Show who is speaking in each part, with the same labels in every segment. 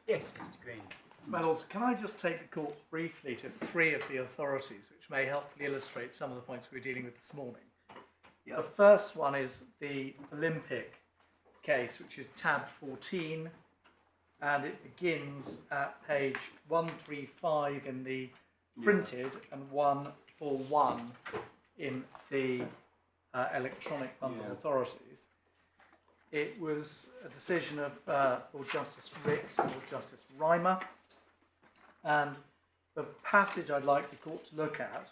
Speaker 1: Yes, Mr. Green.
Speaker 2: My Lords, can I just take the court briefly to three of the authorities, which may helpfully illustrate some of the points we were dealing with this morning. Yep. The first one is the Olympic case, which is tab 14, and it begins at page 135 in the printed and 141 in the electronic bundle authorities. It was a decision of Lord Justice Ricks and Lord Justice Reimer, and the passage I'd like the court to look at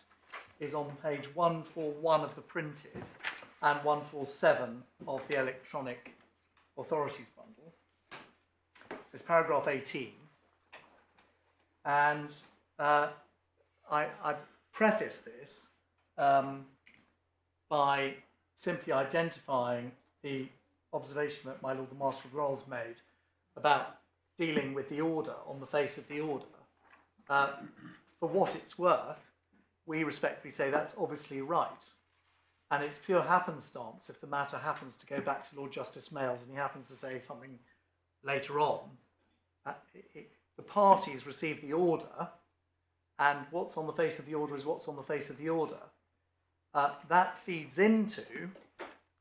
Speaker 2: is on page 141 of the printed and 147 of the electronic authorities bundle. It's paragraph 18, and I preface this by simply identifying the observation that my Lord the Master of Rolls made about dealing with the order on the face of the order. For what it's worth, we respectfully say that's obviously right, and it's pure happenstance if the matter happens to go back to Lord Justice Males and he happens to say something later on. The parties receive the order, and what's on the face of the order is what's on the face of the order. That feeds into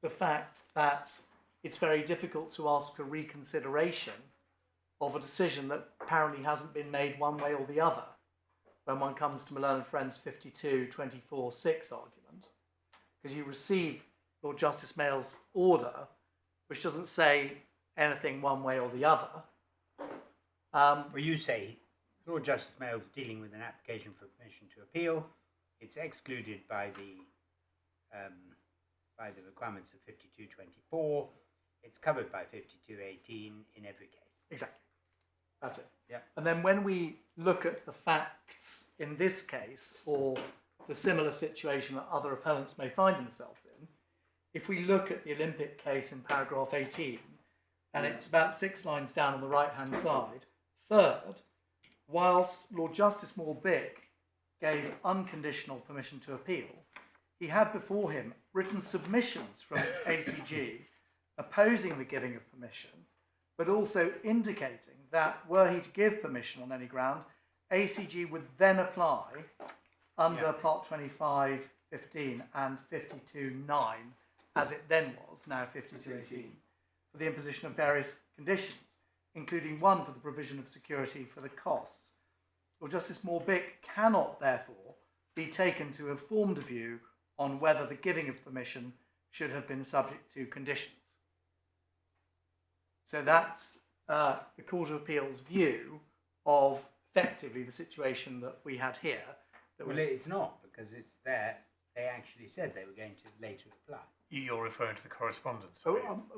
Speaker 2: the fact that it's very difficult to ask for reconsideration of a decision that apparently hasn't been made one way or the other when one comes to Malone and Friends 52-24-6 argument, because you receive Lord Justice Males' order, which doesn't say anything one way or the other.
Speaker 1: Well, you say Lord Justice Males dealing with an application for permission to appeal. It's excluded by the requirements of 52-24. It's covered by 52-18 in every case.
Speaker 2: Exactly. That's it.
Speaker 1: Yeah.
Speaker 2: And then when we look at the facts in this case, or the similar situation that other appellants may find themselves in, if we look at the Olympic case in paragraph 18, and it's about 6 lines down on the right-hand side, third, whilst Lord Justice Moore-Bick gave unconditional permission to appeal, he had before him written submissions from ACG opposing the giving of permission, but also indicating that were he to give permission on any ground, ACG would then apply under Part 25.15 and 52.9, as it then was, now 52.18, for the imposition of various conditions, including one for the provision of security for the costs. Lord Justice Moore-Bick cannot, therefore, be taken to have formed a view on whether the giving of permission should have been subject to conditions. So that's the Court of Appeal's view of effectively the situation that we had here.
Speaker 1: Well, it's not, because it's there. They actually said they were going to later apply.
Speaker 3: You're referring to the correspondence.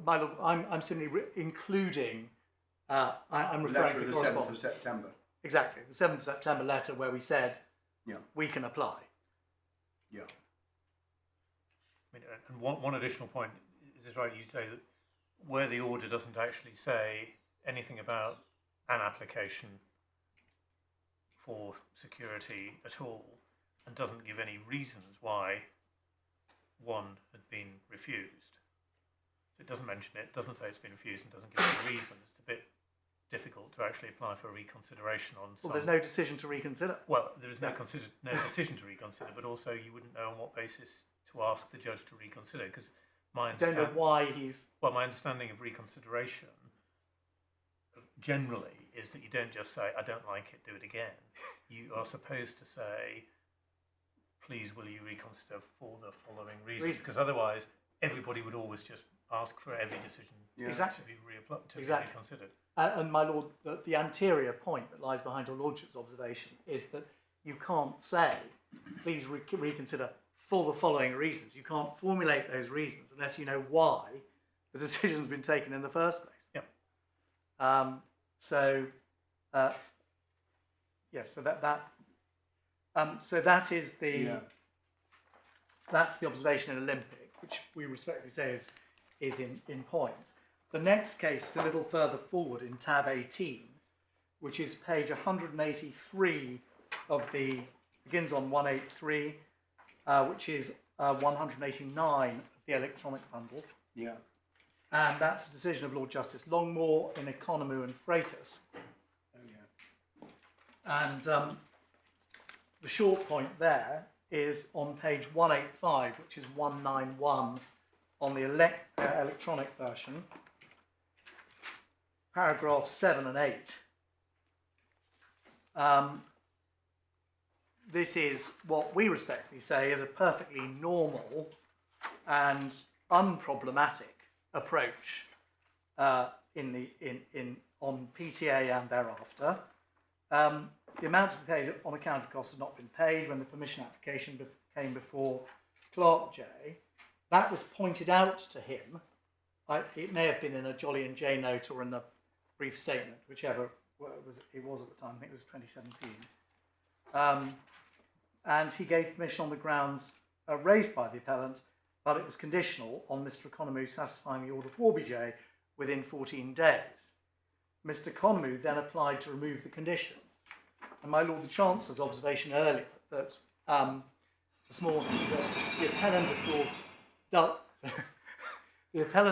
Speaker 2: My Lord, I'm simply including. I'm referring to the correspondence.
Speaker 4: 7th of September.
Speaker 2: Exactly, the 7th of September letter where we said we can apply.
Speaker 4: Yeah.
Speaker 3: I mean, and one additional point, is this right, you'd say that where the order doesn't actually say anything about an application for security at all, and doesn't give any reasons why one had been refused. So it doesn't mention it, doesn't say it's been refused, and doesn't give any reasons. It's a bit difficult to actually apply for reconsideration on some...
Speaker 2: Well, there's no decision to reconsider.
Speaker 3: Well, there is no decision to reconsider, but also you wouldn't know on what basis to ask the judge to reconsider, because I don't know
Speaker 2: why he's...
Speaker 3: Well, my understanding of reconsideration generally is that you don't just say, I don't like it, do it again. You are supposed to say, please will you reconsider for the following reasons, because otherwise everybody would always just ask for every decision to be reconsidered. And
Speaker 2: my Lord, the anterior point that lies behind your Lordship's observation is that you can't say, please reconsider for the following reasons. You can't formulate those reasons unless you know why the decision's been taken in the first place.
Speaker 3: Yeah.
Speaker 2: So that is the that's the observation in Olympic, which we respectfully say is in point. The next case is a little further forward in tab 18, which is page 183 of the, begins on 183, which is 189 of the electronic bundle.
Speaker 4: Yeah.
Speaker 2: And that's a decision of Lord Justice Longmore in Economou and Freitas. And the short point there is on page 185, which is 191 on the electronic version, paragraphs 7 and 8. This is what we respectfully say is a perfectly normal and unproblematic approach on PTA and thereafter. The amount to be paid on account of costs has not been paid when the permission application came before Clerk J. That was pointed out to him. It may have been in a Jolly and J note or in the brief statement, whichever it was at the time. I think it was 2017. And he gave permission on the grounds raised by the appellant, but it was conditional on Mr. Economou satisfying the order of Warby J within 14 days. Mr. Economou then applied to remove the condition. And my Lord the Chancellor's observation earlier that this morning that the appellant,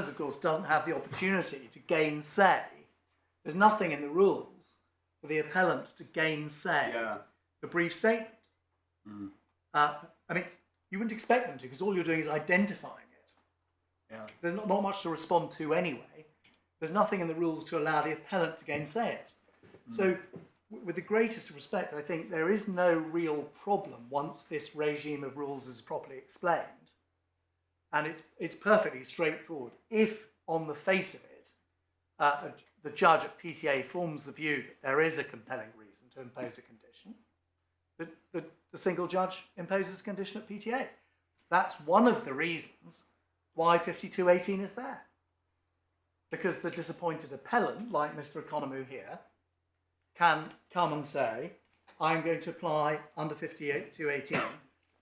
Speaker 2: of course, doesn't have the opportunity to gainsay. There's nothing in the rules for the appellant to gainsay the brief statement. Mm. I mean, you wouldn't expect them to, because all you're doing is identifying it. Yeah. There's not much to respond to anyway. There's nothing in the rules to allow the appellant to gainsay it. Mm. So, with the greatest respect, I think there is no real problem once this regime of rules is properly explained. And it's perfectly straightforward. If, on the face of it, the judge at PTA forms the view that there is a compelling reason to impose a condition, the single judge imposes a condition at PTA. That's one of the reasons why 5218 is there. Because the disappointed appellant, like Mr. Economou here, can come and say, I'm going to apply under 5218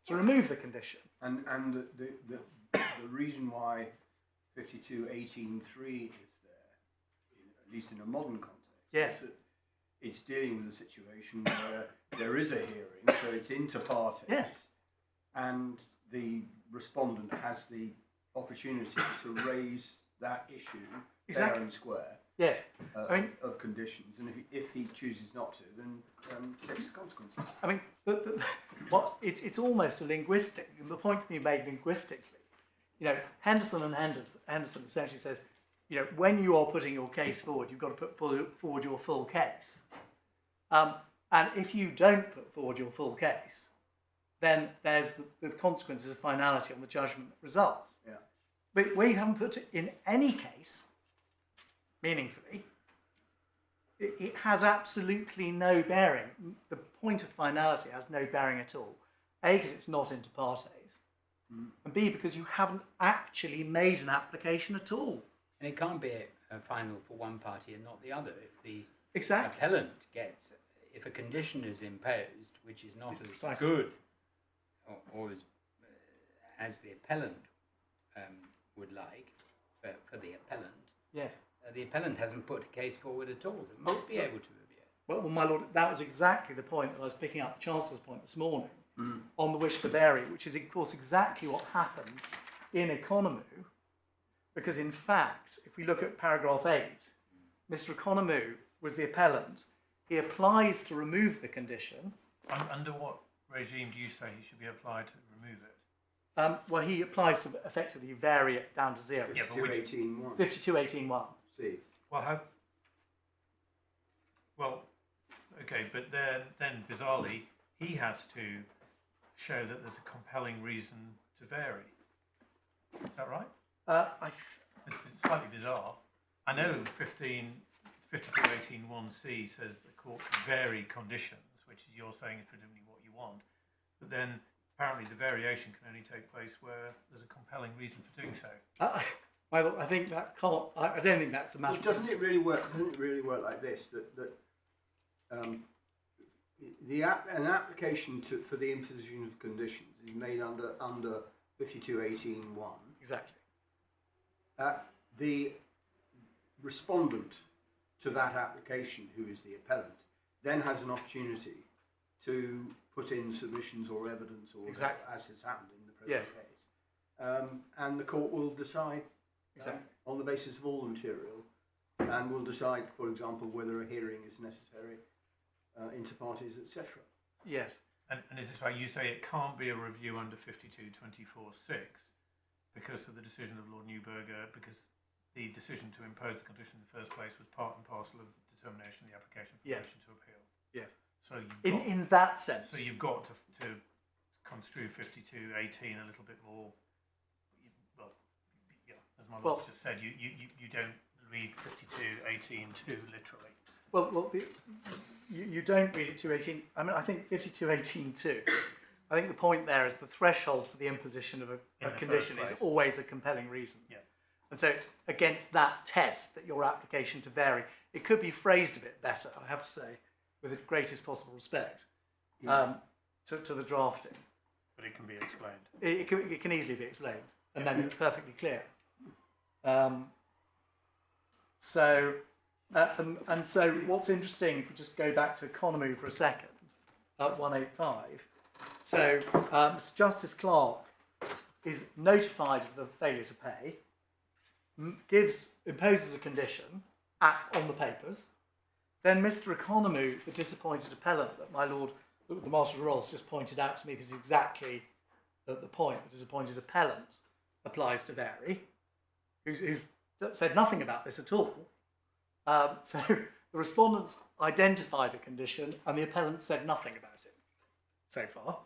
Speaker 2: to remove the condition.
Speaker 4: And the reason why 5218(3) is there, at least in a modern context,
Speaker 2: yes,
Speaker 4: is that it's dealing with a situation where there is a hearing, so it's inter partes,
Speaker 2: yes,
Speaker 4: and the respondent has the opportunity to raise that issue fair and square.
Speaker 2: Yes, I mean,
Speaker 4: of conditions, and if he chooses not to, then takes the consequences.
Speaker 2: I mean, it's almost a linguistic. The point can be made linguistically. You know, Henderson essentially says, you know, when you are putting your case forward, you've got to put forward your full case. And if you don't put forward your full case, then there's the consequences of finality on the judgment that results.
Speaker 4: Yeah.
Speaker 2: But where you haven't put it in any case, meaningfully, it has absolutely no bearing. The point of finality has no bearing at all. A, because it's not inter partes, and B, because you haven't actually made an application at all.
Speaker 1: And it can't be a final for one party and not the other. If the
Speaker 2: Exactly.
Speaker 1: appellant gets, if a condition is imposed which is not as
Speaker 2: Precisely.
Speaker 1: good or as the appellant would like for the appellant,
Speaker 2: Yes.
Speaker 1: The appellant hasn't put a case forward at all, so it must be able to review it.
Speaker 2: Well, my Lord, that was exactly the point that I was picking up the Chancellor's point this morning on the wish to vary, which is, of course, exactly what happened in Economou, because, in fact, if we look at paragraph 8, Mr. Economou was the appellant. He applies to remove the condition.
Speaker 3: Under what regime do you say he should be applied to remove it?
Speaker 2: Well, he applies to effectively vary it down to 0.
Speaker 3: Yeah, but which
Speaker 4: 5218(1).
Speaker 2: 5218(1).
Speaker 4: See.
Speaker 3: Well, okay, but then bizarrely, he has to show that there's a compelling reason to vary. Is that right? It's slightly bizarre. I know 5218(1)(c) says the court can vary conditions, which is you're saying is presumably what you want, but then apparently the variation can only take place where there's a compelling reason for doing so.
Speaker 2: I think that can't. I don't think that's a matter.
Speaker 4: Well, doesn't it really work? Doesn't it really work like this? That an application for the imposition of conditions is made under 5218(1).
Speaker 2: Exactly.
Speaker 4: The respondent to that application, who is the appellant, then has an opportunity to put in submissions or evidence, or
Speaker 2: exactly.
Speaker 4: as has happened in the present
Speaker 2: Yes.
Speaker 4: case, and the court will decide
Speaker 2: exactly
Speaker 4: on the basis of all the material, and will decide, for example, whether a hearing is necessary inter partes, etc.
Speaker 2: Yes.
Speaker 3: And is this right? You say it can't be a review under 5224(6) because of the decision of Lord Neuberger, because the decision to impose the condition in the first place was part and parcel of the determination of the application for permission to appeal.
Speaker 2: Yes.
Speaker 3: So
Speaker 2: In that sense.
Speaker 3: So you've got to construe 5218 a little bit more. Well, yeah, as my lord just said, you don't read 5218 too literally.
Speaker 2: Well, you don't read it 218. I mean, I think 5218 too. I think the point there is the threshold for the imposition of a condition is always a compelling reason.
Speaker 3: Yeah.
Speaker 2: And so it's against that test that your application to vary. It could be phrased a bit better, I have to say, with the greatest possible respect to the drafting.
Speaker 3: But it can be explained.
Speaker 2: It can easily be explained, and then it's perfectly clear. So what's interesting, if we just go back to economy for a second, at 185. So Mr. Justice Clark is notified of the failure to pay, imposes a condition on the papers. Then Mr. Economou, the disappointed appellant that my lord, the Master of Rolls, just pointed out to me, this is exactly the point. The disappointed appellant applies to vary, who's said nothing about this at all. So the respondents identified a condition and the appellant said nothing about it so far.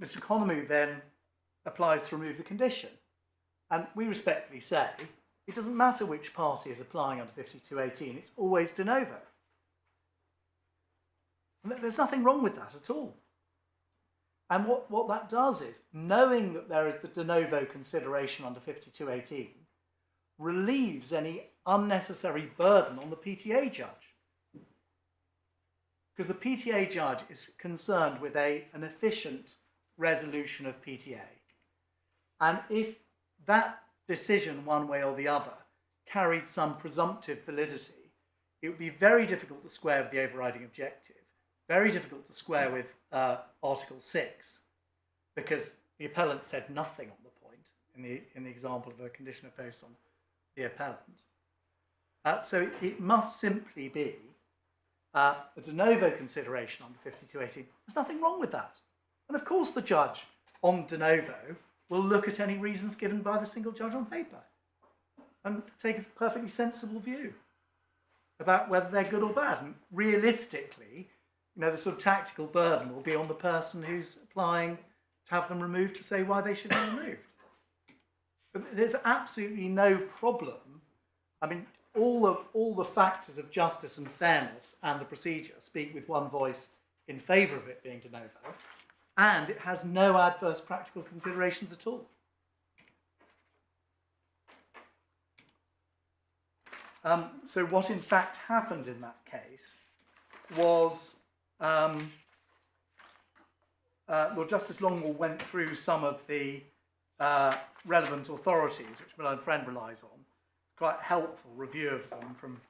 Speaker 2: Mr. Economou then applies to remove the condition. And we respectfully say, it doesn't matter which party is applying under 5218, it's always de novo. And there's nothing wrong with that at all. And what that does is, knowing that there is the de novo consideration under 5218, relieves any unnecessary burden on the PTA judge. Because the PTA judge is concerned with an efficient resolution of PTA. And if that decision, one way or the other, carried some presumptive validity, it would be very difficult to square with the overriding objective, very difficult to square with Article 6, because the appellant said nothing on the point in the example of a condition imposed on the appellant. So it must simply be a de novo consideration under 5218. There's nothing wrong with that. And of course the judge on de novo will look at any reasons given by the single judge on paper and take a perfectly sensible view about whether they're good or bad. And realistically, the sort of tactical burden will be on the person who's applying to have them removed to say why they should be removed. But there's absolutely no problem. I mean, all the factors of justice and fairness and the procedure speak with one voice in favour of it being de novo, and it has no adverse practical considerations at all. So what in fact happened in that case was Lord Justice Longmore went through some of the relevant authorities which my own friend relies on. Quite helpful review of them from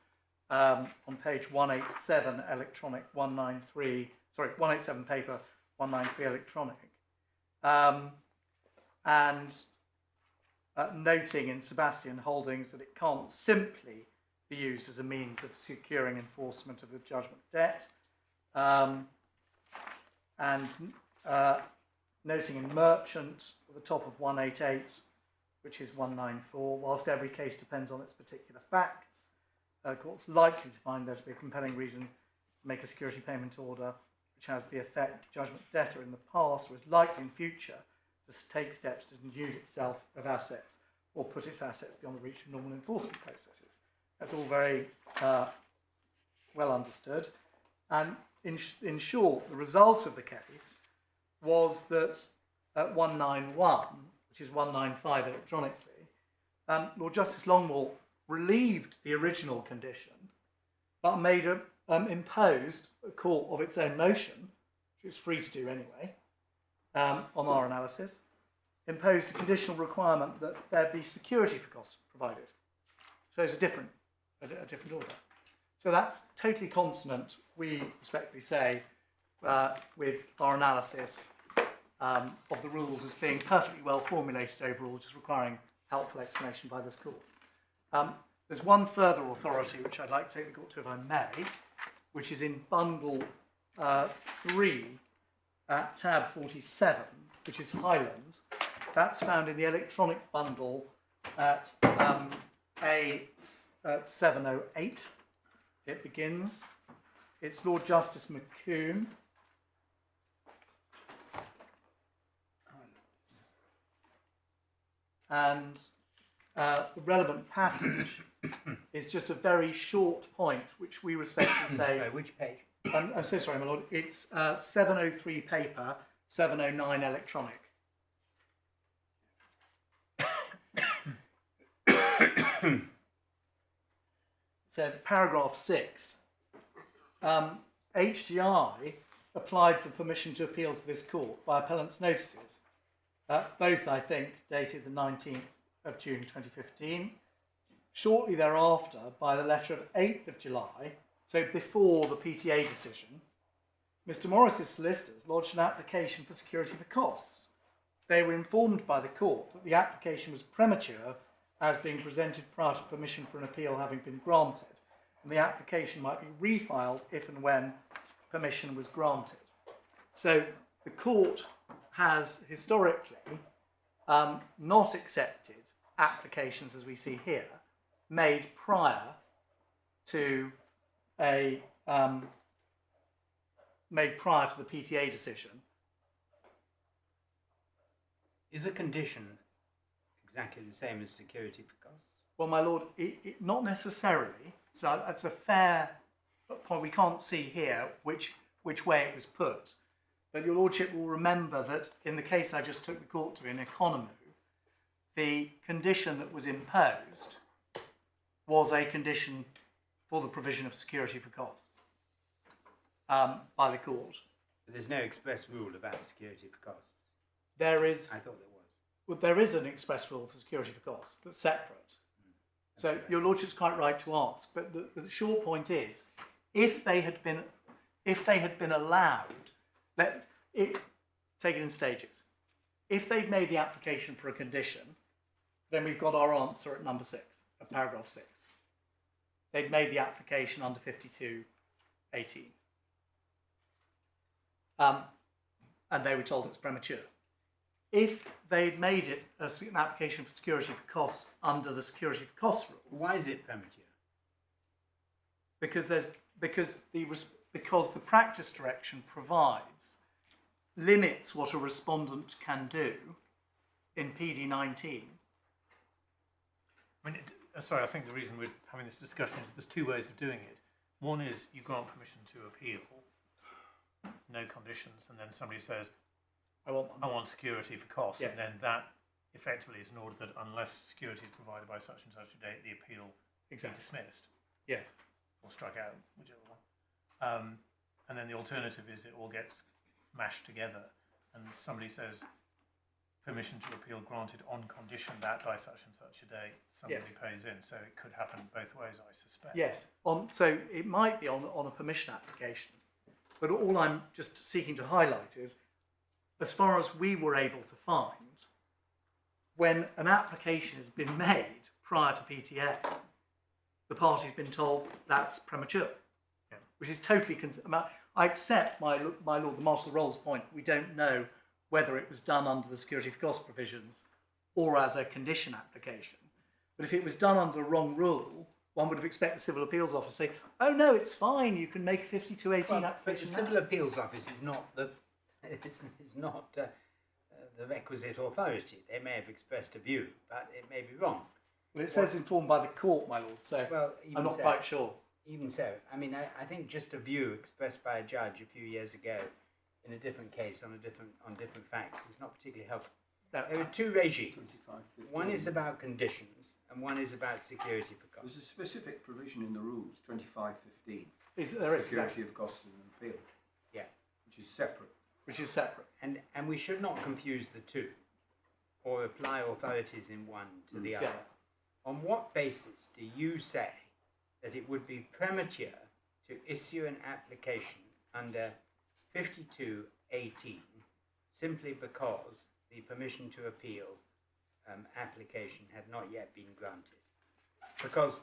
Speaker 2: on page 187 electronic 187 paper 193 electronic, and noting in Sebastian Holdings that it can't simply be used as a means of securing enforcement of the judgment debt, and noting in Merchant at the top of 188, which is 194, whilst every case depends on its particular facts, court's likely to find there to be a compelling reason to make a security payment order which has the effect of judgment debtor in the past or is likely in future to take steps to denude itself of assets or put its assets beyond the reach of normal enforcement processes. That's all very well understood. And in short, the result of the case was that at 191, which is 195 electronically, Lord Justice Longmore relieved the original condition, but made imposed a court of its own motion, which is free to do anyway, on our analysis, imposed a conditional requirement that there be security for costs provided. So it's a different order. So that's totally consonant, we respectfully say, with our analysis of the rules as being perfectly well formulated overall, just requiring helpful explanation by this court. There's one further authority which I'd like to take the court to, if I may, which is in bundle 3 at tab 47, which is Highland. That's found in the electronic bundle at A708. It begins. It's Lord Justice McComb. And the relevant passage is just a very short point, which we respectfully say.
Speaker 1: Sorry, which page?
Speaker 2: I'm so sorry, my lord. It's 703 paper, 709 electronic. So, paragraph 6. HDI applied for permission to appeal to this court by appellant's notices. Both, I think, dated the 19th of June 2015. Shortly thereafter, by the letter of 8th of July, so before the PTA decision, Mr. Morris's solicitors lodged an application for security for costs. They were informed by the court that the application was premature as being presented prior to permission for an appeal having been granted, and the application might be refiled if and when permission was granted. So the court has historically not accepted applications, as we see here, made prior to the PTA decision.
Speaker 1: Is a condition exactly the same as security for costs?
Speaker 2: Well, my lord, not necessarily. So that's a fair point. We can't see here which way it was put. But your lordship will remember that in the case I just took the court to in Economou, the condition that was imposed was a condition for the provision of security for costs by the court.
Speaker 1: But there's no express rule about security for costs.
Speaker 2: There is.
Speaker 1: I thought there was.
Speaker 2: Well, there is an express rule for security for costs that's separate. So your lordship's quite right to ask, but the short point is, if they had been allowed, take it in stages. If they'd made the application for a condition, then we've got our answer at number 6, at paragraph 6. They'd made the application under 52.18. And they were told it's premature. If they'd made it an application for security for costs under the security for costs rules,
Speaker 1: Why is it premature?
Speaker 2: because the practice direction limits what a respondent can do in PD19.
Speaker 3: I mean, sorry, I think the reason we're having this discussion is there's two ways of doing it. One is you grant permission to appeal, no conditions, and then somebody says, I want security for costs,
Speaker 2: Yes.
Speaker 3: and then that effectively is an order that unless security is provided by such and such a date, the appeal is dismissed
Speaker 2: Yes.
Speaker 3: or struck out, whichever one. And then the alternative is it all gets mashed together, and somebody says, permission to appeal granted on condition that by such and such a date, somebody
Speaker 2: Yes.
Speaker 3: pays in. So it could happen both ways, I suspect.
Speaker 2: Yes. So it might be on a permission application, but all I'm just seeking to highlight is, as far as we were able to find, when an application has been made prior to PTA, the party's been told that's premature, which is totally. I accept my lord the Marshal Rolls' point. We don't know whether it was done under the security for cost provisions or as a condition application. But if it was done under the wrong rule, one would have expected the Civil Appeals Office to say, "Oh no, it's fine. You can make a 5218
Speaker 1: But the
Speaker 2: application."
Speaker 1: Civil Appeals Office is not the requisite authority. They may have expressed a view, but it may be wrong.
Speaker 2: Well, it says informed by the court, my lord. So
Speaker 1: Well,
Speaker 2: I'm not quite sure.
Speaker 1: Even so, I mean, I think just a view expressed by a judge a few years ago in a different case on different facts is not particularly helpful.
Speaker 2: No,
Speaker 1: There are two regimes.
Speaker 4: 25.15.
Speaker 1: One is about conditions, and one is about security for costs.
Speaker 4: There's a specific provision in the rules, 25.15,
Speaker 2: there is
Speaker 4: security of costs in an appeal,
Speaker 1: Yeah,
Speaker 4: which is separate.
Speaker 2: which is separate.
Speaker 1: and we should not confuse the two, or apply authorities in one to the other.
Speaker 2: Yeah.
Speaker 1: On what basis do you say that it would be premature to issue an application under 52.18 simply because the permission to appeal application had not yet been granted? Because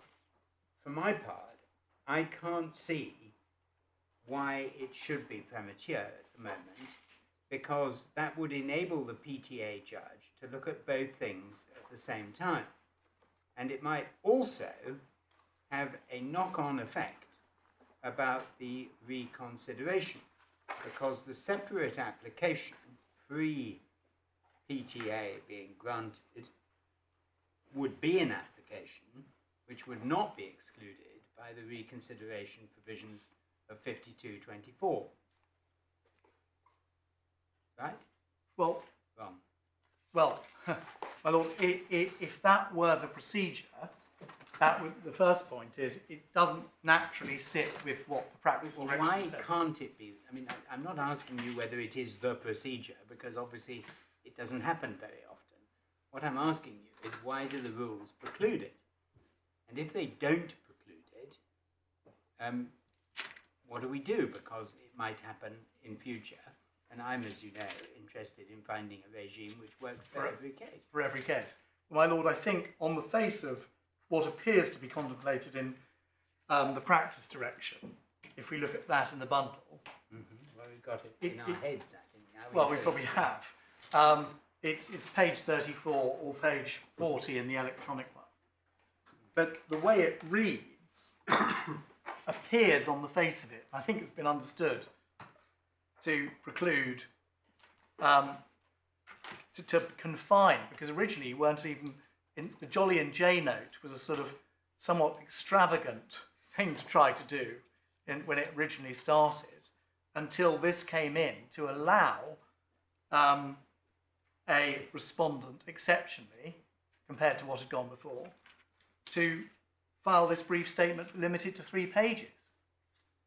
Speaker 1: for my part, I can't see why it should be premature at the moment, because that would enable the PTA judge to look at both things at the same time. And it might also have a knock-on effect about the reconsideration, because the separate application, pre-PTA being granted, would be an application which would not be excluded by the reconsideration provisions of 5224. Right?
Speaker 2: Well,
Speaker 1: Wrong.
Speaker 2: well, my lord, if that were the procedure, that would, the first point is it doesn't naturally sit with what the practice
Speaker 1: Well,
Speaker 2: direction
Speaker 1: why
Speaker 2: says.
Speaker 1: can't it be? I mean, I'm not asking you whether it is the procedure, because obviously it doesn't happen very often. What I'm asking you is, why do the rules preclude it? And if they don't preclude it, what do we do? Because it might happen in future. And I'm, as you know, interested in finding a regime which works for every case.
Speaker 2: For every case. My lord, I think on the face of what appears to be contemplated in the practice direction, if we look at that in the bundle.
Speaker 1: Well, we've got it in our heads, I think. Now
Speaker 2: Well, we probably have. It's page 34 or page 40 in the electronic one. But the way it reads appears on the face of it, I think it's been understood to preclude, to confine, because originally you weren't even, in the Jolly and J note was a sort of somewhat extravagant thing to try to do when it originally started, until this came in to allow a respondent, exceptionally, compared to what had gone before, to file this brief statement limited to 3 pages.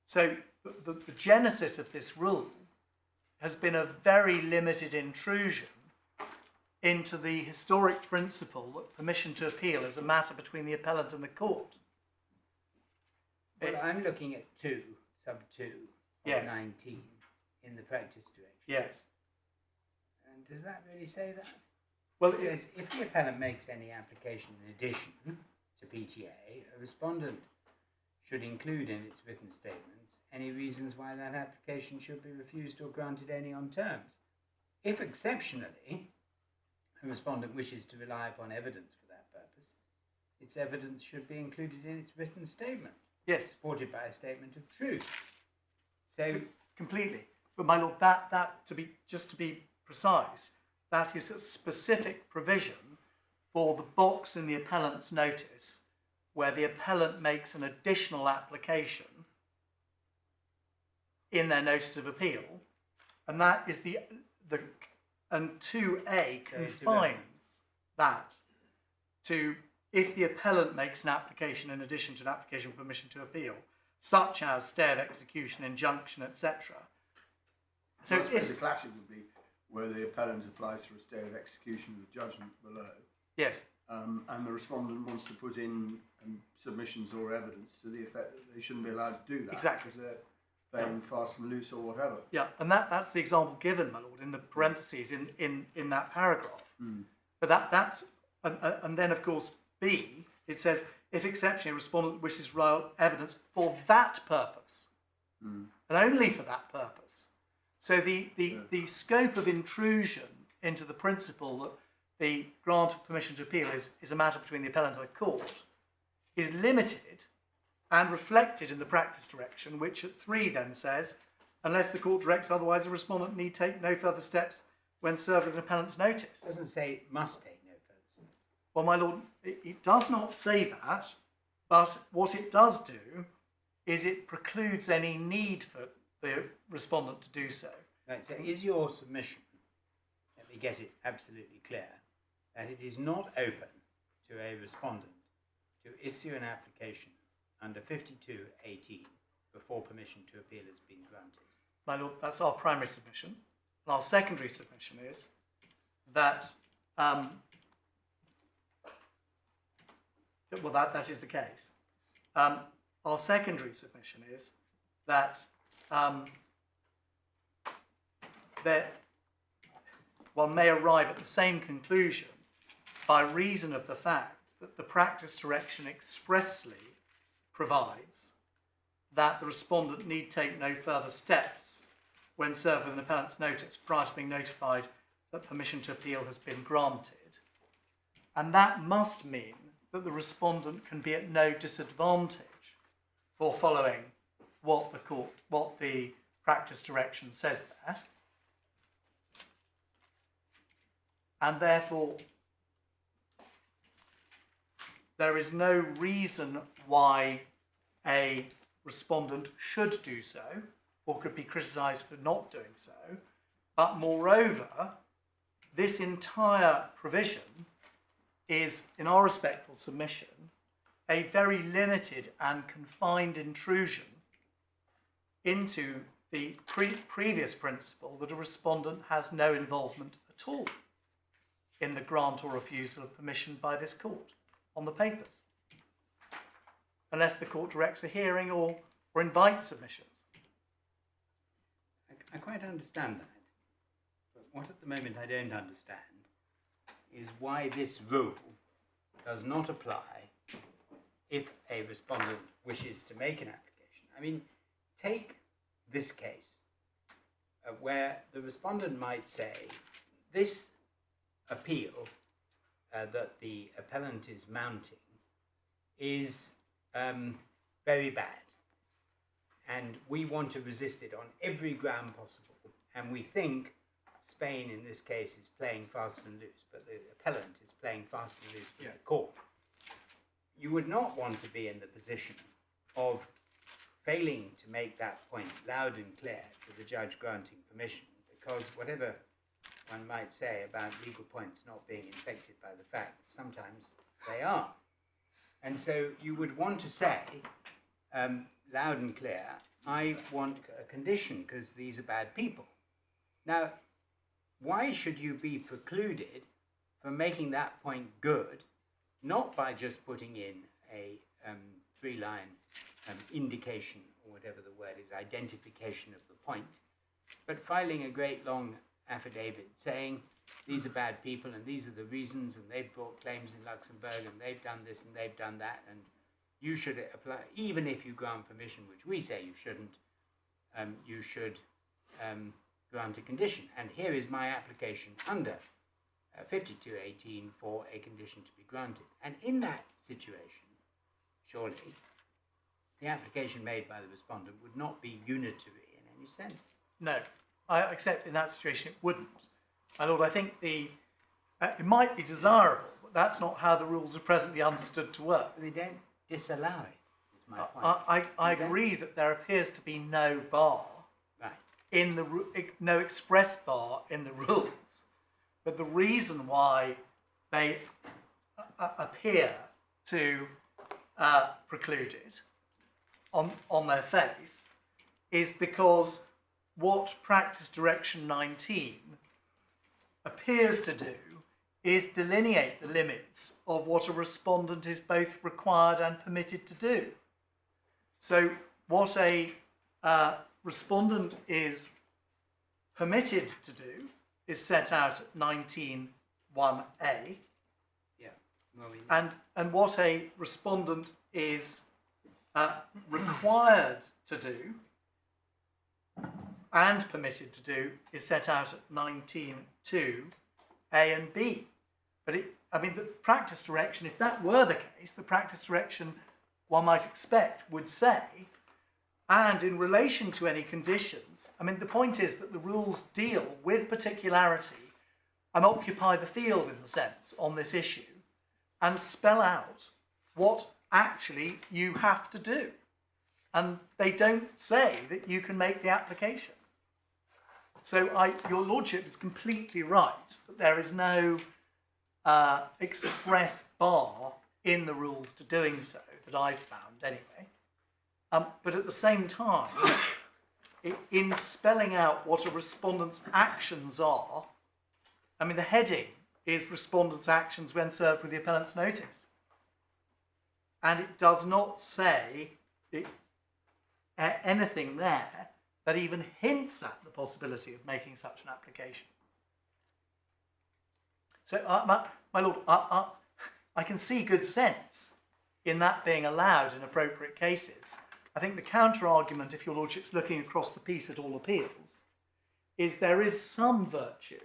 Speaker 2: So the genesis of this rule has been a very limited intrusion into the historic principle that permission to appeal is a matter between the appellant and the court.
Speaker 1: Well, I'm looking at 2, sub 2, of
Speaker 2: Yes.
Speaker 1: 19 in the practice direction.
Speaker 2: Yes.
Speaker 1: And does that really say that?
Speaker 2: Well,
Speaker 1: It says, if the appellant makes any application in addition to PTA, a respondent should include in its written statements any reasons why that application should be refused or granted any on terms. If exceptionally, a respondent wishes to rely upon evidence for that purpose, its evidence should be included in its written statement,
Speaker 2: yes,
Speaker 1: supported by a statement of truth. So,
Speaker 2: completely. But my lord, that to be precise, that is a specific provision for the box in the appellant's notice where the appellant makes an additional application in their notice of appeal, and that is and 2A confines that to, if the appellant makes an application in addition to an application for permission to appeal, such as stay of execution, injunction, etc. So
Speaker 4: I suppose the classic would be where the appellant applies for a stay of execution of the judgment below,
Speaker 2: yes,
Speaker 4: and the respondent wants to put in submissions or evidence to the effect that they shouldn't be allowed to do that.
Speaker 2: Exactly.
Speaker 4: Because they're playing fast and loose or whatever.
Speaker 2: yeah, and that's the example given, my lord, in the parentheses in that paragraph. But that's and then of course B, it says if exceptionally a respondent wishes to provide evidence for that purpose, and only for that purpose. So the scope of intrusion into the principle that the grant of permission to appeal is a matter between the appellant and the court is limited and reflected in the practice direction, which at 3 then says, unless the court directs otherwise, the respondent need take no further steps when served with an appellant's notice.
Speaker 1: it doesn't say must take no further steps.
Speaker 2: Well, my lord, it does not say that, but what it does do is it precludes any need for the respondent to do so.
Speaker 1: Right, so is your submission, let me get it absolutely clear, that it is not open to a respondent to issue an application under 5218 before permission to appeal has been granted?
Speaker 2: My lord, that's our primary submission. And our secondary submission is that, well, that is the case. Our secondary submission is that one may arrive at the same conclusion by reason of the fact that the practice direction expressly provides that the respondent need take no further steps when served with an appellant's notice prior to being notified that permission to appeal has been granted. And that must mean that the respondent can be at no disadvantage for following what the practice direction says there. And therefore, there is no reason why a respondent should do so, or could be criticised for not doing so. But moreover, this entire provision is, in our respectful submission, a very limited and confined intrusion into the previous principle that a respondent has no involvement at all in the grant or refusal of permission by this court on the papers, unless the court directs a hearing or invites submissions.
Speaker 1: I quite understand that, but what at the moment I don't understand is why this rule does not apply if a respondent wishes to make an application. I mean, take this case where the respondent might say, this appeal that the appellant is mounting is very bad, and we want to resist it on every ground possible, and we think Spain in this case is playing fast and loose, but the appellant is playing fast and loose with the court. You would not want to be in the position of failing to make that point loud and clear to the judge granting permission, because whatever one might say about legal points not being infected by the fact that sometimes they are. And so you would want to say, loud and clear, I want a condition because these are bad people. Now, why should you be precluded from making that point good, not by just putting in a three-line indication, or whatever the word is, identification of the point, but filing a great long affidavit saying these are bad people and these are the reasons, and they've brought claims in Luxembourg and they've done this and they've done that, and you should apply, even if you grant permission, which we say you shouldn't, you should grant a condition. And here is my application under 5218 for a condition to be granted. And in that situation, surely, the application made by the respondent would not be unitary in any sense.
Speaker 2: No, I accept in that situation it wouldn't. My lord, I think it might be desirable, but that's not how the rules are presently understood to work.
Speaker 1: They don't disallow it, is my point.
Speaker 2: I agree that there appears to be no bar,
Speaker 1: right,
Speaker 2: in the no express bar in the rules, but the reason why they appear to preclude it on their face is because what Practice Direction 19 appears to do is delineate the limits of what a respondent is both required and permitted to do. So what a respondent is permitted to do is set out at 19(1)(a).
Speaker 1: Yeah. Well,
Speaker 2: And what a respondent is required to do and permitted to do is set out at 19(2)(a) and b. But the practice direction, if that were the case, the practice direction, one might expect, would say, and in relation to any conditions, the point is that the rules deal with particularity and occupy the field, in the sense, on this issue, and spell out what actually you have to do. And they don't say that you can make the application. So your lordship is completely right that there is no express bar in the rules to doing so, that I've found anyway. But at the same time, in spelling out what a respondent's actions are, the heading is respondent's actions when served with the appellant's notice. And it does not say anything there that even hints at the possibility of making such an application. So, my lord, I can see good sense in that being allowed in appropriate cases, I think the counter-argument, if your lordship's looking across the piece at all appeals, is there is some virtue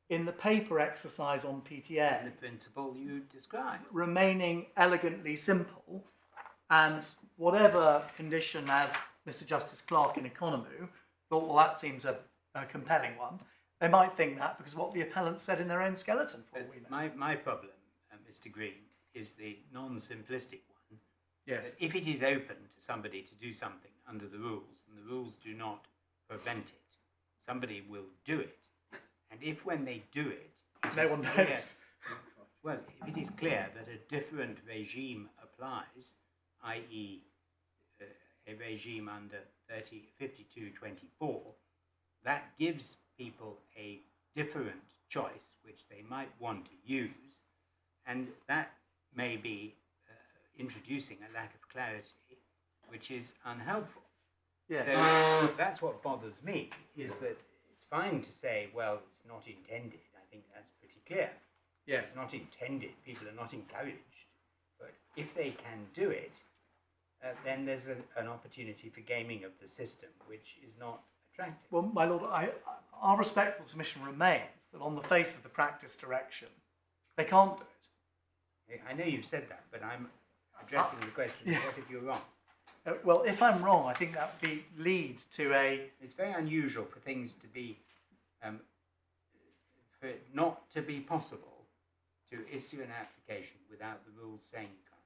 Speaker 2: in the paper exercise on PTA
Speaker 1: The principle you describe.
Speaker 2: remaining elegantly simple, and whatever condition, as Mr. Justice Clerk in Economou thought, well, that seems a compelling one, they might think that because of what the appellants said in their own skeleton, for all we know.
Speaker 1: My problem, Mr. Green, is the non-simplistic one.
Speaker 2: Yes.
Speaker 1: That if it is open to somebody to do something under the rules, and the rules do not prevent it, somebody will do it. And if when they do it,
Speaker 2: No one
Speaker 1: clear-
Speaker 2: knows.
Speaker 1: Well, if it is clear that a different regime applies, i.e. a regime under 5224, that gives people a different choice which they might want to use, and that may be introducing a lack of clarity which is unhelpful.
Speaker 2: Yes.
Speaker 1: So that's what bothers me, is that it's fine to say, well, it's not intended. I think that's pretty clear.
Speaker 2: Yes.
Speaker 1: It's not intended. People are not encouraged. But if they can do it, then there's an opportunity for gaming of the system, which is not attractive.
Speaker 2: Well, my lord, our respectful submission remains that on the face of the practice direction, they can't do it.
Speaker 1: I know you've said that, but I'm addressing the question,
Speaker 2: yeah.
Speaker 1: what if you're wrong?
Speaker 2: Well, if I'm wrong, I think that would lead to a...
Speaker 1: It's very unusual for things to be, for it not to be possible to issue an application without the rules saying you can't.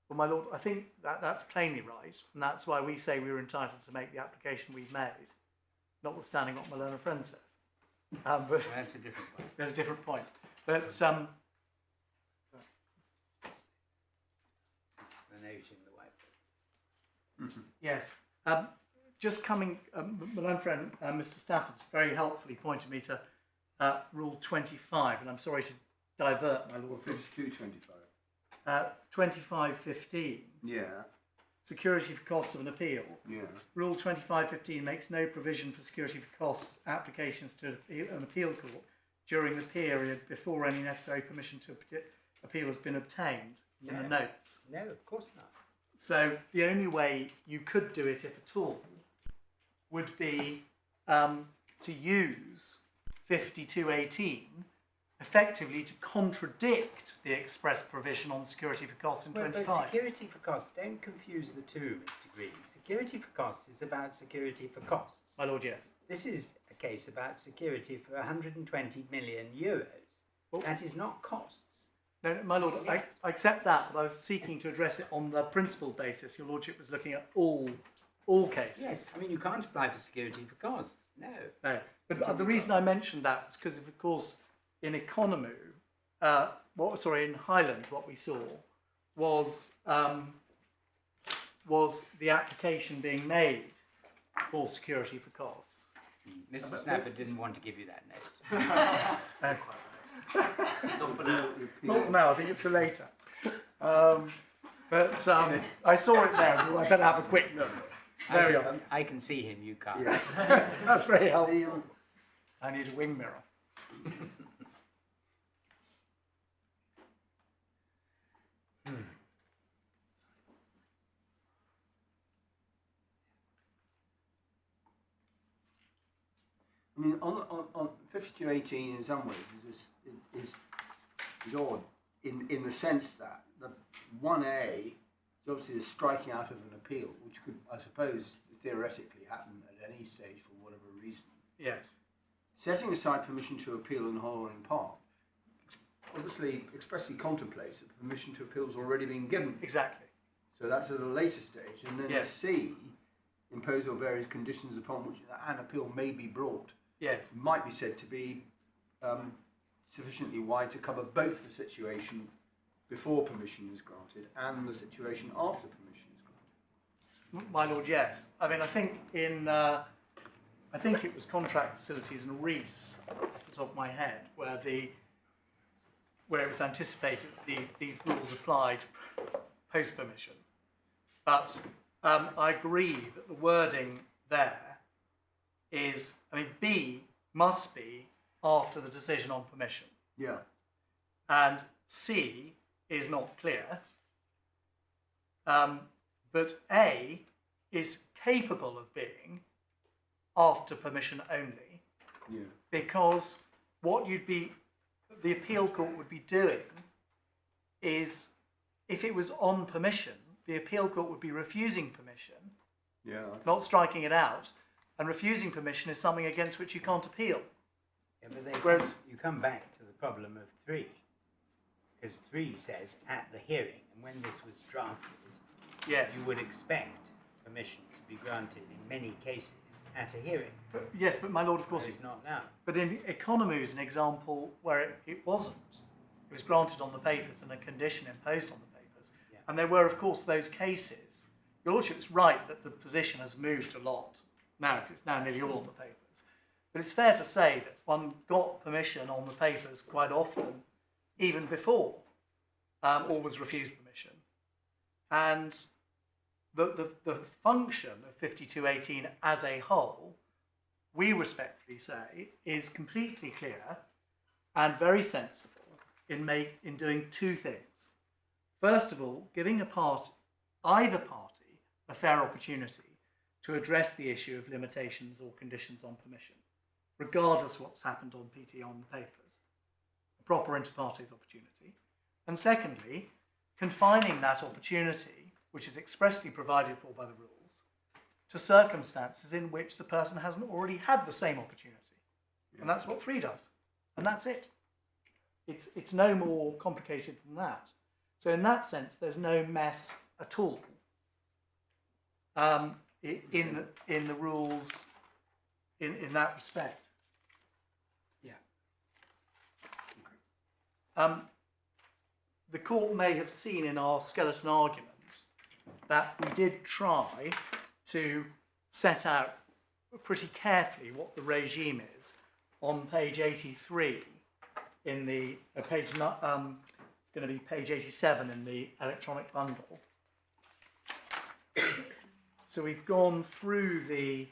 Speaker 2: Well, my lord, I think that's plainly right, and that's why we say we were entitled to make the application we've made, notwithstanding what my learned friend says. But
Speaker 1: That's a different point.
Speaker 2: there's a different point. But
Speaker 1: It's the note in the whiteboard.
Speaker 2: yes, just coming, my learned friend, Mr. Stafford's very helpfully pointed me to Rule 25, and I'm sorry to divert, my lord, from
Speaker 4: 5225.
Speaker 2: 2515.
Speaker 4: Yeah,
Speaker 2: Security for costs of an appeal.
Speaker 4: yeah.
Speaker 2: Rule 2515 makes no provision for security for costs applications to an appeal court during the period before any necessary permission to appeal has been obtained in the notes.
Speaker 1: No, of course not.
Speaker 2: So the only way you could do it, if at all, would be to use 5218 effectively to contradict the express provision on security for costs in 25.
Speaker 1: But security for costs, don't confuse the two, Mr. Green. Security for costs is about security for costs.
Speaker 2: My lord, yes.
Speaker 1: This is a case about security for 120 million euros.
Speaker 2: Oh.
Speaker 1: That is not costs.
Speaker 2: No, my lord, I accept that, but I was seeking to address it on the principal basis. Your lordship was looking at all cases.
Speaker 1: Yes, I mean, you can't apply for security for costs. No.
Speaker 2: No, but the reason I mentioned that was because, of course, in Economou, in Highland, what we saw was the application being made for security for costs.
Speaker 1: Mr. Snafford didn't want to give you that note.
Speaker 4: Not for now.
Speaker 2: Not for now, I think it's for later. But I saw it there, so I better have a quick look. There we are.
Speaker 1: I can see him, you can't.
Speaker 4: Yeah.
Speaker 2: That's very helpful. I need a wing mirror.
Speaker 4: I mean, on 5218 in some ways is odd in the sense that the 1A is obviously the striking out of an appeal, which could, I suppose, theoretically happen at any stage for whatever reason.
Speaker 2: Yes.
Speaker 4: Setting aside permission to appeal in whole or in part obviously expressly contemplates that permission to appeal has already been given.
Speaker 2: Exactly.
Speaker 4: So that's at a later stage. And then
Speaker 2: Yes.
Speaker 4: C, impose or various conditions upon which an appeal may be brought,
Speaker 2: Yes.
Speaker 4: might be said to be sufficiently wide to cover both the situation before permission is granted and the situation after permission is granted.
Speaker 2: My lord, yes. I mean, I think I think it was contract facilities and Reese, off the top of my head, where it was anticipated that these rules applied post permission. But I agree that the wording there is, I mean, B must be after the decision on permission,
Speaker 4: Yeah.
Speaker 2: and C is not clear. but A is capable of being after permission only,
Speaker 4: Yeah.
Speaker 2: because what the appeal court would be doing is, if it was on permission, the appeal court would be refusing permission,
Speaker 4: Yeah.
Speaker 2: not striking it out, and refusing permission is something against which you can't appeal.
Speaker 1: Yeah, but
Speaker 2: Whereas-
Speaker 1: you come back to the problem of 3, because 3 says at the hearing, and when this was drafted,
Speaker 2: Yes.
Speaker 1: you would expect permission to be granted in many cases at a hearing.
Speaker 2: Yes, but my lord, of course,
Speaker 1: It's not now.
Speaker 2: but in economy is an example where it wasn't. It was granted on the papers and a condition imposed on the papers.
Speaker 1: Yeah.
Speaker 2: And there were, of course, those cases. Your Lordship's right that the position has moved a lot now, because it's now nearly all on the papers. But it's fair to say that one got permission on the papers quite often, even before, or was refused permission. And the function of 5218 as a whole, we respectfully say, is completely clear and very sensible in doing 2 things. First of all, giving either party a fair opportunity to address the issue of limitations or conditions on permission, regardless of what's happened on PT on the papers. A proper inter partes opportunity. And secondly, confining that opportunity, which is expressly provided for by the rules, to circumstances in which the person hasn't already had the same opportunity. Yeah. And that's what 3 does. And that's it. It's no more complicated than that. So in that sense, there's no mess at all in the rules in that respect.
Speaker 4: Yeah.
Speaker 2: The court may have seen in our skeleton argument that we did try to set out pretty carefully what the regime is on page 83 in the it's going to be page 87 in the electronic bundle. So we've gone through the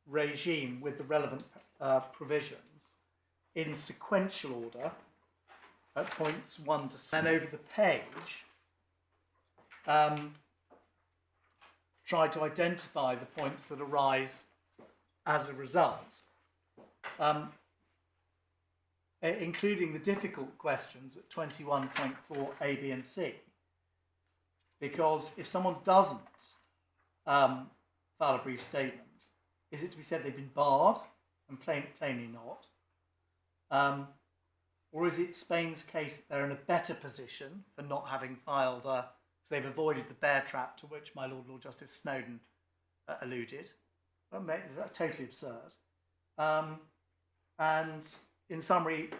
Speaker 2: regime with the relevant provisions in sequential order at points 1 to 7. And over the page, tried to identify the points that arise as a result, including the difficult questions at 21.4 A, B and C. Because if someone doesn't file a brief statement, is it to be said they've been barred, and plainly not? Or is it Spain's case that they're in a better position for not having filed, because they've avoided the bear trap to which my Lord Justice Snowden alluded? Well, that's totally absurd. And in summary,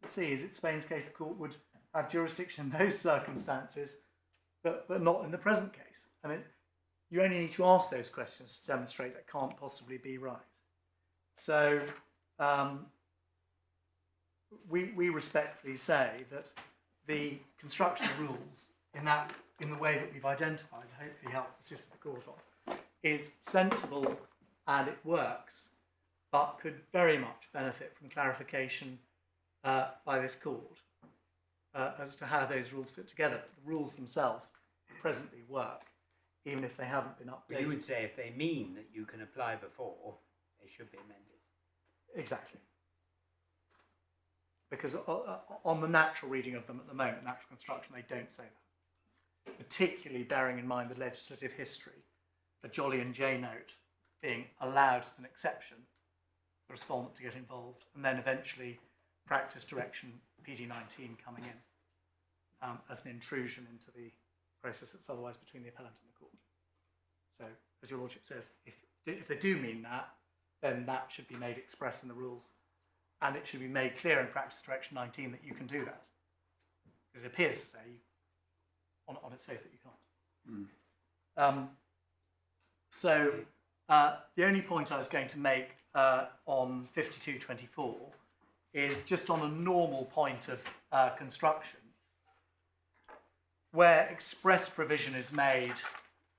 Speaker 2: C, is it Spain's case the court would have jurisdiction in those circumstances, but not in the present case? I mean, you only need to ask those questions to demonstrate that can't possibly be right. So we respectfully say that the construction of rules in the way that we've identified, hopefully help assist the court on, is sensible and it works, but could very much benefit from clarification by this court as to how those rules fit together. But the rules themselves presently work, even if they haven't been updated.
Speaker 1: But you would say if they mean that you can apply before, they should be amended.
Speaker 2: Exactly. Because on the natural reading of them at the moment, natural construction, they don't say that. Particularly bearing in mind the legislative history, the Jolly and J note being allowed as an exception, the respondent to get involved, and then eventually practice direction PD19 coming in as an intrusion into the process that's otherwise between the appellant and the court. So, as your Lordship says, if they do mean that, then that should be made express in the rules, and it should be made clear in practice direction 19 that you can do that. Because it appears to say, on its face, that you can't. So, the only point I was going to make on 5224 is just on a normal point of construction, where express provision is made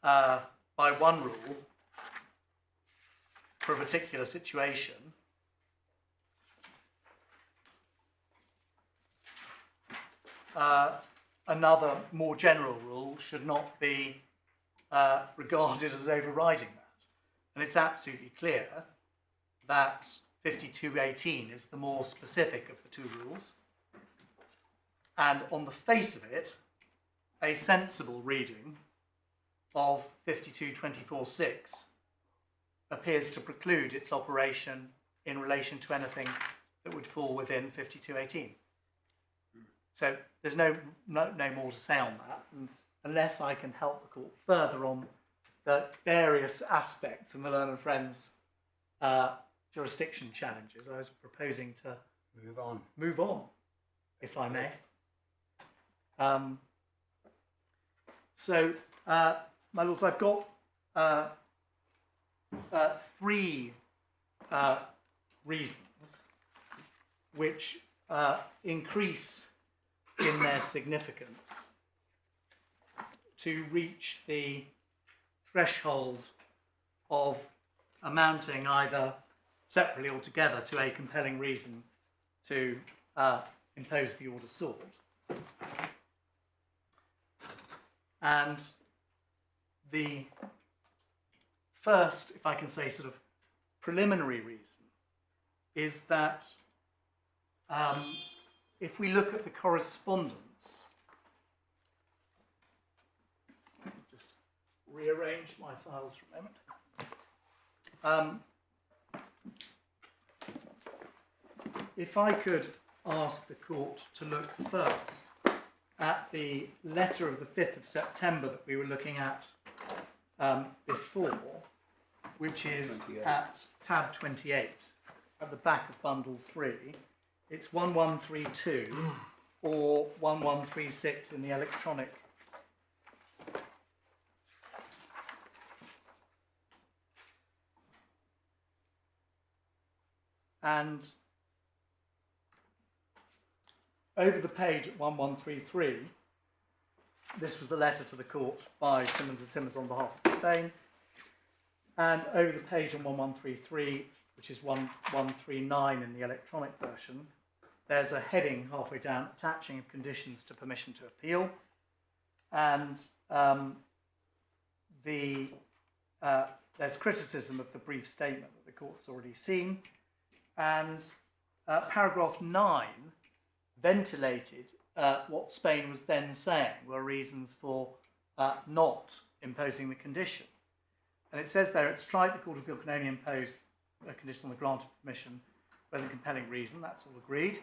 Speaker 2: by one rule for a particular situation, another more general rule should not be regarded as overriding that. And it's absolutely clear that 5218 is the more specific of the two rules. And on the face of it, a sensible reading of 5224.6 appears to preclude its operation in relation to anything that would fall within 5218. So there's no more to say on that, and unless I can help the court further on the various aspects of my learned friends' jurisdiction challenges, I was proposing to move on, if I may. My lords, I've got three reasons which increase in their significance to reach the threshold of amounting either separately or together to a compelling reason to impose the order sought. And the first, if I can say, sort of preliminary reason is that if we look at the correspondence, just rearrange my files for a moment. If I could ask the court to look first at the letter of the 5th of September that we were looking at before, which is
Speaker 4: 28.
Speaker 2: at tab 28 at the back of bundle 3. It's 1132 or 1136 in the electronic. And over the page at 1133, this was the letter to the court by Simmons and Simmons on behalf of Spain. And over the page on 1133, which is 1139 in the electronic version, there's a heading halfway down, attaching of conditions to permission to appeal. And there's criticism of the brief statement that the court's already seen. And paragraph 9 ventilated what Spain was then saying were reasons for not imposing the condition. And it says there, it's tried the Court of Appeal can only impose a condition on the grant of permission with a compelling reason, that's all agreed.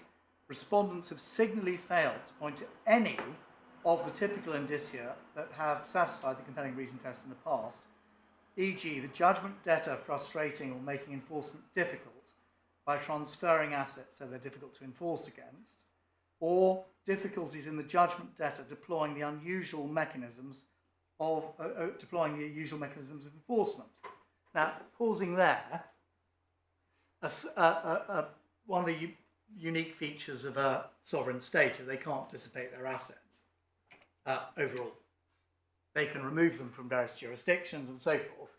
Speaker 2: Respondents have signally failed to point to any of the typical indicia that have satisfied the compelling reason test in the past, e.g. the judgment debtor frustrating or making enforcement difficult by transferring assets so they're difficult to enforce against, or difficulties in the judgment debtor deploying the unusual mechanisms of enforcement. Now, pausing there, one of the unique features of a sovereign state is they can't dissipate their assets overall. They can remove them from various jurisdictions and so forth,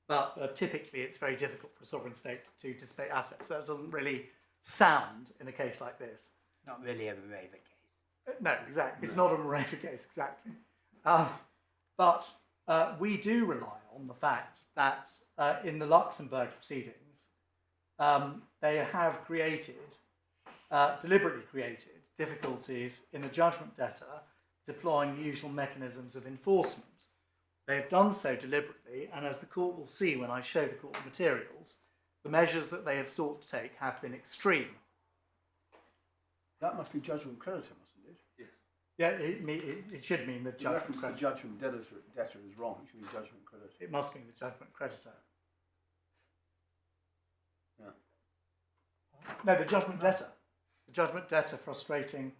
Speaker 2: but typically it's very difficult for a sovereign state to dissipate assets. So that doesn't really sound in a case like this.
Speaker 1: Not really a Moreira case.
Speaker 2: No, exactly. It's not a Moreira case, exactly. But we do rely on the fact that in the Luxembourg proceedings, they have deliberately created difficulties in the judgment debtor deploying the usual mechanisms of enforcement. They have done so deliberately, and as the court will see when I show the court the materials, the measures that they have sought to take have been extreme.
Speaker 4: That must be judgment creditor, mustn't it? Yes.
Speaker 2: Yeah, it should mean the judgment creditor.
Speaker 4: The judgment debtor is wrong. It should be judgment creditor.
Speaker 2: It must mean the judgment creditor.
Speaker 4: Yeah.
Speaker 2: No, the judgment debtor. The judgment debtor frustrating.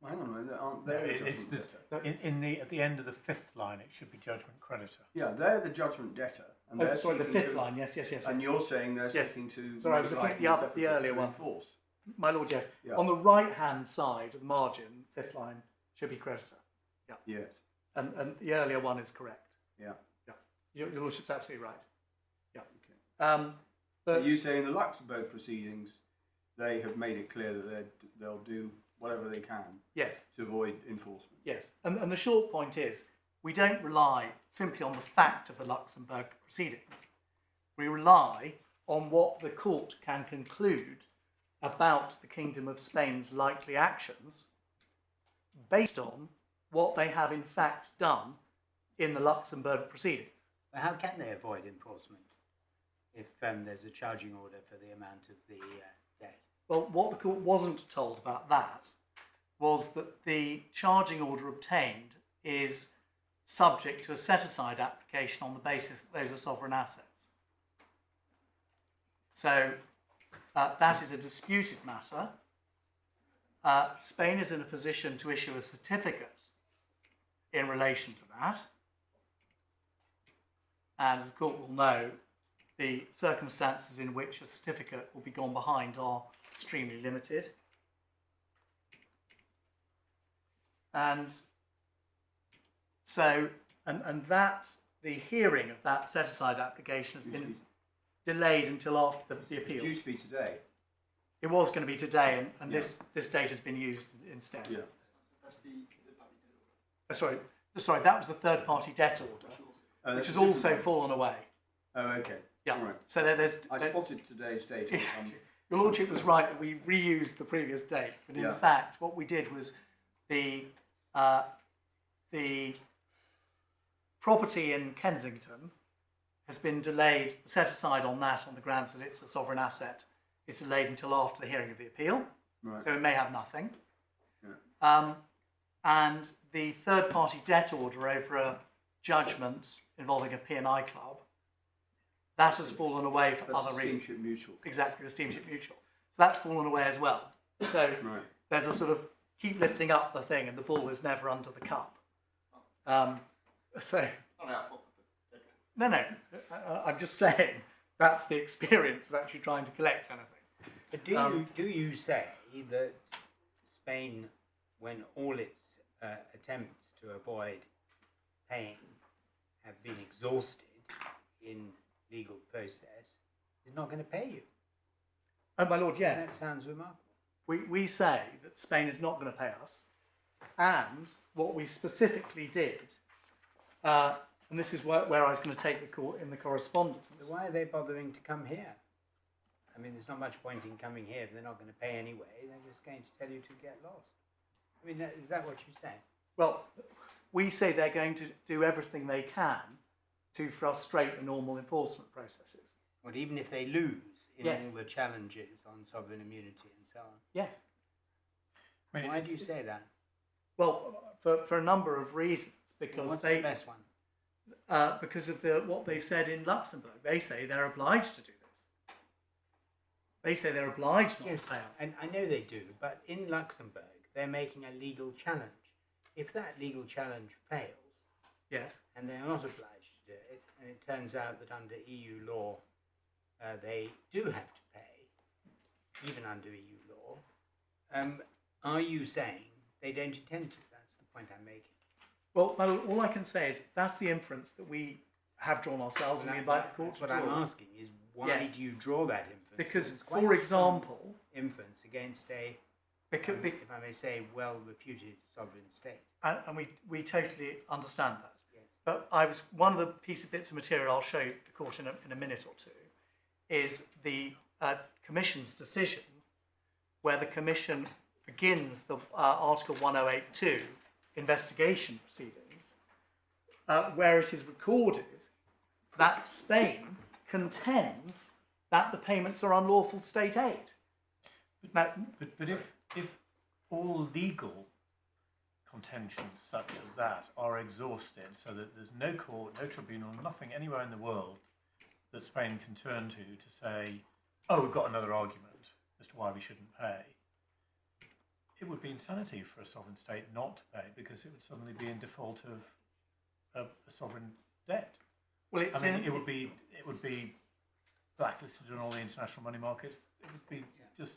Speaker 4: Well, hang on a minute. Aren't they the judgment debtor?
Speaker 3: At the end of the 5th line, it should be judgment creditor.
Speaker 4: Yeah, they're the judgment debtor. And
Speaker 2: Oh,
Speaker 4: they're
Speaker 2: sorry, the
Speaker 4: seeking
Speaker 2: 5th
Speaker 4: to-
Speaker 2: line. Yes.
Speaker 4: And you're saying they're
Speaker 2: Yes.
Speaker 4: seeking to...
Speaker 2: Sorry, I was looking at the earlier one.
Speaker 4: Enforce.
Speaker 2: My lord, yes.
Speaker 4: Yeah.
Speaker 2: On the right-hand side of the margin, 5th line should be creditor. Yeah.
Speaker 4: Yes.
Speaker 2: And the earlier one is correct.
Speaker 4: Yeah.
Speaker 2: Yeah. Your lordship's absolutely right. Yeah.
Speaker 4: Okay.
Speaker 2: But
Speaker 4: Are you saying the Luxembourg proceedings, they have made it clear that they'll do whatever they can
Speaker 2: yes.
Speaker 4: to avoid enforcement?
Speaker 2: Yes. And the short point is, we don't rely simply on the fact of the Luxembourg proceedings. We rely on what the court can conclude about the Kingdom of Spain's likely actions based on what they have in fact done in the Luxembourg proceedings.
Speaker 1: But how can they avoid enforcement if there's a charging order for the amount of the debt?
Speaker 2: Well, what the court wasn't told about that was that the charging order obtained is subject to a set-aside application on the basis that those are sovereign assets. So that is a disputed matter. Spain is in a position to issue a certificate in relation to that. And as the court will know, the circumstances in which a certificate will be gone behind are extremely limited. And so, and that, the hearing of that set-aside application has been delayed until after the appeal.
Speaker 4: It's due to be today.
Speaker 2: It was going to be today, and this date has been used instead.
Speaker 4: Yeah.
Speaker 5: That's the public order.
Speaker 2: Sorry, that was the third-party debt order, which has also fallen away.
Speaker 4: Oh, okay.
Speaker 2: Yeah.
Speaker 4: All right.
Speaker 2: So there's.
Speaker 4: I spotted today's date.
Speaker 2: Your Lordship was right that we reused the previous date, but in fact, what we did was the property in Kensington has been delayed, set aside on that on the grounds that it's a sovereign asset. It's delayed until after the hearing of the appeal,
Speaker 4: Right.
Speaker 2: so it may have nothing.
Speaker 4: Yeah.
Speaker 2: And the third-party debt order over a judgment involving a P&I club, that has fallen away for other reasons.
Speaker 4: Steamship Mutual.
Speaker 2: Exactly, the Steamship Mutual. So that's fallen away as well. So
Speaker 4: Right.
Speaker 2: there's a sort of keep lifting up the thing and the ball is never under the cup. So,
Speaker 5: Not our fault.
Speaker 2: no, I'm just saying that's the experience of actually trying to collect anything.
Speaker 1: But do you say that Spain, when all its attempts to avoid paying have been exhausted in legal process, is not going to pay you?
Speaker 2: Oh, my lord, yes.
Speaker 1: That sounds remarkable.
Speaker 2: We say that Spain is not going to pay us, and what we specifically did, and this is where I was going to take the court in the correspondence.
Speaker 1: So why are they bothering to come here? I mean, there's not much point in coming here if they're not going to pay anyway. They're just going to tell you to get lost. I mean, is that what you say?
Speaker 2: Well, we say they're going to do everything they can to frustrate the normal enforcement processes.
Speaker 1: Well, even if they lose in
Speaker 2: Yes.
Speaker 1: all the challenges on sovereign immunity and so on.
Speaker 2: Yes.
Speaker 3: I mean,
Speaker 1: Why do you say that?
Speaker 2: Well, for a number of reasons, because
Speaker 1: What's
Speaker 2: they
Speaker 1: the best one?
Speaker 2: because of what they've said in Luxembourg. They say they're obliged to do this. They say they're obliged not to pay us.
Speaker 1: And I know they do, but in Luxembourg, they're making a legal challenge. If that legal challenge fails,
Speaker 2: Yes.
Speaker 1: and they're not obliged to do it, and it turns out that under EU law, they do have to pay, even under EU law, are you saying they don't intend to? That's the point I'm making.
Speaker 2: Well, all I can say is that's the inference that we have drawn ourselves, and we invite the court
Speaker 1: That's
Speaker 2: to
Speaker 1: what
Speaker 2: draw.
Speaker 1: I'm asking is why
Speaker 2: Yes.
Speaker 1: do you draw that inference?
Speaker 2: Because,
Speaker 1: it's quite
Speaker 2: for
Speaker 1: a strong
Speaker 2: example,
Speaker 1: inference against a,
Speaker 2: because,
Speaker 1: if I may say, well-reputed sovereign state.
Speaker 2: and we totally understand that.
Speaker 1: Yes.
Speaker 2: But one of the bits of material I'll show the court in a minute or two is the Commission's decision, where the Commission begins the Article 1082 investigation proceedings, where it is recorded that Spain contends that the payments are unlawful state aid. Now,
Speaker 3: but if all legal contentions such as that are exhausted, so that there's no court, no tribunal, nothing anywhere in the world that Spain can turn to say, oh, we've got another argument as to why we shouldn't pay, it would be insanity for a sovereign state not to pay, because it would suddenly be in default of a sovereign debt.
Speaker 2: well, it's
Speaker 3: I mean, it would be blacklisted in all the international money markets. It would be just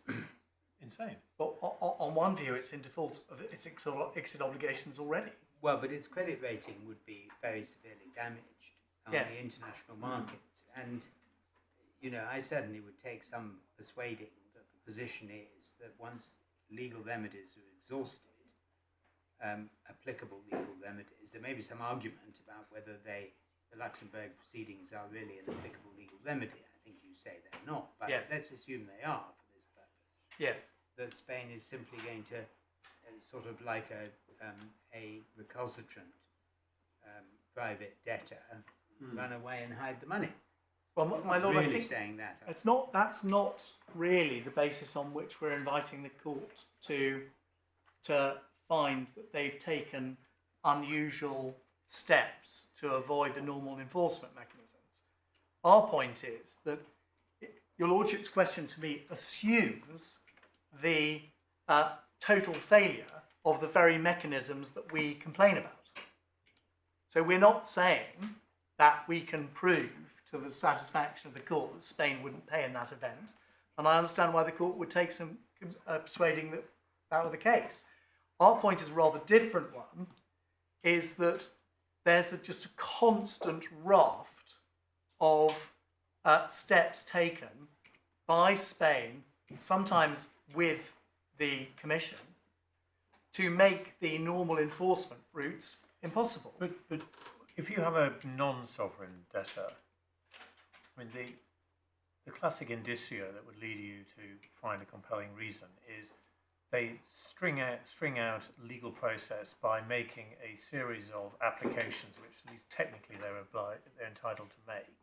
Speaker 3: insane.
Speaker 2: Well, on one view, it's in default of its exit obligations already.
Speaker 1: Well, but its credit rating would be very severely damaged on
Speaker 2: Yes.
Speaker 1: the international markets. And, you know, I certainly would take some persuading that the position is that once legal remedies are exhausted, applicable legal remedies. There may be some argument about whether the Luxembourg proceedings are really an applicable legal remedy. I think you say they're not, but
Speaker 2: Yes.
Speaker 1: let's assume they are for this purpose.
Speaker 2: Yes.
Speaker 1: That Spain is simply going to sort of like a recalcitrant private debtor run away and hide the money.
Speaker 2: Well, my lord,
Speaker 1: really
Speaker 2: I think
Speaker 1: saying that.
Speaker 2: that's not really the basis on which we're inviting the court to find that they've taken unusual steps to avoid the normal enforcement mechanisms. Our point is that your lordship's question to me assumes the total failure of the very mechanisms that we complain about. So we're not saying that we can prove to the satisfaction of the court that Spain wouldn't pay in that event, and I understand why the court would take some persuading that were the case. Our point is a rather different one, is that there's just a constant raft of steps taken by Spain, sometimes with the Commission, to make the normal enforcement routes impossible.
Speaker 3: But if you have a non-sovereign debtor, I mean, the classic indicia that would lead you to find a compelling reason is they string out legal process by making a series of applications, which at least technically they're entitled to make,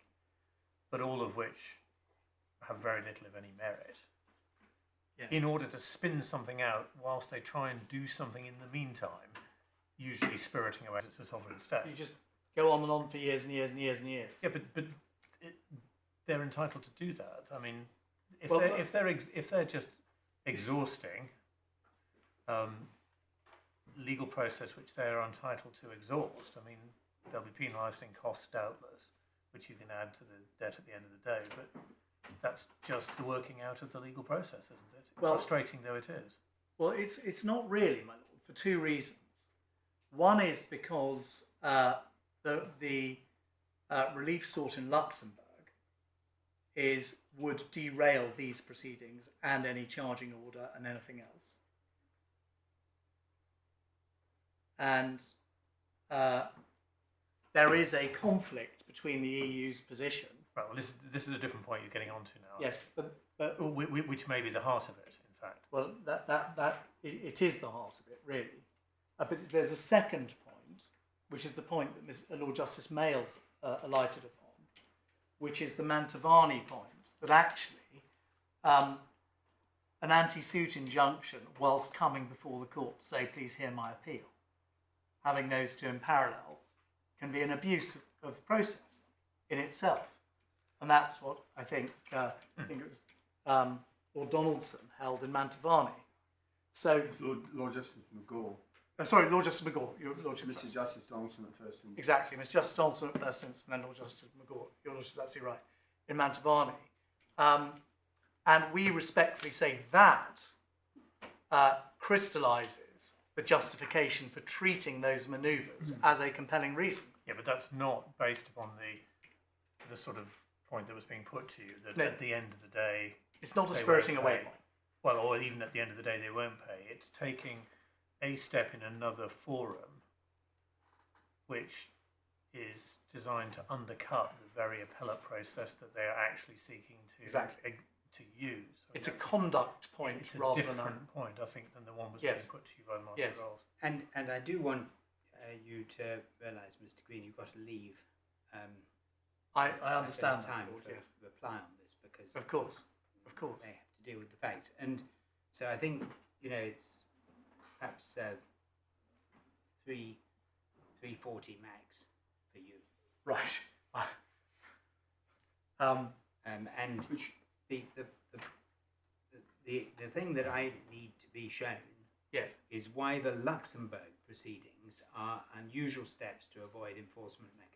Speaker 3: but all of which have very little of any merit.
Speaker 2: Yes.
Speaker 3: In order to spin something out whilst they try and do something in the meantime, usually spiriting away it's a sovereign state.
Speaker 2: You just go on and on for years and years and years and years.
Speaker 3: Yeah, but they're entitled to do that. I mean, if they're just exhausting legal process which they are entitled to exhaust, I mean, they'll be penalised in costs doubtless, which you can add to the debt at the end of the day. But that's just the working out of the legal process, isn't it?
Speaker 2: Well,
Speaker 3: frustrating though it is.
Speaker 2: Well, it's not really, my lord, for two reasons. One is because the relief sought in Luxembourg would derail these proceedings and any charging order and anything else. And there is a conflict between the EU's position.
Speaker 3: Right, well, this is a different point you're getting onto now.
Speaker 2: Yes, but
Speaker 3: which may be the heart of it, in fact.
Speaker 2: Well, it is the heart of it, really. But there's a second point, which is the point that Lord Justice Mayles alighted upon, which is the Mantovani point, that actually an anti-suit injunction, whilst coming before the court to say, please hear my appeal, having those two in parallel, can be an abuse of process in itself. And that's what I think it was Lord Donaldson held in Mantovani. So
Speaker 4: Lord Justice McGaw.
Speaker 2: Sorry, Lord Justice McGaw. Your Lordship.
Speaker 4: Mrs. Justice Donaldson at first.
Speaker 2: Exactly, Mr. Justice Donaldson at first instance, and then Lord Justice McGaw. Your Lordship, that's right. In Mantovani, and we respectfully say that crystallises the justification for treating those manoeuvres as a compelling reason.
Speaker 3: Yeah, but that's not based upon the sort of point that was being put to you, that at the end of the day...
Speaker 2: It's not a spiriting away point.
Speaker 3: Well, or even at the end of the day they won't pay. It's taking a step in another forum which is designed to undercut the very appellate process that they are actually seeking to use.
Speaker 2: It's a conduct point
Speaker 3: it's
Speaker 2: rather
Speaker 3: a
Speaker 2: than
Speaker 3: different point, I think, than the one was being put to you by the Master Rolls.
Speaker 1: And I do want you to realise, Mr. Green, you've got to leave.
Speaker 2: I understand
Speaker 1: time
Speaker 2: Lord,
Speaker 1: to reply on this because
Speaker 2: of course
Speaker 1: they have to deal with the facts, and so I think it's perhaps 340 max for you,
Speaker 2: right?
Speaker 1: And the thing that I need to be shown is why the Luxembourg proceedings are unusual steps to avoid enforcement mechanisms.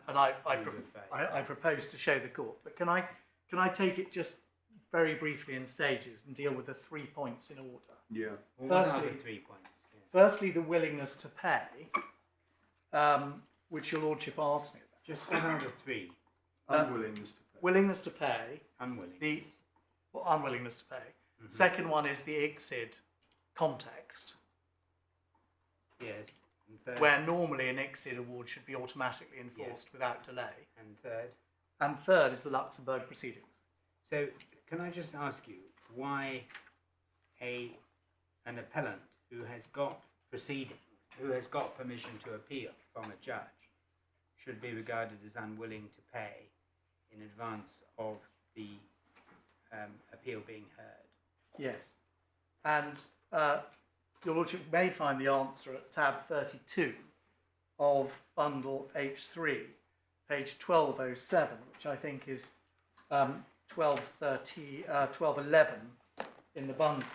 Speaker 2: And I propose to show the court, but can I take it just very briefly in stages and deal with the 3 points in order?
Speaker 4: Yeah.
Speaker 1: Well, what are the 3 points? Yeah.
Speaker 2: Firstly, the willingness to pay, which your Lordship asked me about.
Speaker 1: Just what are the 3?
Speaker 4: Unwillingness to pay.
Speaker 2: Willingness to pay.
Speaker 1: Unwillingness.
Speaker 2: Unwillingness to pay. Mm-hmm. Second one is the ICSID context.
Speaker 1: Yes. And third.
Speaker 2: where normally an ICSID award should be automatically enforced without delay.
Speaker 1: And third.
Speaker 2: And third is the Luxembourg proceedings.
Speaker 1: So, can I just ask you why an appellant who has got proceedings, who has got permission to appeal from a judge, should be regarded as unwilling to pay in advance of the appeal being heard?
Speaker 2: Yes. And your Lordship may find the answer at tab 32 of bundle H3, page 1207, which I think is 1211 in the bundle.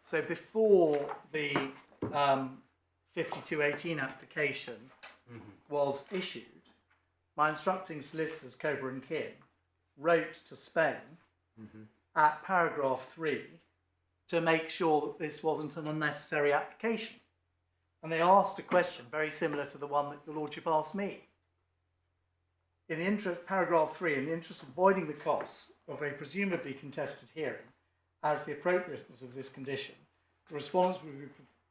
Speaker 2: So before the 5218 application was issued, my instructing solicitors, Cobra and Kin, wrote to Spain at paragraph 3 to make sure that this wasn't an unnecessary application. And they asked a question very similar to the one that your Lordship asked me. In the interest, paragraph 3, in the interest of avoiding the costs of a presumably contested hearing, as the appropriateness of this condition, the respondents will be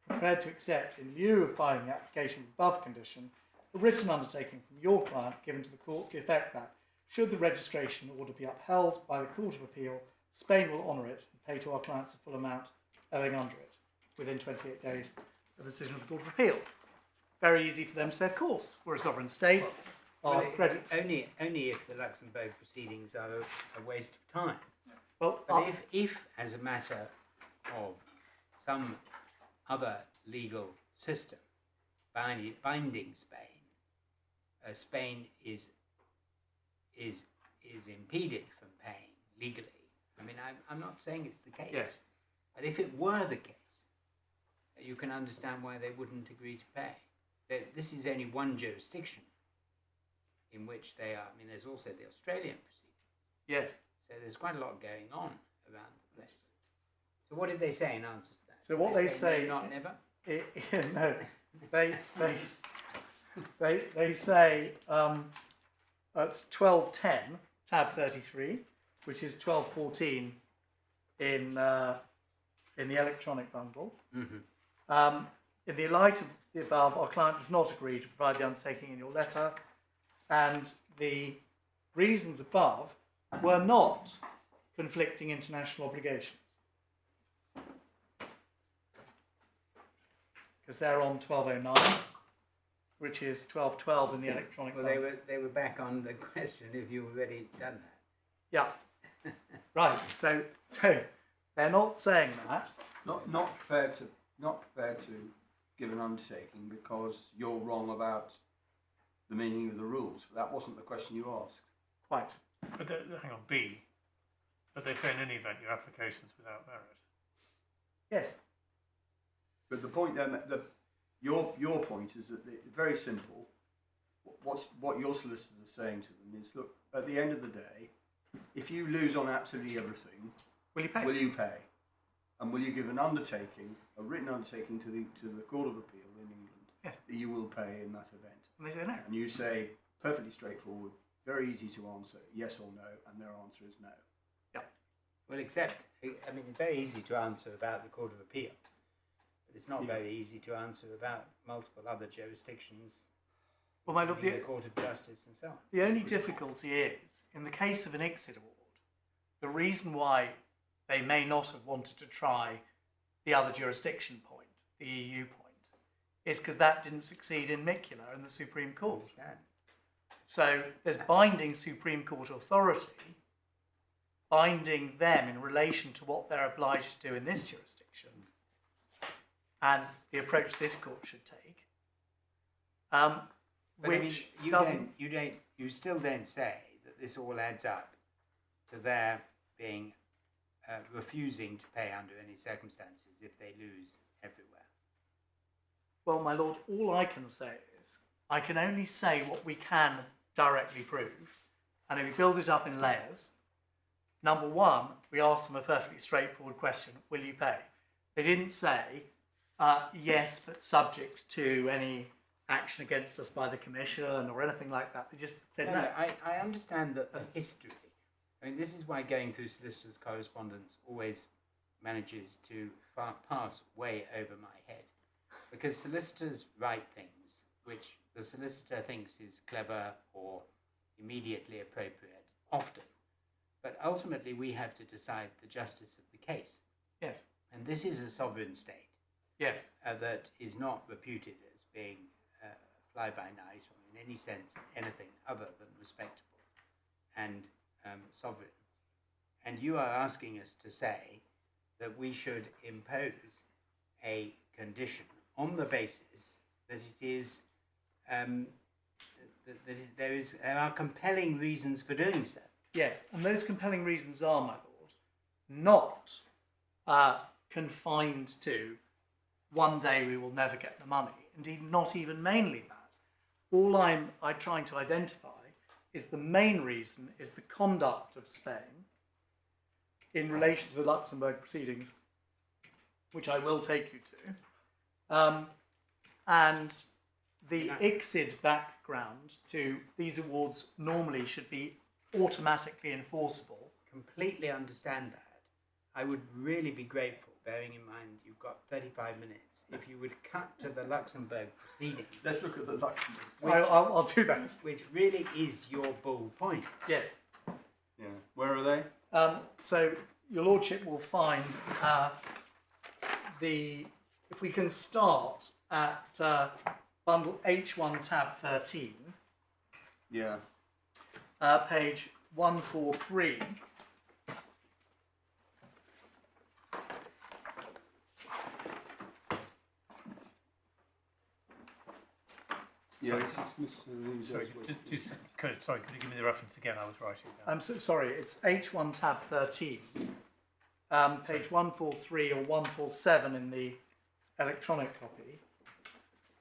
Speaker 2: prepared to accept, in lieu of filing the application above condition, a written undertaking from your client given to the court to the effect that, should the registration order be upheld by the Court of Appeal, Spain will honour it and pay to our clients the full amount owing under it within 28 days of the decision of the Court of Appeal. Very easy for them to say, of course, we're a sovereign state. Our credit
Speaker 1: Only if the Luxembourg proceedings are a waste of time.
Speaker 2: well,
Speaker 1: But if, as a matter of some other legal system binding Spain, Spain is impeded from paying legally. I mean, I'm not saying it's the case.
Speaker 2: Yes.
Speaker 1: But if it were the case, you can understand why they wouldn't agree to pay. This is only one jurisdiction in which they are. I mean, there's also the Australian proceedings.
Speaker 2: yes.
Speaker 1: So there's quite a lot going on around the place. So what did they say in answer to that?
Speaker 2: So what they say,
Speaker 1: no, not never.
Speaker 2: No, they say at 1210, tab 33, which is 1214 in the electronic bundle. In the light of the above, our client does not agree to provide the undertaking in your letter, and the reasons above were not conflicting international obligations, because they're on 1209, which is 1212 in the electronic
Speaker 1: Well,
Speaker 2: bundle.
Speaker 1: they were back on the question if you've already done that.
Speaker 2: Yeah. Right. So they're not saying that.
Speaker 4: Not prepared to give an undertaking because you're wrong about the meaning of the rules. That wasn't the question you asked.
Speaker 2: Quite.
Speaker 3: But hang on, B. But they say in any event your application's without merit.
Speaker 2: Yes.
Speaker 4: But the point then, your point is that it's very simple. What your solicitors are saying to them is, look, at the end of the day, if you lose on absolutely everything,
Speaker 2: Will you pay?
Speaker 4: will you pay? And will you give an undertaking, a written undertaking to the Court of Appeal in England
Speaker 2: Yes.
Speaker 4: that you will pay in that event?
Speaker 2: And they say no.
Speaker 4: And you say, perfectly straightforward, very easy to answer, yes or no, and their answer is no.
Speaker 1: Well, except, I mean, it's very easy to answer about the Court of Appeal, but it's not very easy to answer about multiple other jurisdictions,
Speaker 2: Well, my lord,
Speaker 1: the Court of Justice and so on.
Speaker 2: the only difficulty is, in the case of an ICSID award, the reason why they may not have wanted to try the other jurisdiction point, the EU point, is because that didn't succeed in Micula in the Supreme
Speaker 1: I
Speaker 2: Court.
Speaker 1: understand.
Speaker 2: So there's binding Supreme Court authority, binding them in relation to what they're obliged to do in this jurisdiction, and the approach this court should take,
Speaker 1: But
Speaker 2: which
Speaker 1: I mean,
Speaker 2: doesn't.
Speaker 1: you still don't say that this all adds up to their being refusing to pay under any circumstances if they lose everywhere.
Speaker 2: Well, my lord, all I can say is I can only say what we can directly prove, and if we build it up in layers, number one, we asked them a perfectly straightforward question: will you pay? They didn't say yes, but subject to any action against us by the Commission or anything like that. They just said no.
Speaker 1: I understand that the history. I mean, this is why going through solicitors' correspondence always manages to pass way over my head, because solicitors write things which the solicitor thinks is clever or immediately appropriate, often. But ultimately we have to decide the justice of the case.
Speaker 2: Yes.
Speaker 1: And this is a sovereign state
Speaker 2: Yes.
Speaker 1: that is not reputed as being fly-by-night or in any sense anything other than respectable and sovereign. And you are asking us to say that we should impose a condition on the basis that it is there are compelling reasons for doing so.
Speaker 2: Yes, and those compelling reasons are, my lord, not confined to one day we will never get the money. Indeed, not even mainly that. All I'm trying to identify is the main reason is the conduct of Spain in relation to the Luxembourg proceedings, which I will take you to, and the ICSID background to these awards normally should be automatically enforceable.
Speaker 1: Completely understand that. I would really be grateful, bearing in mind you've got 35 minutes, if you would cut to the Luxembourg proceedings.
Speaker 5: Let's look at the Luxembourg.
Speaker 2: I'll do that.
Speaker 1: Which really is your bull point.
Speaker 2: Yes.
Speaker 5: Yeah. Where are they?
Speaker 2: So your lordship will find if we can start at bundle H1 tab 13,
Speaker 5: Yeah.
Speaker 2: page 143.
Speaker 5: Yeah. This is Mr.
Speaker 3: Sorry, sorry, could you give me the reference again? I was writing it down.
Speaker 2: I'm so sorry, it's H1 tab 13, page 143 or 147 in the electronic copy,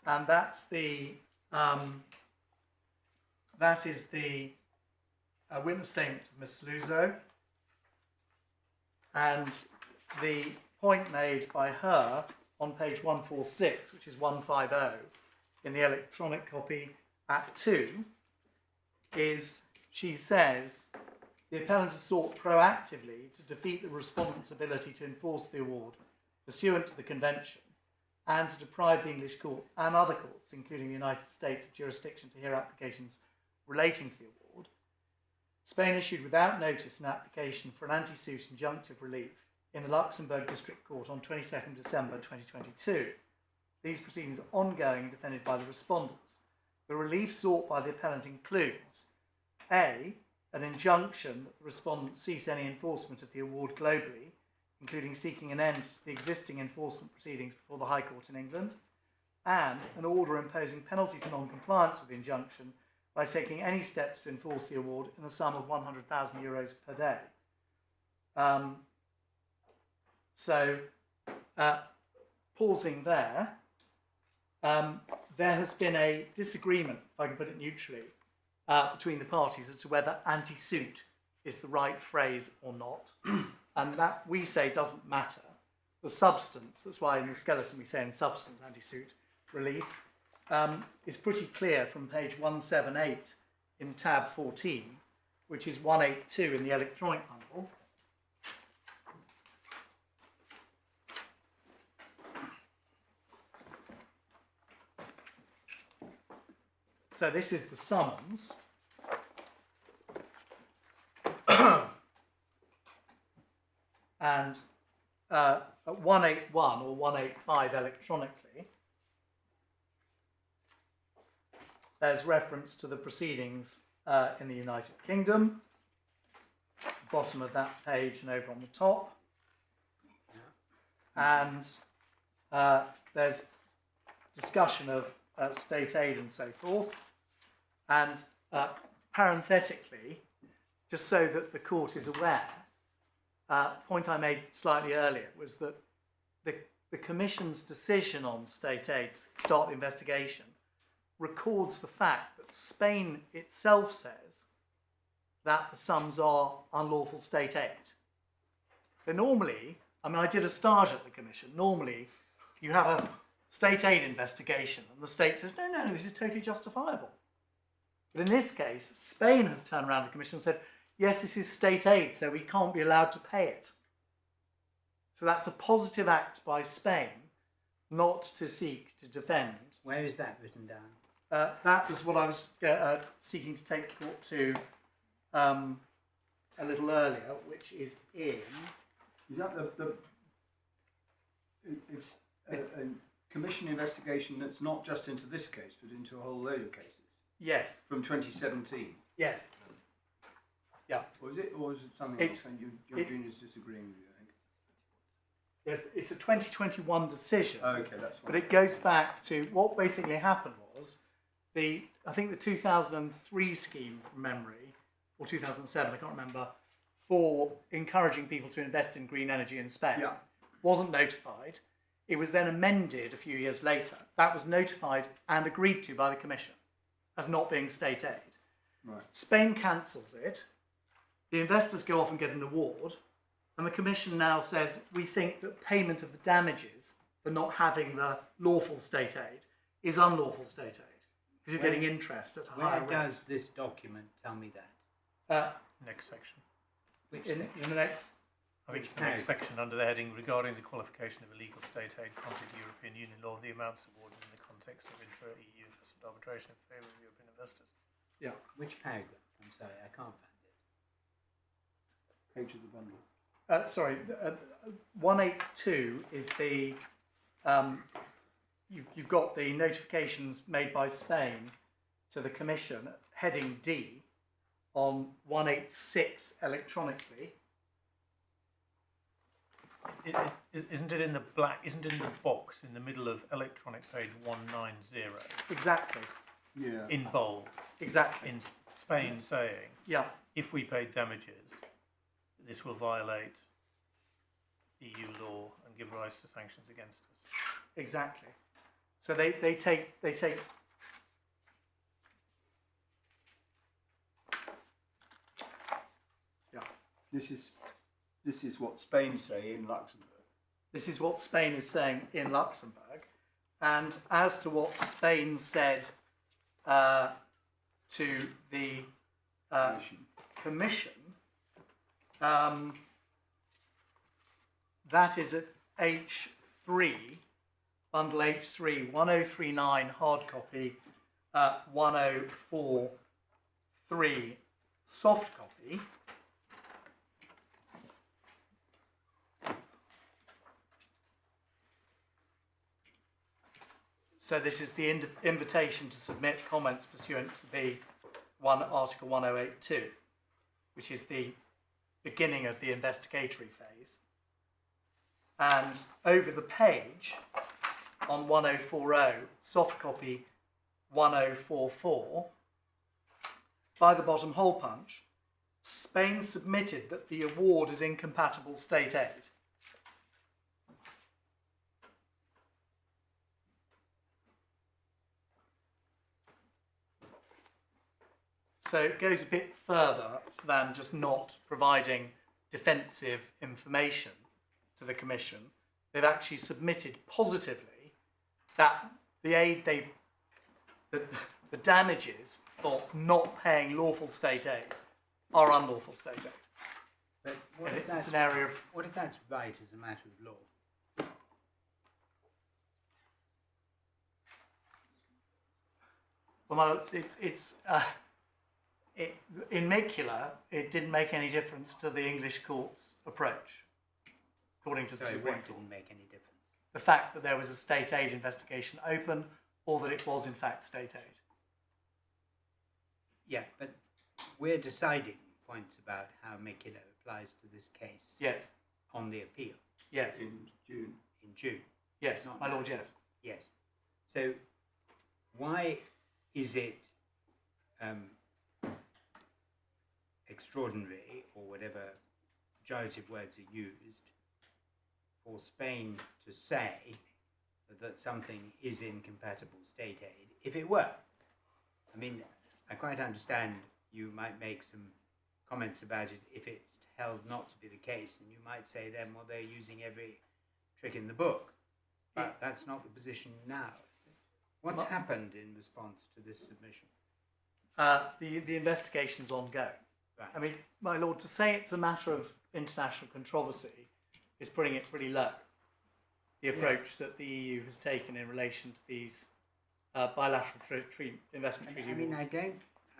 Speaker 2: and that is the witness statement of Ms. Luzo, and the point made by her on page 146, which is 150 in the electronic copy at 2, is she says the appellant has sought proactively to defeat the respondent's ability to enforce the award pursuant to the convention and to deprive the English court and other courts, including the United States, of jurisdiction to hear applications relating to the award. Spain issued without notice an application for an anti-suit injunctive relief in the Luxembourg District Court on 22nd December 2022. These proceedings are ongoing and defended by the respondents. The relief sought by the appellant includes A, an injunction that the respondent cease any enforcement of the award globally, including seeking an end to the existing enforcement proceedings before the High Court in England, and an order imposing penalty for non-compliance with the injunction by taking any steps to enforce the award in the sum of €100,000 per day. Pausing there, there has been a disagreement, if I can put it neutrally, between the parties as to whether anti-suit is the right phrase or not. And that, we say, doesn't matter. The substance, that's why in the skeleton we say in substance anti-suit relief, is pretty clear from page 178 in tab 14, which is 182 in the electronic bundle. So this is the summons. And at 181 or 185 electronically, there's reference to the proceedings in the United Kingdom, bottom of that page and over on the top. And there's discussion of state aid and so forth. And parenthetically, just so that the court is aware, the point I made slightly earlier was that the Commission's decision on state aid to start the investigation records the fact that Spain itself says that the sums are unlawful state aid. So normally, I mean, I did a stage at the Commission. Normally, you have a state aid investigation and the state says, no, this is totally justifiable. But in this case, Spain has turned around to the Commission and said, yes, this is state aid, so we can't be allowed to pay it. So that's a positive act by Spain, not to seek to defend.
Speaker 1: Where is that written down?
Speaker 2: That was what I was seeking to take the court to a little earlier, which is in.
Speaker 5: Is that it's a commission investigation that's not just into this case, but into a whole load of cases
Speaker 2: Yes.
Speaker 5: from 2017?
Speaker 2: Yes. Yeah.
Speaker 5: Was it, or is it something
Speaker 2: It's-
Speaker 5: else? And your junior's disagreeing with you, I think.
Speaker 2: Yes. It's a 2021 decision.
Speaker 5: Okay, that's fine.
Speaker 2: But it goes back to what basically happened was I think the 2003 scheme from memory, or 2007, I can't remember, for encouraging people to invest in green energy in Spain
Speaker 5: Yeah.
Speaker 2: wasn't notified. It was then amended a few years later. That was notified and agreed to by the Commission as not being state aid.
Speaker 5: Right.
Speaker 2: Spain cancels it. The investors go off and get an award. And the Commission now says, we think that payment of the damages for not having the lawful state aid is unlawful state aid. Because you're getting interest at a higher
Speaker 1: Where
Speaker 2: rate.
Speaker 1: does this document tell me that?
Speaker 3: Next section.
Speaker 2: In the next...
Speaker 3: I think it's the next section under the heading regarding the qualification of illegal state aid contrary to European Union law, the amounts awarded in the context of intra-EU investment arbitration in favour of European investors.
Speaker 2: Yeah.
Speaker 1: Which paragraph? I'm sorry, I can't find it.
Speaker 5: Page of the bundle.
Speaker 2: 182 is the... You've got the notifications made by Spain to the Commission, heading D, on 186 electronically.
Speaker 3: Isn't it in the black? Isn't it in the box in the middle of electronic page 190
Speaker 2: Exactly.
Speaker 5: Yeah.
Speaker 3: in bold?
Speaker 2: Exactly.
Speaker 3: In Spain saying,
Speaker 2: Yeah.
Speaker 3: if we pay damages, this will violate EU law and give rise to sanctions against us.
Speaker 2: Exactly. So they take yeah.
Speaker 5: This is what Spain say in Luxembourg.
Speaker 2: This is what Spain is saying in Luxembourg, and as to what Spain said to the Commission, that is at H3, bundle H3, 1039 hard copy, 1043 soft copy. So this is the invitation to submit comments pursuant to the Article 1082, which is the beginning of the investigatory phase. And over the page, on 1040, soft copy 1044, by the bottom hole punch, Spain submitted that the award is incompatible state aid. So it goes a bit further than just not providing defensive information to the Commission. They've actually submitted positively that the damages for not paying lawful state aid are unlawful state aid.
Speaker 1: But what
Speaker 2: And
Speaker 1: if
Speaker 2: it's
Speaker 1: that's,
Speaker 2: an area of...
Speaker 1: what if that's right as a matter of law?
Speaker 2: Well, in Macula, it didn't make any difference to the English court's approach, according to the
Speaker 1: So
Speaker 2: Supreme
Speaker 1: what
Speaker 2: Court.
Speaker 1: didn't make any difference?
Speaker 2: The fact that there was a state aid investigation open, or that it was in fact state aid.
Speaker 1: Yeah, but we're deciding points about how Macula applies to this case
Speaker 2: Yes,
Speaker 1: on the appeal
Speaker 2: yes,
Speaker 5: In June.
Speaker 1: in June.
Speaker 2: yes,
Speaker 1: Not
Speaker 2: my
Speaker 1: now.
Speaker 2: lord, yes.
Speaker 1: Yes. So why is it extraordinary, or whatever pejorative words are used, for Spain to say that something is incompatible state aid if it were? I mean, I quite understand you might make some comments about it if it's held not to be the case, and you might say then, well, they're using every trick in the book. But that's not the position now, is it? What's happened in response to this submission?
Speaker 2: The investigation's ongoing.
Speaker 1: Right.
Speaker 2: I mean, my lord, to say it's a matter of international controversy is putting it pretty low. The approach that the EU has taken in relation to these bilateral investment treaty
Speaker 1: I mean,
Speaker 2: rules.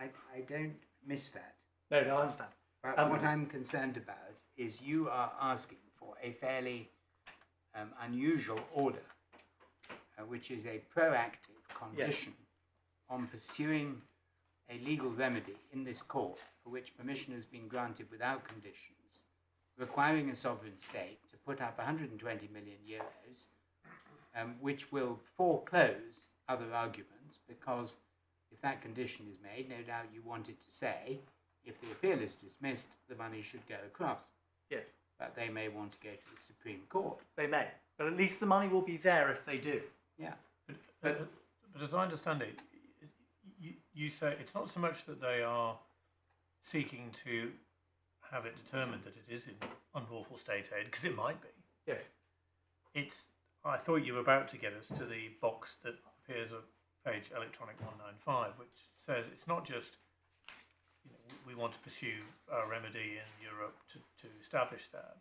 Speaker 1: I don't miss that.
Speaker 2: No, I understand.
Speaker 1: But what I'm concerned about is you are asking for a fairly unusual order, which is a proactive condition on pursuing a legal remedy in this court for which permission has been granted without conditions, requiring a sovereign state to put up 120 million euros, which will foreclose other arguments, because if that condition is made, no doubt you wanted to say, if the appeal is dismissed, the money should go across.
Speaker 2: Yes.
Speaker 1: But they may want to go to the Supreme Court.
Speaker 2: They may. But at least the money will be there if they do.
Speaker 1: Yeah.
Speaker 3: But as I understand it, you say it's not so much that they are seeking to have it determined that it is in unlawful state aid, because it might be.
Speaker 2: Yes.
Speaker 3: I thought you were about to get us to the box that appears on page electronic 195, which says it's not just we want to pursue a remedy in Europe to establish that.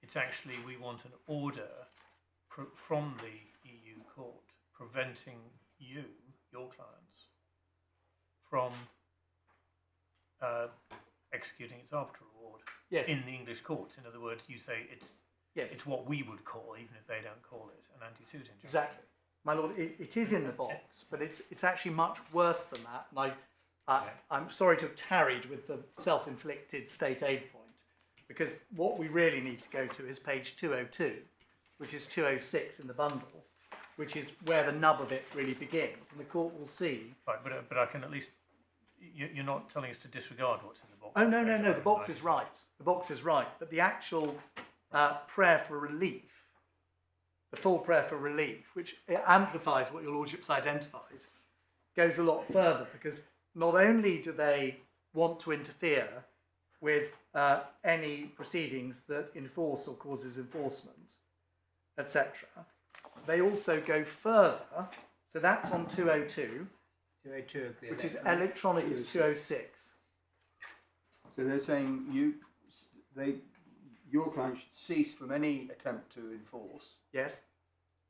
Speaker 3: It's actually we want an order from the EU court preventing you, your clients, from executing its arbitral award in the English courts. In other words, you say it's what we would call, even if they don't call it, an anti-suit injunction.
Speaker 2: Exactly. My lord, it is in the box, but it's actually much worse than that. And I'm sorry to have tarried with the self-inflicted state aid point, because what we really need to go to is page 202, which is 206 in the bundle, which is where the nub of it really begins, and the court will see.
Speaker 3: Right, but I can at least. You're not telling us to disregard what's in the box.
Speaker 2: Oh no! The box is right. The box is right, but the actual prayer for relief, the full prayer for relief, which amplifies what your lordship's identified, goes a lot further, because not only do they want to interfere with any proceedings that enforce or causes enforcement, etc., they also go further. So that's on 202,
Speaker 1: 202,
Speaker 2: which is electronic is 206.
Speaker 5: So they're saying your client should cease from any attempt to enforce.
Speaker 2: Yes.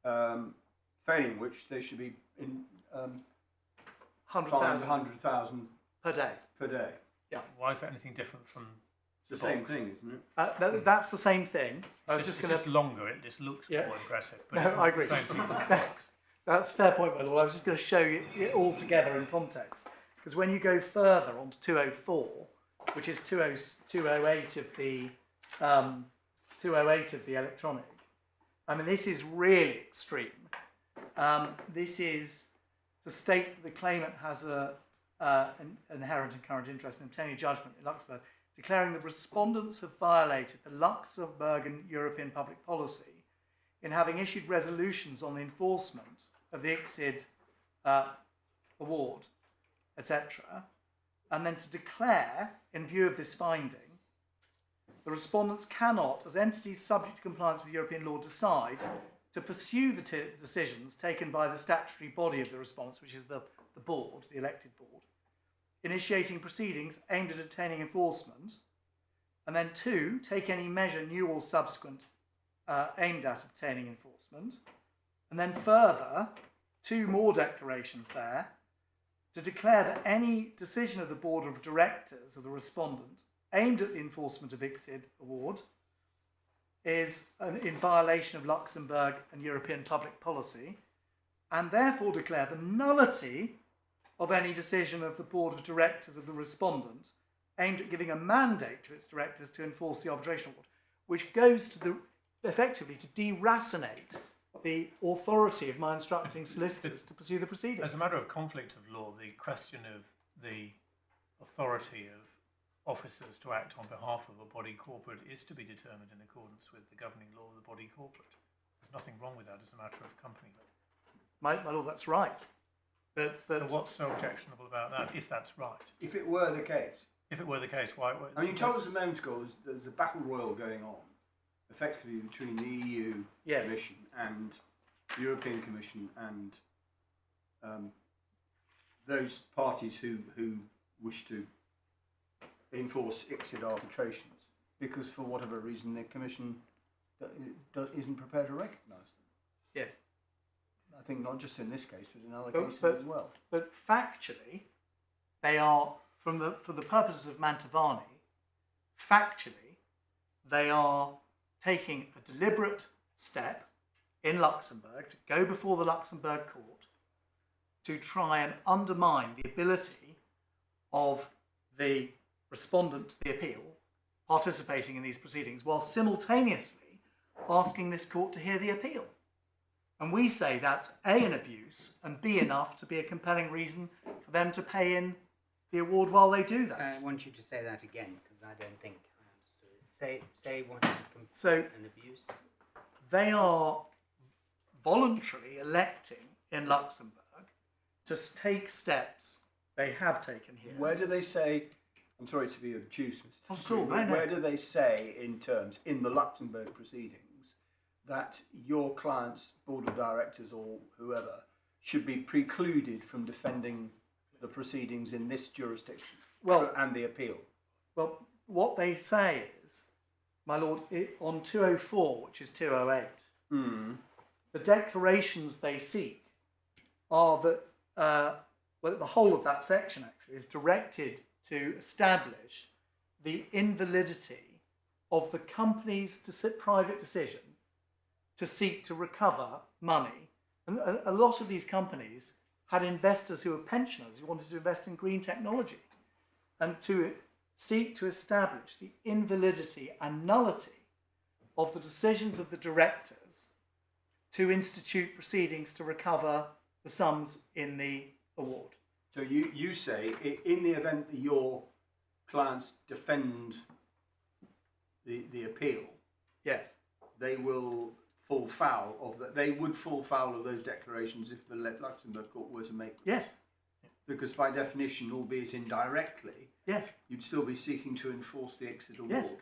Speaker 5: Failing which they should be in
Speaker 2: 100,000
Speaker 5: 100,000
Speaker 2: per day.
Speaker 5: per day.
Speaker 2: Yeah.
Speaker 3: Why is that anything different from
Speaker 5: It's the same thing, isn't it?
Speaker 2: That's the same thing. I was
Speaker 3: it's
Speaker 2: just going
Speaker 3: just longer. It just looks more impressive. But
Speaker 2: No,
Speaker 3: it's not
Speaker 2: I agree.
Speaker 3: The same thing as the box.
Speaker 2: That's a fair point, my lord. I was just going to show you it all together in context. Because when you go further on to 204, which is 208 of the 208 of the electronic, I mean, this is really extreme. This is to state that the claimant has an inherent and current interest in obtaining a judgment in Luxembourg, declaring the respondents have violated the Luxembourg and European public policy in having issued resolutions on the enforcement of the ICSID award, etc., and then to declare, in view of this finding, the respondents cannot, as entities subject to compliance with European law, decide to pursue the decisions taken by the statutory body of the respondents, which is the board, the elected board, initiating proceedings aimed at obtaining enforcement, and then 2, take any measure new or subsequent aimed at obtaining enforcement, and then further 2 more declarations there to declare that any decision of the board of directors of the respondent aimed at the enforcement of ICSID award is in violation of Luxembourg and European public policy, and therefore declare the nullity of any decision of the board of directors of the respondent aimed at giving a mandate to its directors to enforce the arbitration award, which goes to effectively to deracinate the authority of my instructing solicitors to pursue the proceedings.
Speaker 3: As a matter of conflict of law, the question of the authority of officers to act on behalf of a body corporate is to be determined in accordance with the governing law of the body corporate. There's nothing wrong with that as a matter of company law.
Speaker 2: My lord, that's right. But
Speaker 3: so what's so objectionable about that, if that's right?
Speaker 5: If it were the case.
Speaker 3: If it were the case, why?
Speaker 5: I mean, you told us a moment ago there's a battle royal going on, effectively between the EU Commission and the European Commission and those parties who wish to enforce ICSID arbitrations, because for whatever reason the Commission isn't prepared to recognise them.
Speaker 2: Yes.
Speaker 5: I think not just in this case, but in other
Speaker 2: But-
Speaker 5: cases
Speaker 2: but-
Speaker 5: as well.
Speaker 2: But factually, they are, for the purposes of Mantovani, factually, they are taking a deliberate step in Luxembourg to go before the Luxembourg court to try and undermine the ability of the respondent to the appeal participating in these proceedings, while simultaneously asking this court to hear the appeal. And we say that's A, an abuse, and B, enough to be a compelling reason for them to pay in the award while they do that.
Speaker 1: I want you to say that again, because I don't think I understood it. Say what is
Speaker 2: So
Speaker 1: an abuse?
Speaker 2: they are voluntarily electing in Luxembourg to take steps they have taken here.
Speaker 5: Where do they say, I'm sorry to be obtuse, Mr.
Speaker 2: Oh,
Speaker 5: Screen,
Speaker 2: cool,
Speaker 5: but
Speaker 2: no.
Speaker 5: where do they say in terms, in the Luxembourg proceedings, that your client's board of directors or whoever should be precluded from defending the proceedings in this jurisdiction and the appeal?
Speaker 2: Well, what they say is, my lord, on 204, which is 208, the declarations they seek are that, well, the whole of that section actually is directed to establish the invalidity of the company's private decision to seek to recover money. And a lot of these companies had investors who were pensioners who wanted to invest in green technology, and to seek to establish the invalidity and nullity of the decisions of the directors to institute proceedings to recover the sums in the award.
Speaker 5: So you say, in the event that your clients defend the appeal,
Speaker 2: Yes.
Speaker 5: they will fall foul of that. They would fall foul of those declarations if the Luxembourg court were to make them.
Speaker 2: Yes.
Speaker 5: Because by definition, albeit indirectly,
Speaker 2: Yes.
Speaker 5: you'd still be seeking to enforce the exit award
Speaker 2: Yes.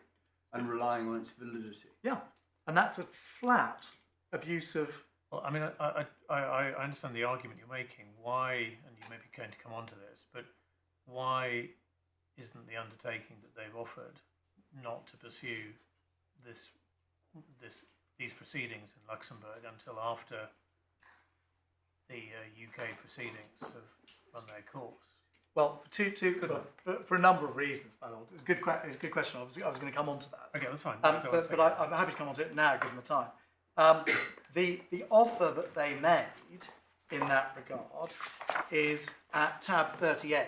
Speaker 5: and relying on its validity.
Speaker 2: Yeah. And that's a flat abuse of.
Speaker 3: Well, I mean, I understand the argument you're making. Why, and you may be going to come on to this, but why isn't the undertaking that they've offered not to pursue these proceedings in Luxembourg until after the UK proceedings have run their course?
Speaker 2: Well, for a number of reasons, my lord. It's a good question. I was going to come on to that.
Speaker 3: Okay, that's fine.
Speaker 2: But I'm happy to come on to it now, given the time. The offer that they made in that regard is at tab 38,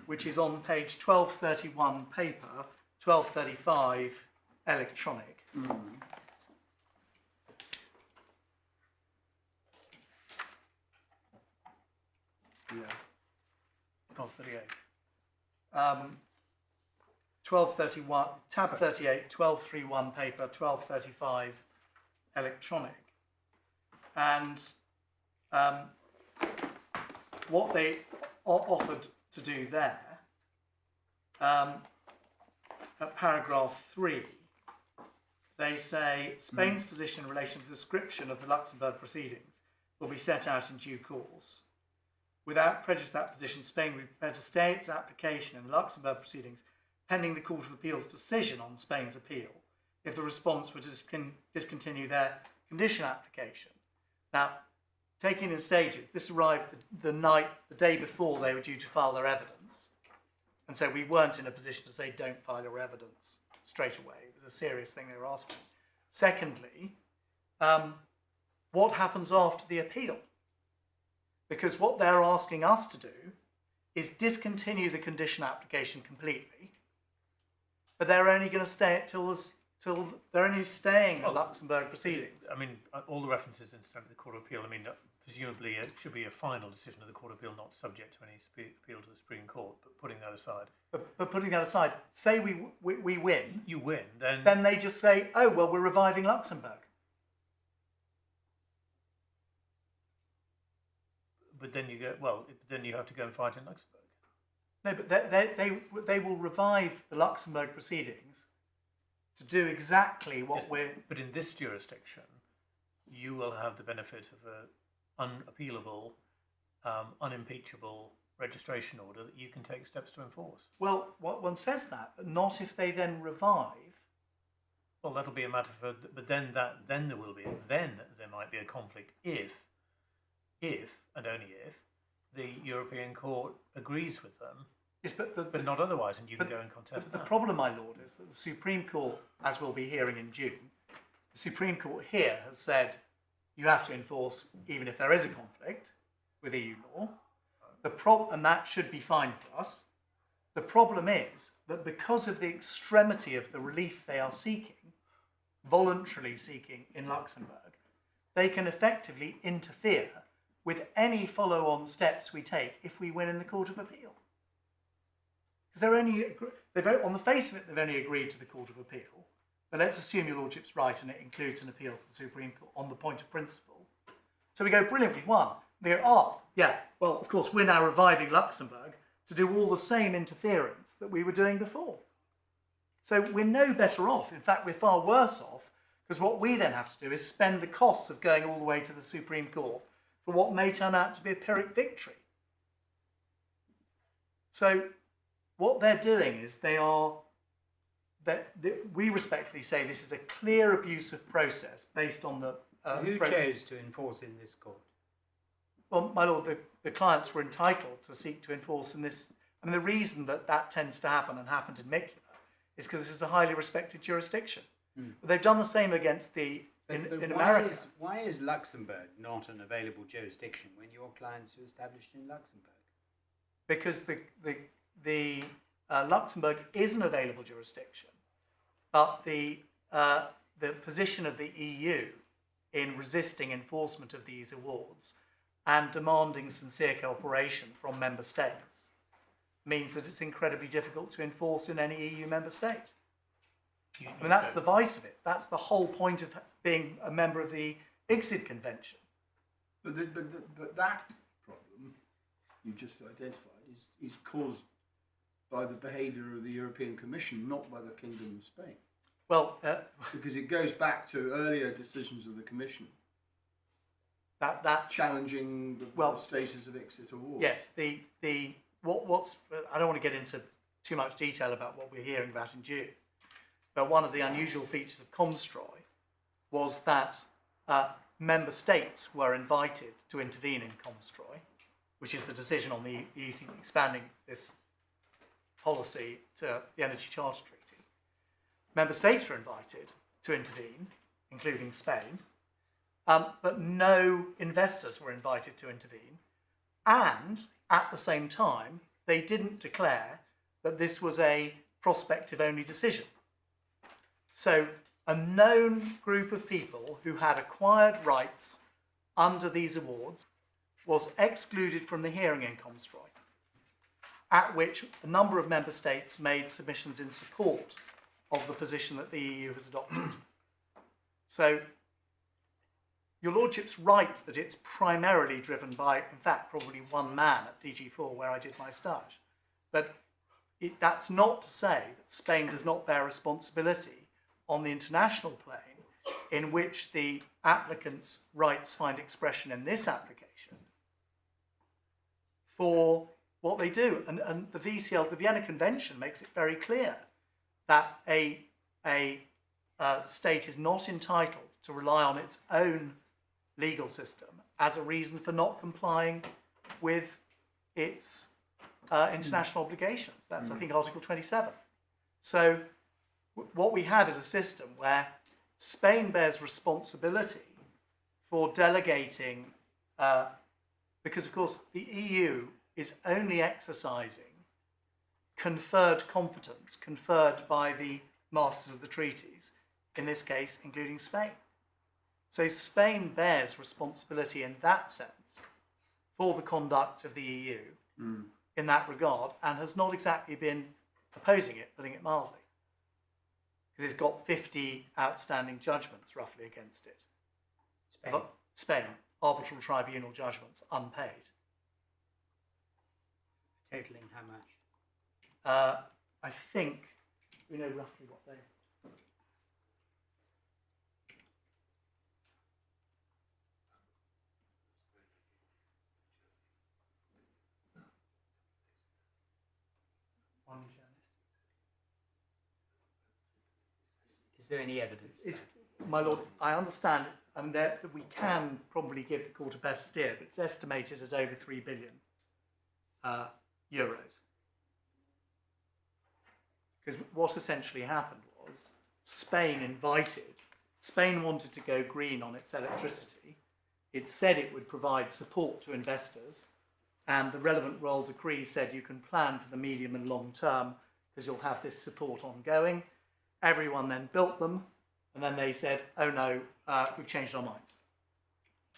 Speaker 2: which is on page 1231 paper, 1235 electronic.
Speaker 5: Yeah.
Speaker 3: 1238.
Speaker 2: 1231, tab 38, 1231 paper, 1235 electronic. And what they offered to do there, at paragraph 3, they say Spain's position in relation to the description of the Luxembourg proceedings will be set out in due course. Without prejudice to that position, Spain will be prepared to stay its application in the Luxembourg proceedings pending the Court of Appeal's decision on Spain's appeal if the response were to discontinue their conditional application. Now, taking in stages, this arrived the day before they were due to file their evidence. And so we weren't in a position to say, don't file your evidence straight away. It was a serious thing they were asking. Secondly, what happens after the appeal? Because what they're asking us to do is discontinue the conditional application completely, but they're only going to stay it till they're only staying at Luxembourg proceedings.
Speaker 3: I mean, all the references incidentally to the Court of Appeal, I mean, presumably it should be a final decision of the Court of Appeal, not subject to any appeal to the Supreme Court, but putting that aside.
Speaker 2: But putting that aside, say we win.
Speaker 3: You win, then...
Speaker 2: Then they just say, oh, well, we're reviving Luxembourg.
Speaker 3: But then you go, well, then you have to go and fight in Luxembourg.
Speaker 2: No, but they will revive the Luxembourg proceedings to do exactly what we're...
Speaker 3: But in this jurisdiction, you will have the benefit of an unappealable, unimpeachable registration order that you can take steps to enforce.
Speaker 2: Well, one says that, but not if they then revive
Speaker 3: Well, that'll be a matter for, but then there will be, then there might be a conflict if and only if the European Court agrees with them,
Speaker 2: Yes, but
Speaker 3: not otherwise, and you can go and contest
Speaker 2: the
Speaker 3: that.
Speaker 2: problem, my lord, is that the Supreme Court, as we'll be hearing in June, the Supreme Court here has said you have to enforce even if there is a conflict with EU law. And that should be fine for us. The problem is that because of the extremity of the relief they are seeking, voluntarily seeking in Luxembourg, they can effectively interfere with any follow-on steps we take if we win in the Court of Appeal. Because on the face of it, they've only agreed to the Court of Appeal. But let's assume your lordship's right and it includes an appeal to the Supreme Court on the point of principle. So we go, brilliant, we've won. They go, yeah, well, of course, we're now reviving Luxembourg to do all the same interference that we were doing before. So we're no better off. In fact, we're far worse off, because what we then have to do is spend the costs of going all the way to the Supreme Court for what may turn out to be a Pyrrhic victory. So what they're doing is we respectfully say this is a clear abuse of process based on the...
Speaker 1: Who chose to enforce in this court?
Speaker 2: Well, my lord, the clients were entitled to seek to enforce in this. I mean, the reason that tends to happen and happened in Micula is because this is a highly respected jurisdiction. But they've done the same against in America.
Speaker 1: Why is Luxembourg not an available jurisdiction when your clients are established in Luxembourg?
Speaker 2: Because the Luxembourg is an available jurisdiction, but the position of the EU in resisting enforcement of these awards and demanding sincere cooperation from member states means that it's incredibly difficult to enforce in any EU member state. I mean, that's the vice of it. That's the whole point of being a member of the ICSID Convention.
Speaker 5: But that problem you just identified is caused by the behaviour of the European Commission, not by the Kingdom of Spain.
Speaker 2: Well,
Speaker 5: because it goes back to earlier decisions of the Commission.
Speaker 2: That's
Speaker 5: challenging the status of ICSID awards.
Speaker 2: Yes, what's I don't want to get into too much detail about what we're hearing about in June, but one of the unusual features of Comstroy was that member states were invited to intervene in Comstroy, which is the decision on the EC expanding this policy to the Energy Charter Treaty. Member states were invited to intervene, including Spain, but no investors were invited to intervene. And at the same time, they didn't declare that this was a prospective-only decision. So a known group of people who had acquired rights under these awards was excluded from the hearing in Comstroy, at which a number of member states made submissions in support of the position that the EU has adopted. So your lordship's right that it's primarily driven by, in fact, probably one man at DG4 where I did my stage. But that's not to say that Spain does not bear responsibility on the international plane in which the applicant's rights find expression in this application for what they do. And the VCL, the Vienna Convention, makes it very clear that a state is not entitled to rely on its own legal system as a reason for not complying with its international obligations. That's, I think, Article 27. So what we have is a system where Spain bears responsibility for delegating, because, of course, the EU is only exercising conferred competence conferred by the masters of the treaties, in this case, including Spain. So Spain bears responsibility in that sense for the conduct of the EU in that regard, and has not exactly been opposing it, putting it mildly, because it's got 50 outstanding judgments roughly against it. Spain, arbitral tribunal judgments, unpaid.
Speaker 1: Totaling how much?
Speaker 2: I think we know roughly what they...
Speaker 1: Is there any evidence?
Speaker 2: It's, my lord, I understand. I mean, that we can probably give the court a better steer, but it's estimated at over 3 billion euros. Because what essentially happened was Spain wanted to go green on its electricity. It said it would provide support to investors, and the relevant royal decree said you can plan for the medium and long term because you'll have this support ongoing. Everyone then built them, and then they said, oh no, we've changed our minds.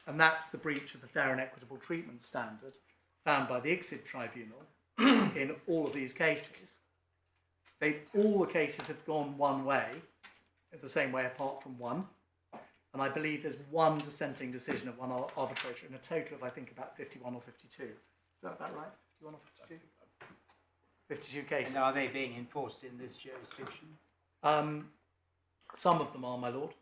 Speaker 2: And that's the breach of the fair and equitable treatment standard found by the ICSID tribunal in all of these cases. All the cases have gone one way, the same way apart from one. And I believe there's one dissenting decision of one arbitrator in a total of, I think, about 51 or 52. Is that about right? 51 or 52? 52 cases.
Speaker 1: And are they being enforced in this jurisdiction?
Speaker 2: Some of them are, my lord.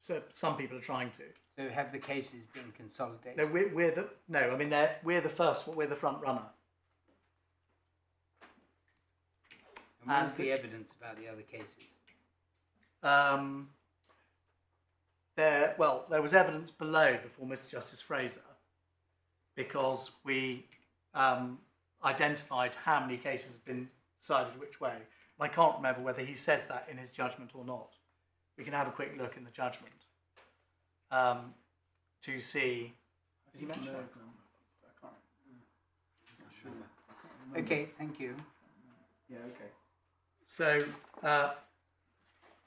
Speaker 2: So some people are trying to.
Speaker 1: So have the cases been consolidated?
Speaker 2: No, we're the first one. We're the front runner.
Speaker 1: And what was the evidence about the other cases?
Speaker 2: There was evidence below before Mr. Justice Fraser, because we identified how many cases have been decided which way. And I can't remember whether he says that in his judgment or not. We can have a quick look in the judgment to see. Did he mention it?
Speaker 1: Okay, thank you.
Speaker 5: Yeah, okay.
Speaker 2: So,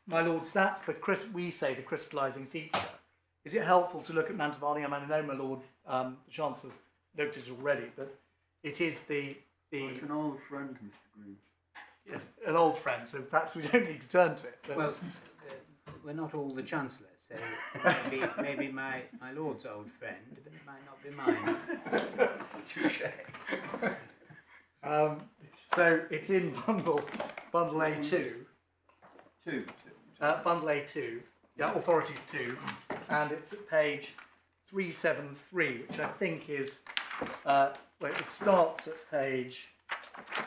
Speaker 2: my lords, that's we say the crystallising feature. Is it helpful to look at Mantovani? I mean, I know my lord, the Chancellor's looked at it already, but it is the.
Speaker 4: It's an old friend, Mr. Green.
Speaker 2: Yes, an old friend, so perhaps we don't need to turn to it. But
Speaker 1: Well, we're not all the Chancellor, so maybe my lord's old friend, but it might not be mine.
Speaker 5: Touche.
Speaker 2: so it's in bundle A2.
Speaker 5: Two.
Speaker 2: Bundle A2, yeah, authorities 2, and it's at page 373, which I think is, it starts at page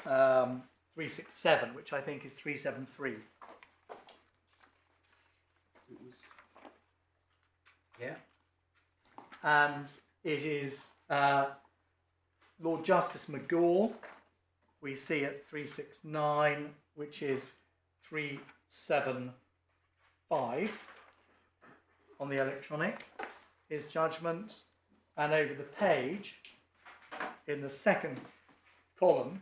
Speaker 2: 367, which I think is 373.
Speaker 1: Yeah.
Speaker 2: And it is Lord Justice McGaw, we see at 369, which is 375 on the electronic, his judgment, and over the page in the second column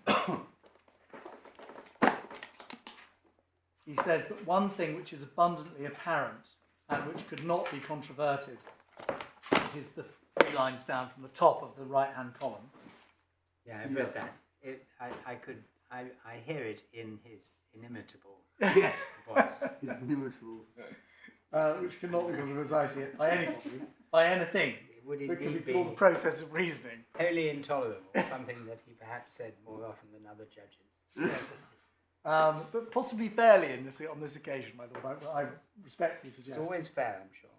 Speaker 2: he says, but one thing which is abundantly apparent and which could not be controverted, this is the 3 lines down from the top of the right hand column.
Speaker 1: Yeah, I've read that. I hear it in his inimitable
Speaker 5: Yes.
Speaker 1: voice.
Speaker 4: His inimitable.
Speaker 2: Which cannot be controversial by anybody, by anything.
Speaker 1: It would
Speaker 2: That could
Speaker 1: indeed
Speaker 2: be
Speaker 1: be
Speaker 2: called the process of reasoning.
Speaker 1: wholly intolerable, something that he perhaps said more often than other judges.
Speaker 2: But possibly fairly on this occasion, my lord. I respectfully suggest.
Speaker 1: It's always fair, I'm sure.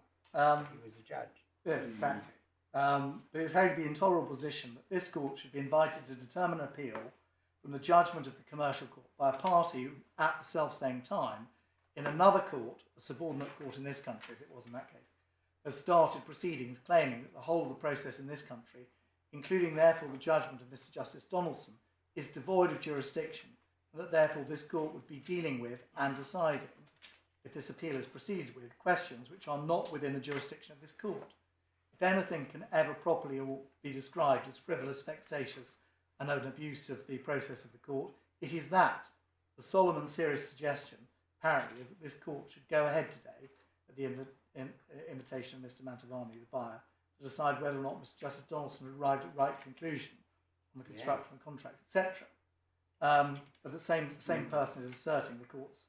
Speaker 1: He was a judge.
Speaker 2: Yes, exactly. But it would have to be an intolerable position that this court should be invited to determine an appeal from the judgment of the commercial court by a party who, at the self-same time, in another court, a subordinate court in this country, as it was in that case, has started proceedings claiming that the whole of the process in this country, including therefore the judgment of Mr. Justice Donaldson, is devoid of jurisdiction, and that therefore this court would be dealing with and deciding, if this appeal is proceeded with, questions which are not within the jurisdiction of this court. If anything can ever properly be described as frivolous, vexatious, and an abuse of the process of the court, it is that. The solemn and serious suggestion, apparently, is that this court should go ahead today, at the invitation of Mr. Mantovani, the buyer, to decide whether or not Mr. Justice Donaldson had arrived at right conclusion on the construction of the contract, etc. But the same person is asserting, the court's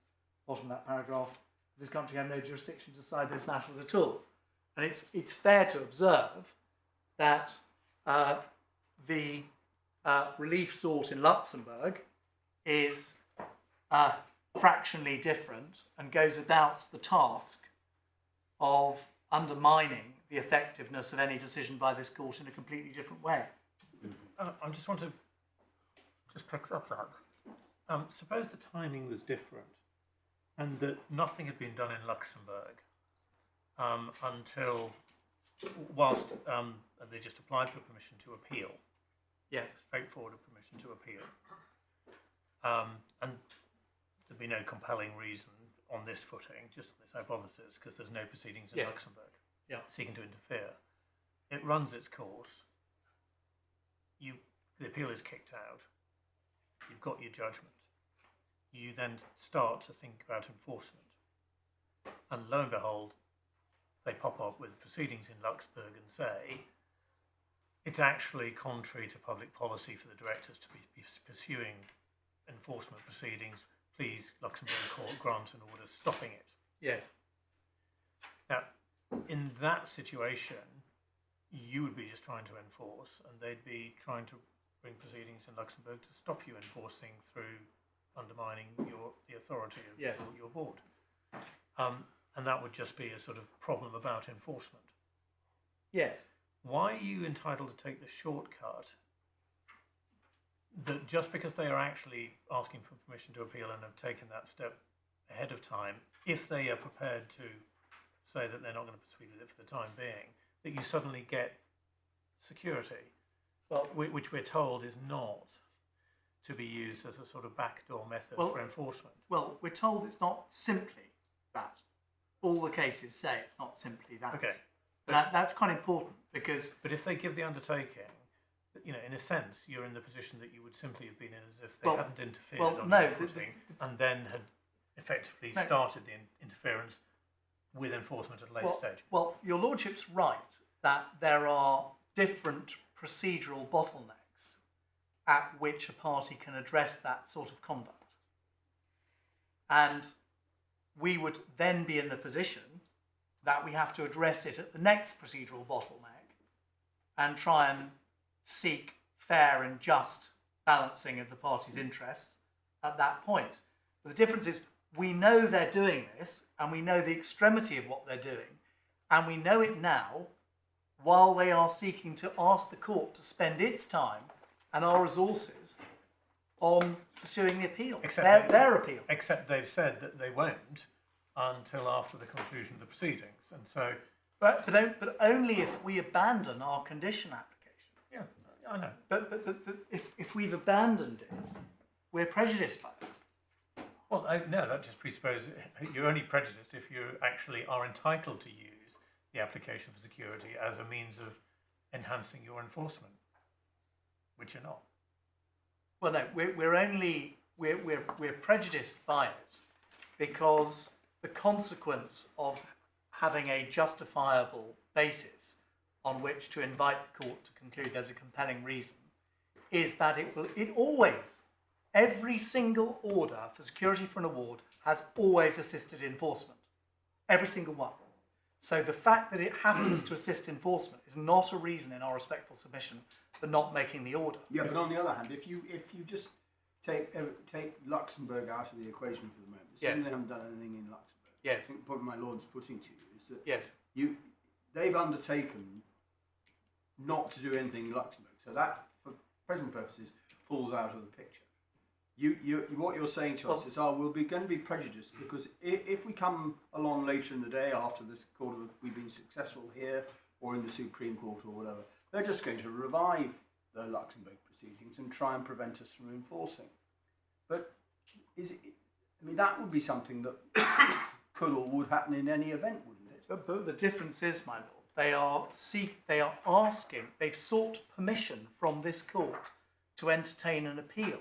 Speaker 2: bottom of that paragraph, this country have no jurisdiction to decide those matters at all. And it's fair to observe that the relief sought in Luxembourg is fractionally different and goes about the task of undermining the effectiveness of any decision by this court in a completely different way.
Speaker 3: I just want to pick up that. Suppose the timing was different, and that nothing had been done in Luxembourg until whilst they just applied for permission to appeal,
Speaker 2: Yes.
Speaker 3: straightforward permission to appeal, and there'd be no compelling reason on this footing, just on this hypothesis, because there's no proceedings in
Speaker 2: Yes.
Speaker 3: Luxembourg
Speaker 2: Yeah.
Speaker 3: seeking to interfere. It runs its course. The appeal is kicked out. You've got your judgment. You then start to think about enforcement, and lo and behold, they pop up with proceedings in Luxembourg and say it's actually contrary to public policy for the directors to be pursuing enforcement proceedings. Please, Luxembourg court, grant an order stopping it.
Speaker 2: Yes.
Speaker 3: Now, in that situation, you would be just trying to enforce, and they'd be trying to bring proceedings in Luxembourg to stop you enforcing through undermining the authority of
Speaker 2: Yes.
Speaker 3: your board. And that would just be a sort of problem about enforcement.
Speaker 2: Yes.
Speaker 3: Why are you entitled to take the shortcut that just because they are actually asking for permission to appeal and have taken that step ahead of time, if they are prepared to say that they're not going to proceed with it for the time being, that you suddenly get security,
Speaker 2: Well,
Speaker 3: which we're told is not to be used as a sort of backdoor method
Speaker 2: Well-
Speaker 3: for enforcement?
Speaker 2: well, we're told it's not simply that. All the cases say it's not simply that.
Speaker 3: Okay.
Speaker 2: But that's quite important because
Speaker 3: But if they give the undertaking, in a sense, you're in the position that you would simply have been in as if they
Speaker 2: Well-
Speaker 3: hadn't interfered
Speaker 2: well,
Speaker 3: on
Speaker 2: no,
Speaker 3: your footing and then had effectively
Speaker 2: No.
Speaker 3: started the interference with enforcement at a later stage.
Speaker 2: Well, your lordship's right that there are different procedural bottlenecks at which a party can address that sort of conduct. And we would then be in the position that we have to address it at the next procedural bottleneck and try and seek fair and just balancing of the parties' interests at that point. But the difference is we know they're doing this and we know the extremity of what they're doing, and we know it now while they are seeking to ask the court to spend its time and our resources on pursuing the appeal, their appeal.
Speaker 3: Except they've said that they won't until after the conclusion of the proceedings. And so,
Speaker 2: But only if we abandon our condition application.
Speaker 3: yeah, I know.
Speaker 2: But if we've abandoned it, we're prejudiced by it.
Speaker 3: Well, no, that just presupposes you're only prejudiced if you actually are entitled to use the application for security as a means of enhancing your enforcement, which you're not.
Speaker 2: Well, no, we're prejudiced by it because the consequence of having a justifiable basis on which to invite the court to conclude there's a compelling reason is that it always, every single order for security for an award has always assisted enforcement. Every single one. So the fact that it happens to assist enforcement is not a reason in our respectful submission for not making the order.
Speaker 5: Yeah, but on the other hand, if you just take Luxembourg out of the equation for the moment, assuming
Speaker 2: Yes.
Speaker 5: they haven't done anything in Luxembourg,
Speaker 2: Yes.
Speaker 5: I think the point my lord's putting to you is that
Speaker 2: Yes.
Speaker 5: they've undertaken not to do anything in Luxembourg, so that, for present purposes, falls out of the picture. What you're saying to us is, we're going to be prejudiced because if we come along later in the day after this court, we've been successful here or in the Supreme Court or whatever, they're just going to revive the Luxembourg proceedings and try and prevent us from enforcing. But that would be something that could or would happen in any event, wouldn't it?
Speaker 2: But the difference is, my lord, they've sought permission from this court to entertain an appeal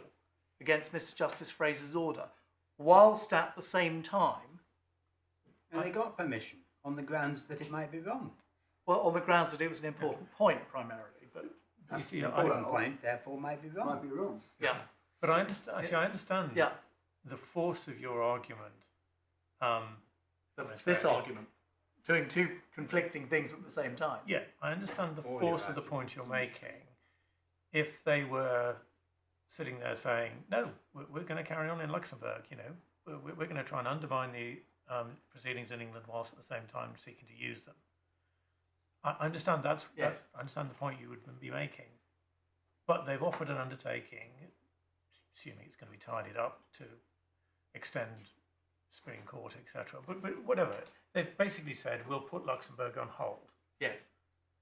Speaker 2: against Mr. Justice Fraser's order, whilst at the same time...
Speaker 1: And they got permission on the grounds that it might be wrong.
Speaker 2: Well, on the grounds that it was an important point, primarily, but...
Speaker 3: You see,
Speaker 1: An important point, therefore might be wrong.
Speaker 5: Might be wrong.
Speaker 2: Yeah.
Speaker 3: But I understand
Speaker 2: Yeah.
Speaker 3: the force of your argument.
Speaker 2: This argument, doing two conflicting things at the same time.
Speaker 3: Yeah, I understand the
Speaker 1: All
Speaker 3: force
Speaker 1: your
Speaker 3: of the point you're
Speaker 1: arguments.
Speaker 3: making. If they were sitting there saying, no, we're going to carry on in Luxembourg, we're going to try and undermine the proceedings in England whilst at the same time seeking to use them. I understand I understand the point you would be making. But they've offered an undertaking, assuming it's going to be tidied up, to extend Supreme Court, etc. But whatever, they've basically said we'll put Luxembourg on hold
Speaker 2: Yes.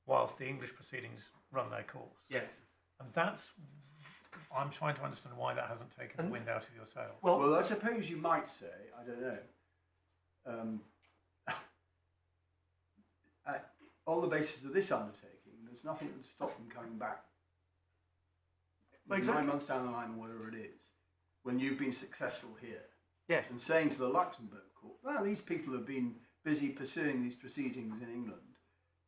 Speaker 3: whilst the English proceedings run their course.
Speaker 2: Yes.
Speaker 3: And that's, I'm trying to understand why that hasn't taken the wind out of your sails.
Speaker 4: Well, I suppose you might say, I don't know, on the basis of this undertaking, there's nothing that would stop them coming back.
Speaker 2: Well, exactly.
Speaker 4: 9 months down the line, whatever it is, when you've been successful here,
Speaker 2: Yes.
Speaker 4: and saying to the Luxembourg court, well, these people have been busy pursuing these proceedings in England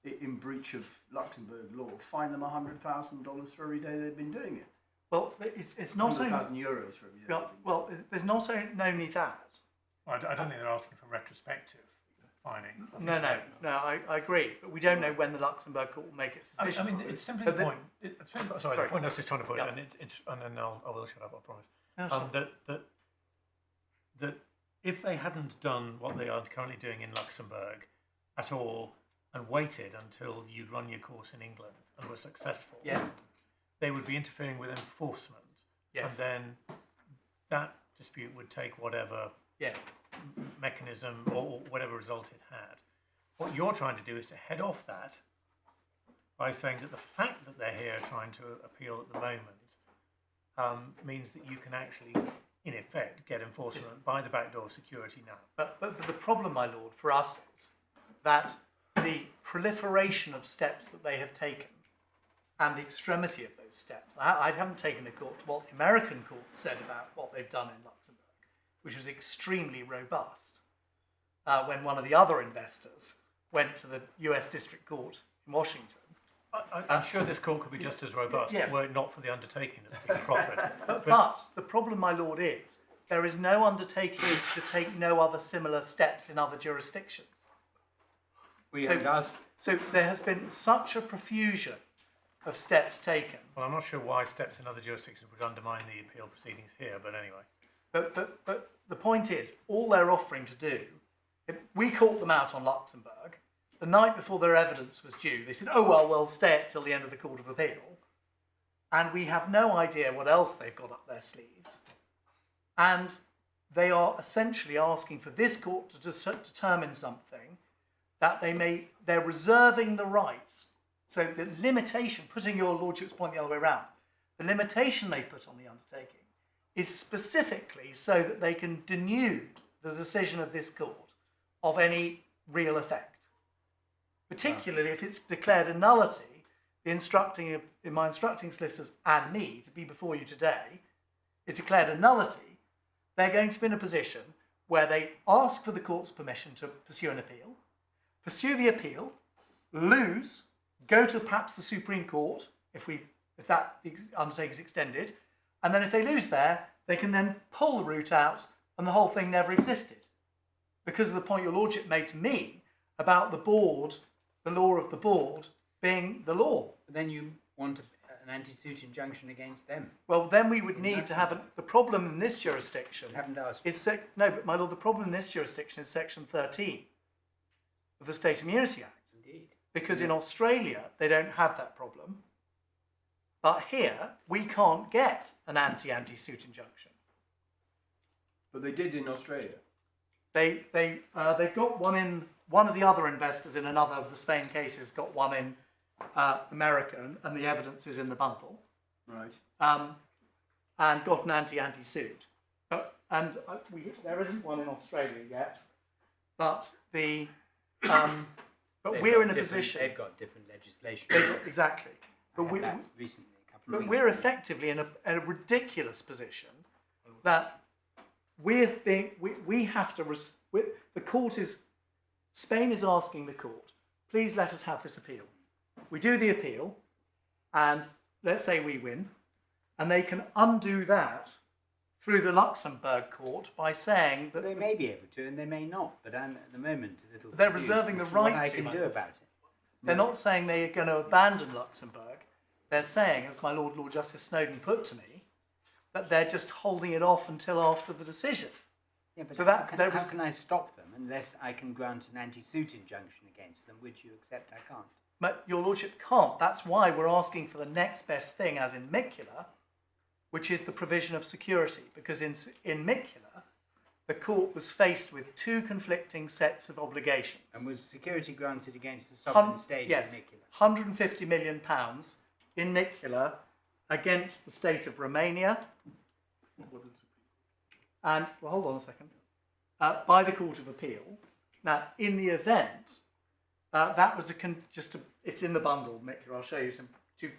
Speaker 4: in breach of Luxembourg law, fine them $100,000 for every day they've been doing it.
Speaker 2: Well, it's not only
Speaker 4: €100,000 for every day.
Speaker 2: well, there's not only that.
Speaker 3: I don't think they're asking for retrospective fining.
Speaker 2: No, I agree, but we don't know when the Luxembourg court will make its decision.
Speaker 3: I mean, it's simply
Speaker 2: But
Speaker 3: the point. Sorry, the point I was just trying to put,
Speaker 2: Yeah.
Speaker 3: and and then I will shut up. I promise.
Speaker 2: No, sure.
Speaker 3: That if they hadn't done what they are currently doing in Luxembourg at all, and waited until you'd run your course in England and were successful,
Speaker 2: Yes.
Speaker 3: they would be interfering with enforcement,
Speaker 2: Yes.
Speaker 3: and then that dispute would take whatever
Speaker 2: Yes.
Speaker 3: mechanism or whatever result it had. What you're trying to do is to head off that by saying that the fact that they're here trying to appeal at the moment means that you can actually, in effect, get enforcement by the backdoor security now.
Speaker 2: But the problem, my lord, for us is that the proliferation of steps that they have taken and the extremity of those steps. I haven't taken the court to what the American court said about what they've done in Luxembourg, which was extremely robust. When one of the other investors went to the US District Court in Washington.
Speaker 3: I'm sure this court could be just as robust
Speaker 2: Yes.
Speaker 3: were it not for the undertaking that's been proffered.
Speaker 2: But the problem, my lord, is there is no undertaking to take no other similar steps in other jurisdictions. So there has been such a profusion of steps taken.
Speaker 3: Well, I'm not sure why steps in other jurisdictions would undermine the appeal proceedings here, but anyway.
Speaker 2: But the point is, all they're offering to do, if we caught them out on Luxembourg, the night before their evidence was due, they said, oh, well, we'll stay it till the end of the Court of Appeal. And we have no idea what else they've got up their sleeves. And they are essentially asking for this court to determine something that they're reserving the right. So the limitation, putting your lordship's point the other way around, the limitation they put on the undertaking is specifically so that they can denude the decision of this court of any real effect. Particularly if it's declared a nullity, my instructing solicitors and me to be before you today is declared a nullity, they're going to be in a position where they ask for the court's permission to pursue an appeal, pursue the appeal, lose, go to perhaps the Supreme Court if that undertaking is extended, and then if they lose there, they can then pull the route out and the whole thing never existed. Because of the point your lordship made to me about the board, the law of the board being the law.
Speaker 1: But then you want an anti-suit injunction against them.
Speaker 2: Well, then we would need to have the problem in this jurisdiction.
Speaker 1: You haven't asked.
Speaker 2: No, but my lord, the problem in this jurisdiction is Section 13 of the State Immunity Act.
Speaker 1: Indeed.
Speaker 2: Because in Australia, they don't have that problem. But here, we can't get an anti-suit injunction.
Speaker 5: But they did in Australia.
Speaker 2: They've got one in, one of the other investors in another of the Spain cases got one in America, and the evidence is in the bundle.
Speaker 5: Right.
Speaker 2: And got an anti-suit. There isn't one in Australia yet, but we're in a position.
Speaker 1: They've got different legislation.
Speaker 2: Exactly. But
Speaker 1: Recently, a couple of weeks
Speaker 2: we're
Speaker 1: ago.
Speaker 2: effectively in a ridiculous position that we have to. The court is. Spain is asking the court, please let us have this appeal. We do the appeal, and let's say we win, and they can undo that through the Luxembourg court by saying that
Speaker 1: They may be able to, and they may not. But I'm at the moment a little.
Speaker 2: They're
Speaker 1: confused
Speaker 2: reserving
Speaker 1: as
Speaker 2: the
Speaker 1: to what
Speaker 2: right
Speaker 1: I
Speaker 2: to,
Speaker 1: can
Speaker 2: my
Speaker 1: do
Speaker 2: lord.
Speaker 1: about it.
Speaker 2: they're not saying they're going to abandon Luxembourg. They're saying, as my Lord Justice Snowden put to me, that they're just holding it off until after the decision.
Speaker 1: Yeah, but
Speaker 2: So
Speaker 1: how
Speaker 2: that
Speaker 1: can I stop them unless I can grant an anti-suit injunction against them, which you accept I can't?
Speaker 2: But your lordship can't. That's why we're asking for the next best thing, as in Micula, which is the provision of security. Because in Micula, the court was faced with two conflicting sets of obligations.
Speaker 1: And was security granted against the sovereign state
Speaker 2: Yes,
Speaker 1: of Nicula?
Speaker 2: £150 million in Nicula against the state of Romania. And, well, hold on a second, by the Court of Appeal. Now, in the event, that was it's in the bundle, Nicula, I'll show you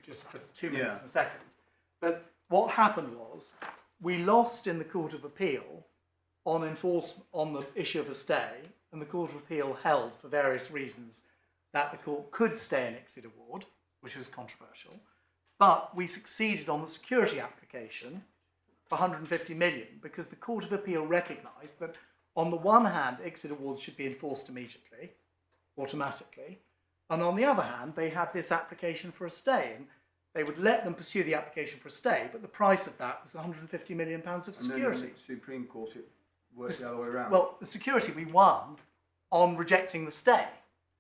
Speaker 2: just for 2 minutes in a second. But what happened was, we lost in the Court of Appeal on the issue of a stay, and the Court of Appeal held, for various reasons, that the court could stay an exit award, which was controversial, but we succeeded on the security application for 150 million because the Court of Appeal recognised that on the one hand exit awards should be enforced immediately, automatically, and on the other hand they had this application for a stay, and they would let them pursue the application for a stay, but the price of that was 150 million pounds of security.
Speaker 5: And then in the Supreme Court it worked the other way around.
Speaker 2: Well, the security we won on rejecting the stay.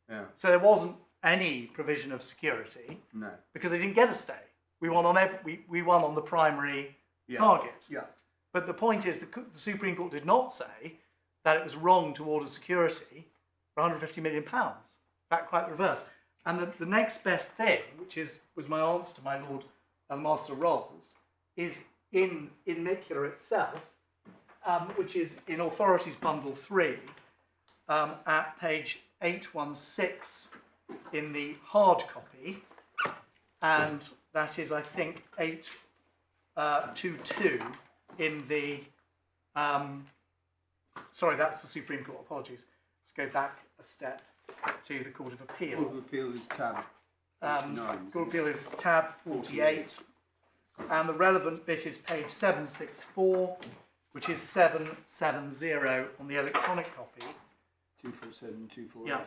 Speaker 5: Yeah.
Speaker 2: So there wasn't any provision of security because they didn't get a stay. We won on we won on the primary target.
Speaker 5: Yeah.
Speaker 2: But the point is the Supreme Court did not say that it was wrong to order security for 150 million pounds. In fact, quite the reverse. And the next best thing, which was my answer to my Lord and Master Rolls, is in Nicula itself, which is in Authorities Bundle 3, at page 816 in the hard copy, and that is, I think, 822 in the... sorry, that's the Supreme Court, apologies. Let's go back a step to the Court of Appeal.
Speaker 4: Court of Appeal is tab.
Speaker 2: Court of Appeal is tab 48, and the relevant bit is page 764, which is 770 on the electronic copy.
Speaker 4: 247, 248.
Speaker 2: Yeah,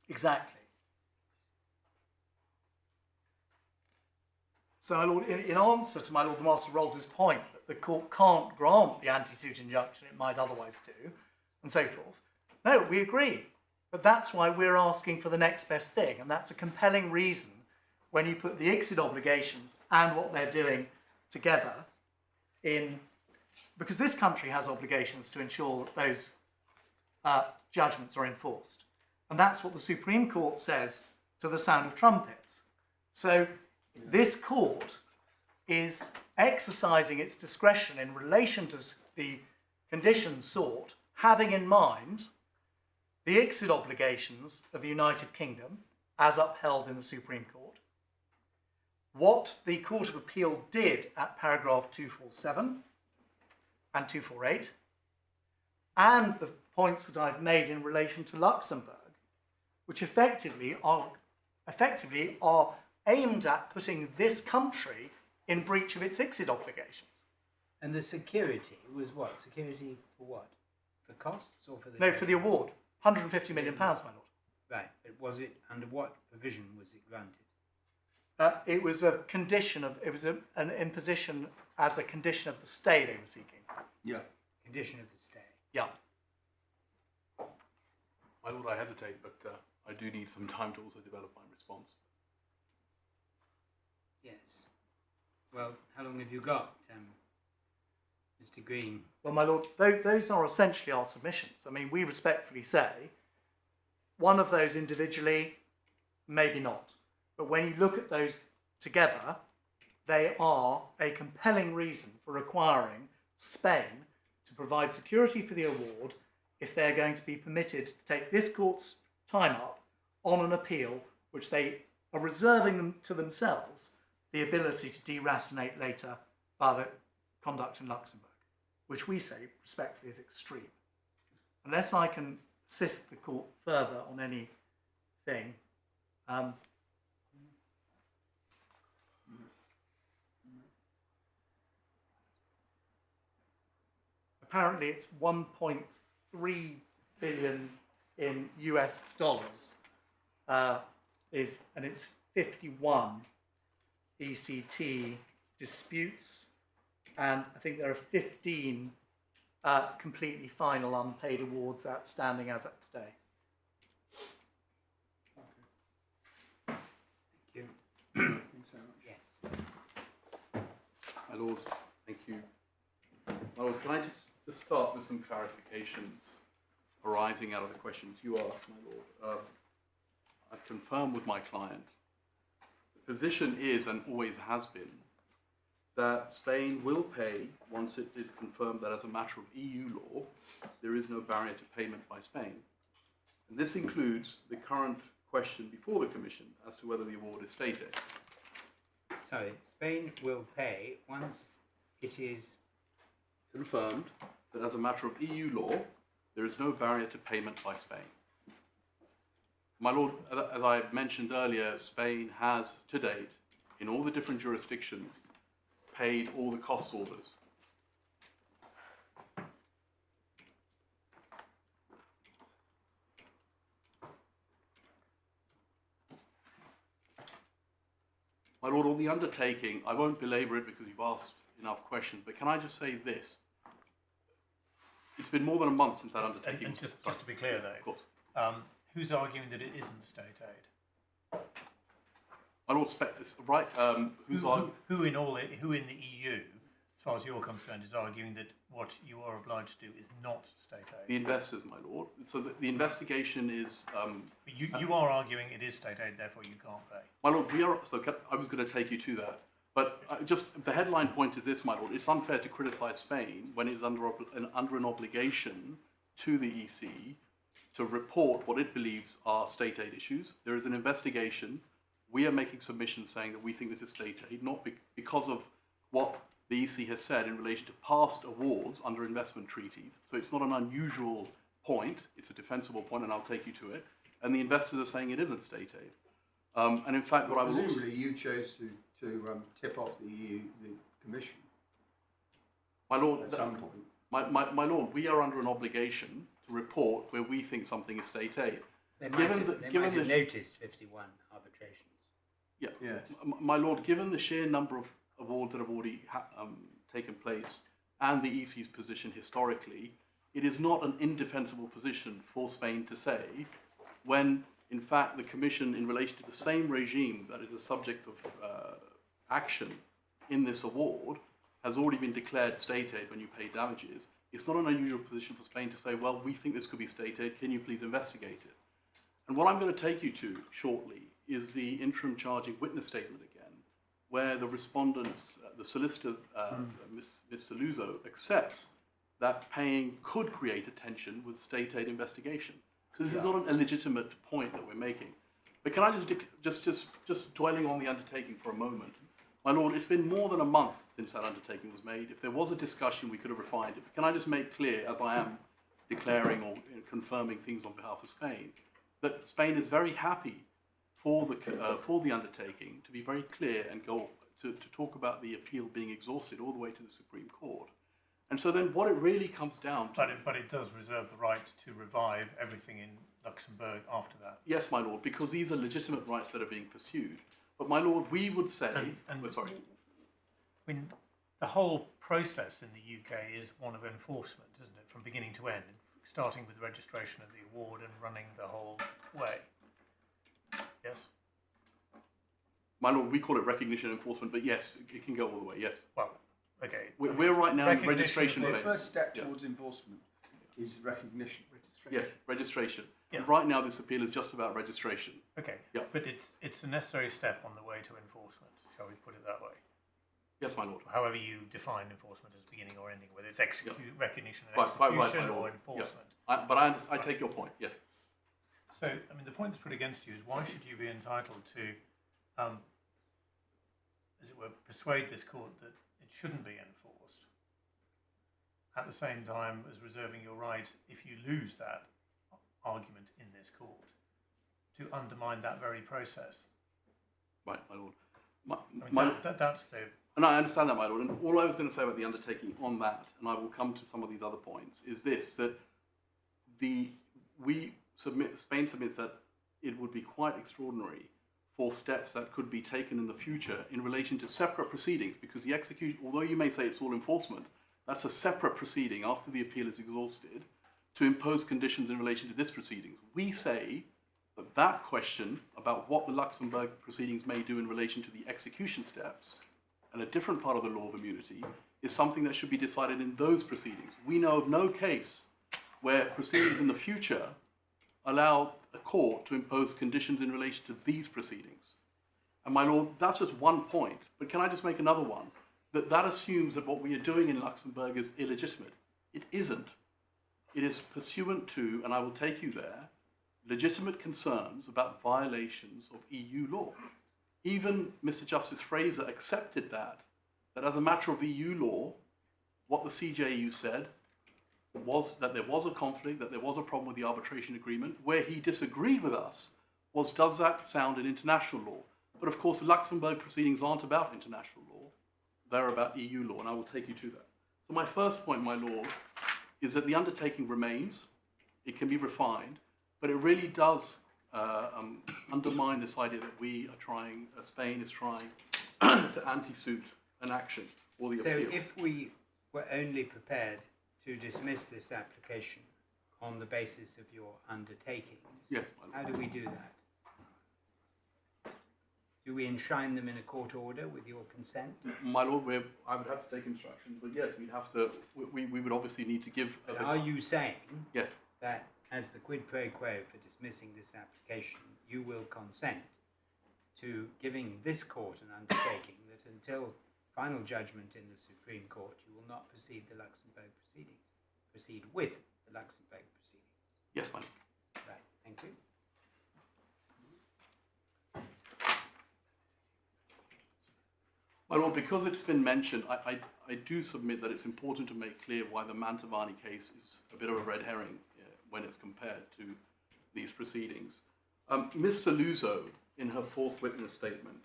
Speaker 2: exactly. So, my Lord, in answer to my Lord the Master Rolls' point that the court can't grant the anti-suit injunction it might otherwise do, and so forth, no, we agree. But that's why we're asking for the next best thing, and that's a compelling reason when you put the exit obligations and what they're doing together in, because this country has obligations to ensure that those judgments are enforced. And that's what the Supreme Court says to the sound of trumpets. So this court is exercising its discretion in relation to the conditions sought, having in mind the exit obligations of the United Kingdom as upheld in the Supreme Court, what the Court of Appeal did at paragraph 247 and 248, and the points that I've made in relation to Luxembourg, which effectively are aimed at putting this country in breach of its exit obligations.
Speaker 1: And the security was what? Security for what? For costs or for the...
Speaker 2: No, for the award. £150 million, my lord.
Speaker 1: Right, but was it, under what provision was it granted?
Speaker 2: It was a condition of, it was an imposition as a condition of the stay they were seeking.
Speaker 5: Yeah.
Speaker 1: Condition of the stay.
Speaker 2: Yeah.
Speaker 6: My lord, I hesitate, but I do need some time to also develop my response.
Speaker 1: Yes. Well, how long have you got, Mr. Green?
Speaker 2: Well, my lord, those are essentially our submissions. I mean, we respectfully say one of those individually, maybe not. But when you look at those together, they are a compelling reason for requiring Spain to provide security for the award if they're going to be permitted to take this court's time up on an appeal which they are reserving them to themselves the ability to deracinate later by the conduct in Luxembourg, which we say respectfully is extreme. Unless I can assist the court further on anything, apparently it's 1.3 billion in US dollars, and it's 51 ECT disputes, and I think there are 15 completely final unpaid awards outstanding as of today.
Speaker 1: Thank you.
Speaker 4: Thanks so much.
Speaker 1: Yes.
Speaker 6: My lords, thank you. My lords, can I just to start with some clarifications arising out of the questions you asked, my Lord. I've confirmed with my client. The position is, and always has been, that Spain will pay once it is confirmed that as a matter of EU law, there is no barrier to payment by Spain. And this includes the current question before the Commission as to whether the award is state aid.
Speaker 1: Sorry, Spain will pay once it is
Speaker 6: Confirmed that as a matter of EU law, there is no barrier to payment by Spain. My Lord, as I mentioned earlier, Spain has to date, in all the different jurisdictions, paid all the cost orders. My Lord, on the undertaking, I won't belabor it because you've asked enough questions, but can I just say this? It's been more than a month since that undertaking
Speaker 3: And
Speaker 6: was...
Speaker 3: just to be clear, though,
Speaker 6: Of course.
Speaker 3: who's arguing that it isn't state aid?
Speaker 6: My Lord, right,
Speaker 3: Who in the EU, as far as you're concerned, is arguing that what you are obliged to do is not state
Speaker 6: the
Speaker 3: aid?
Speaker 6: investors, my Lord. So the investigation is...
Speaker 3: But you are arguing it is state aid, therefore you can't pay.
Speaker 6: My Lord, I was going to take you to that. But just the headline point is this, my Lord. It's unfair to criticise Spain when it's under an obligation to the EC to report what it believes are state aid issues. There is an investigation. We are making submissions saying that we think this is state aid, not because of what the EC has said in relation to past awards under investment treaties. So it's not an unusual point. It's a defensible point, and I'll take you to it. And the investors are saying it isn't state aid. And in fact, what I was also...
Speaker 4: Presumably you chose to tip off the Commission
Speaker 6: My Lord,
Speaker 4: at some point.
Speaker 6: my Lord, we are under an obligation to report where we think something is state aid.
Speaker 1: They might have noticed 51 arbitrations.
Speaker 6: Yeah.
Speaker 4: Yes.
Speaker 6: My Lord, given the sheer number of awards that have already taken place and the EC's position historically, it is not an indefensible position for Spain to say when, in fact, the Commission, in relation to the same regime that is the subject of action in this award, has already been declared state aid when you pay damages. It's not an unusual position for Spain to say, well, we think this could be state aid, can you please investigate it? And what I'm going to take you to shortly is the interim charging witness statement again, where the respondents, the solicitor, Ms. Saluzzo, accepts that paying could create a tension with state aid investigation. So this is not an illegitimate point that we're making. But can I just dwelling on the undertaking for a moment? My Lord, it's been more than a month since that undertaking was made. If there was a discussion, we could have refined it. But can I just make clear, as I am declaring or confirming things on behalf of Spain, that Spain is very happy for the undertaking to be very clear and go to talk about the appeal being exhausted all the way to the Supreme Court. And so then what it really comes down to...
Speaker 3: But it does reserve the right to revive everything in Luxembourg after that.
Speaker 6: Yes, my Lord, because these are legitimate rights that are being pursued. But my Lord, we would say... sorry.
Speaker 3: I mean, the whole process in the UK is one of enforcement, isn't it, from beginning to end, starting with registration of the award and running the whole way. Yes?
Speaker 6: My Lord, we call it recognition and enforcement, but yes, it can go all the way, yes.
Speaker 3: Well, okay.
Speaker 6: We're right now in registration
Speaker 4: The
Speaker 6: phase.
Speaker 4: first step towards enforcement is recognition.
Speaker 6: Yes, registration.
Speaker 3: Yes.
Speaker 6: And right now this appeal is just about registration.
Speaker 3: Okay,
Speaker 6: Yeah.
Speaker 3: but it's a necessary step on the way to enforcement, shall we put it that way?
Speaker 6: Yes, my Lord.
Speaker 3: However you define enforcement as beginning or ending, whether it's recognition and
Speaker 6: Quite right,
Speaker 3: execution
Speaker 6: my
Speaker 3: or
Speaker 6: Lord.
Speaker 3: enforcement.
Speaker 6: Yeah. But I take your point, yes.
Speaker 3: So, I mean, the point that's put against you is why should you be entitled to, as it were, persuade this court that it shouldn't be enforced, at the same time as reserving your right, if you lose that argument in this court, to undermine that very process?
Speaker 6: Right, my Lord.
Speaker 3: That's the...
Speaker 6: And I understand that, my Lord. And all I was going to say about the undertaking on that, and I will come to some of these other points, is this, that Spain submits that it would be quite extraordinary for steps that could be taken in the future in relation to separate proceedings, because the execution, although you may say it's all enforcement, that's a separate proceeding after the appeal is exhausted to impose conditions in relation to this proceedings. We say that that question about what the Luxembourg proceedings may do in relation to the execution steps and a different part of the law of immunity is something that should be decided in those proceedings. We know of no case where proceedings in the future allow a court to impose conditions in relation to these proceedings. And my lord, that's just one point, but can I just make another one? That assumes that what we are doing in Luxembourg is illegitimate. It isn't. It is pursuant to, and I will take you there, legitimate concerns about violations of EU law. Even Mr. Justice Fraser accepted that as a matter of EU law, what the CJU said was that there was a conflict, that there was a problem with the arbitration agreement. Where he disagreed with us was, does that sound in international law? But of course, the Luxembourg proceedings aren't about international law. They're about EU law, and I will take you to that. So my first point, my lord, is that the undertaking remains. It can be refined, but it really does undermine this idea that we are trying, Spain is trying to anti-suit an action or the appeal.
Speaker 1: So if we were only prepared to dismiss this application on the basis of your undertakings,
Speaker 6: yes,
Speaker 1: how do we do that? Do we enshrine them in a court order with your consent?
Speaker 6: My lord, I would have to take instructions, but yes, we'd have to. We would obviously need to give.
Speaker 1: But are you saying
Speaker 6: yes
Speaker 1: that as the quid pro quo for dismissing this application, you will consent to giving this court an undertaking that until final judgment in the Supreme Court, you will not proceed the Luxembourg proceedings, proceed with the Luxembourg proceedings?
Speaker 6: Yes, my lord.
Speaker 1: Right. Thank you.
Speaker 6: My lord, because it's been mentioned, I do submit that it's important to make clear why the Mantovani case is a bit of a red herring when it's compared to these proceedings. Ms. Saluzzo, in her fourth witness statement,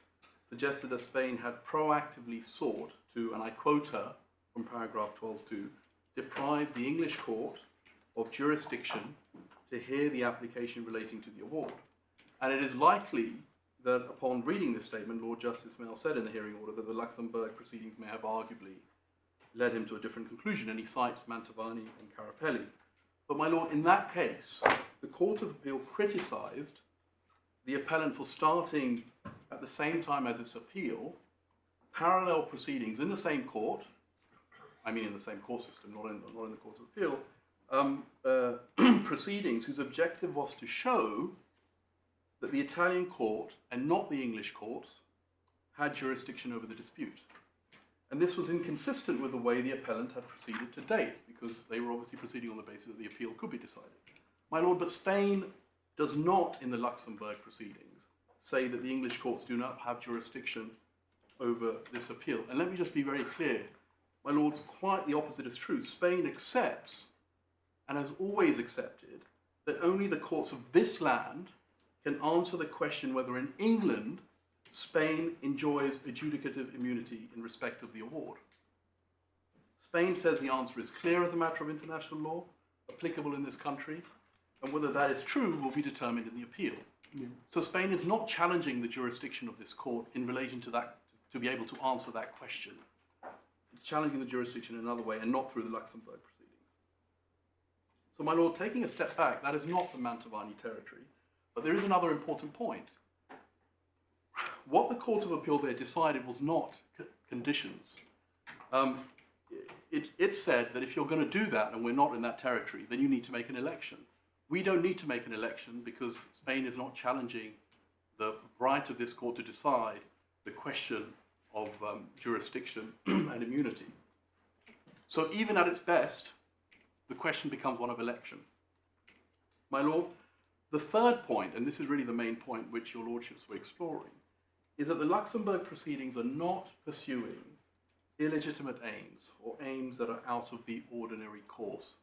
Speaker 6: suggested that Spain had proactively sought to, and I quote her from paragraph 12.2, deprive the English court of jurisdiction to hear the application relating to the award. And it is likely that upon reading this statement, Lord Justice Mell said in the hearing order that the Luxembourg proceedings may have arguably led him to a different conclusion, and he cites Mantovani and Carapelli. But my lord, in that case, the Court of Appeal criticised the appellant for starting at the same time as its appeal, parallel proceedings in the same court, I mean in the same court system, not in the Court of Appeal, proceedings whose objective was to show that the Italian court and not the English courts had jurisdiction over the dispute. And this was inconsistent with the way the appellant had proceeded to date, because they were obviously proceeding on the basis that the appeal could be decided. My lord, but Spain does not, in the Luxembourg proceedings, say that the English courts do not have jurisdiction over this appeal. And let me just be very clear, my lords, quite the opposite is true. Spain accepts, and has always accepted, that only the courts of this land can answer the question whether in England, Spain enjoys adjudicative immunity in respect of the award. Spain says the answer is clear as a matter of international law, applicable in this country, and whether that is true will be determined in the appeal. Yeah. So Spain is not challenging the jurisdiction of this court in relation to that, to be able to answer that question. It's challenging the jurisdiction in another way and not through the Luxembourg proceedings. So my lord, taking a step back, that is not the Mantovani territory. But there is another important point. What the Court of Appeal there decided was not conditions. It said that if you're going to do that and we're not in that territory, then you need to make an election. We don't need to make an election because Spain is not challenging the right of this court to decide the question of jurisdiction and immunity. So even at its best, the question becomes one of election. My lord, the third point, and this is really the main point which your lordships were exploring, is that the Luxembourg proceedings are not pursuing illegitimate aims or aims that are out of the ordinary course.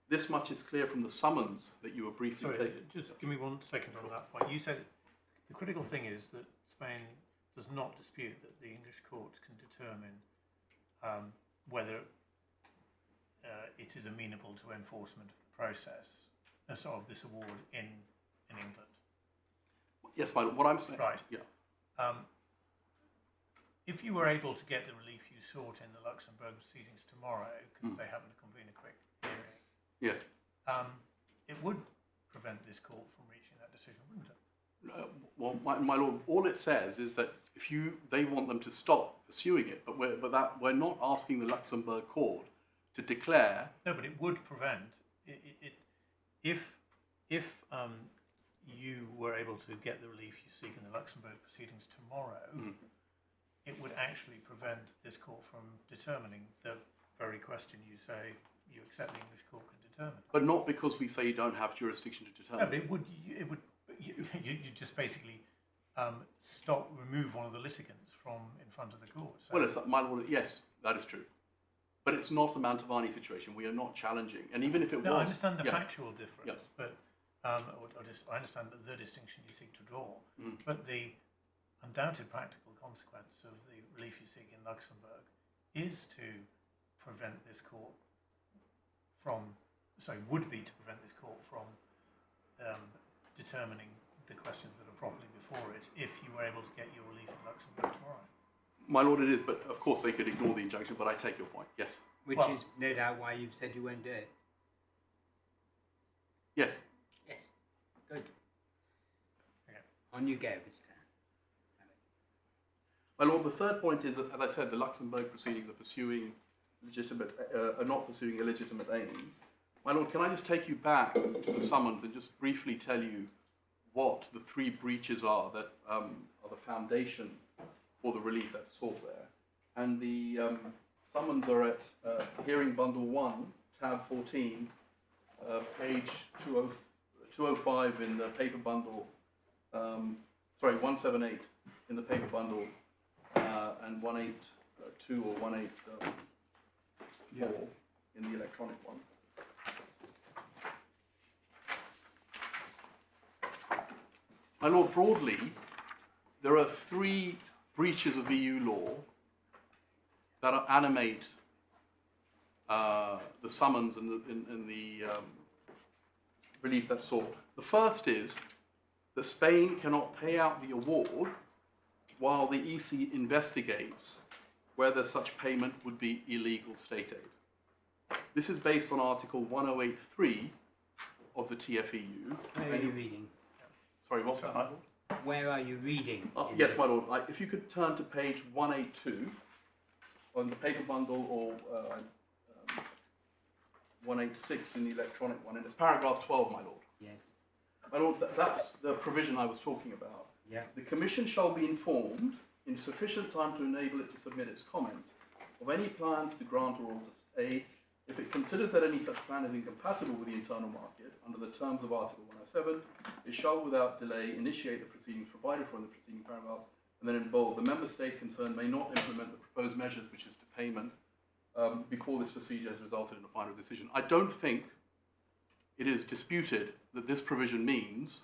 Speaker 6: This much is clear from the summons that you were briefly taken.
Speaker 3: Just give me 1 second on that point. You said the critical thing is that Spain does not dispute that the English courts can determine whether it is amenable to enforcement of the process of this award in England.
Speaker 6: Yes, what I'm saying.
Speaker 3: Right.
Speaker 6: Yeah.
Speaker 3: If you were able to get the relief you sought in the Luxembourg proceedings tomorrow, because they happen to convene a quick hearing,
Speaker 6: yeah,
Speaker 3: it would prevent this court from reaching that decision, wouldn't it?
Speaker 6: Well, my lord, all it says is that they want them to stop pursuing it, but we're not asking the Luxembourg court to declare.
Speaker 3: No, but it would prevent if you were able to get the relief you seek in the Luxembourg proceedings tomorrow, it would actually prevent this court from determining the very question you say you accept the English court can determine.
Speaker 6: But not because we say you don't have jurisdiction to determine.
Speaker 3: No, but you just basically remove one of the litigants from in front of the court. So
Speaker 6: Well, my lord, yes, that is true. But it's not a Mantovani situation. We are not challenging. And even if it was...
Speaker 3: I understand the
Speaker 6: yeah.
Speaker 3: factual difference, but I understand the distinction you seek to draw. But the undoubted practical consequence of the relief you seek in Luxembourg is to prevent this court would be to prevent this court from determining the questions that are properly before it if you were able to get your relief in Luxembourg tomorrow.
Speaker 6: My lord, it is, but of course they could ignore the injunction, but I take your point, yes.
Speaker 1: Which is no doubt why you've said you won't do it.
Speaker 6: Yes.
Speaker 1: Yes. Good.
Speaker 3: Okay.
Speaker 1: On you go, Mr.
Speaker 6: My lord, the third point is that, as I said, the Luxembourg proceedings are not pursuing illegitimate aims. My lord, can I just take you back to the summons and just briefly tell you what the three breaches are that are the foundation for the relief that's sought there. And the summons are at Hearing Bundle 1, tab 14, page 205 in the paper bundle, 178 in the paper bundle, and 182 or 184 in the electronic one. My lord, broadly, there are three breaches of EU law that animate the summons and the relief that's sought. The first is that Spain cannot pay out the award while the EC investigates whether such payment would be illegal state aid. This is based on Article 1083 of the TFEU.
Speaker 1: Where are you reading?
Speaker 6: Sorry, what's that, my lord?
Speaker 1: Where are you reading?
Speaker 6: Yes, my lord. If you could turn to page 182 on the paper bundle or 186 in the electronic one, and it's paragraph 12, my lord.
Speaker 1: Yes.
Speaker 6: My lord, that's the provision I was talking about.
Speaker 1: Yeah.
Speaker 6: The Commission shall be informed in sufficient time to enable it to submit its comments of any plans to grant or alter aid if it considers that any such plan is incompatible with the internal market under the terms of Article 107, it shall without delay initiate the proceedings provided for in the preceding paragraph, and then in bold, the member state concerned may not implement the proposed measures, which is to payment, before this procedure has resulted in a final decision. I don't think it is disputed that this provision means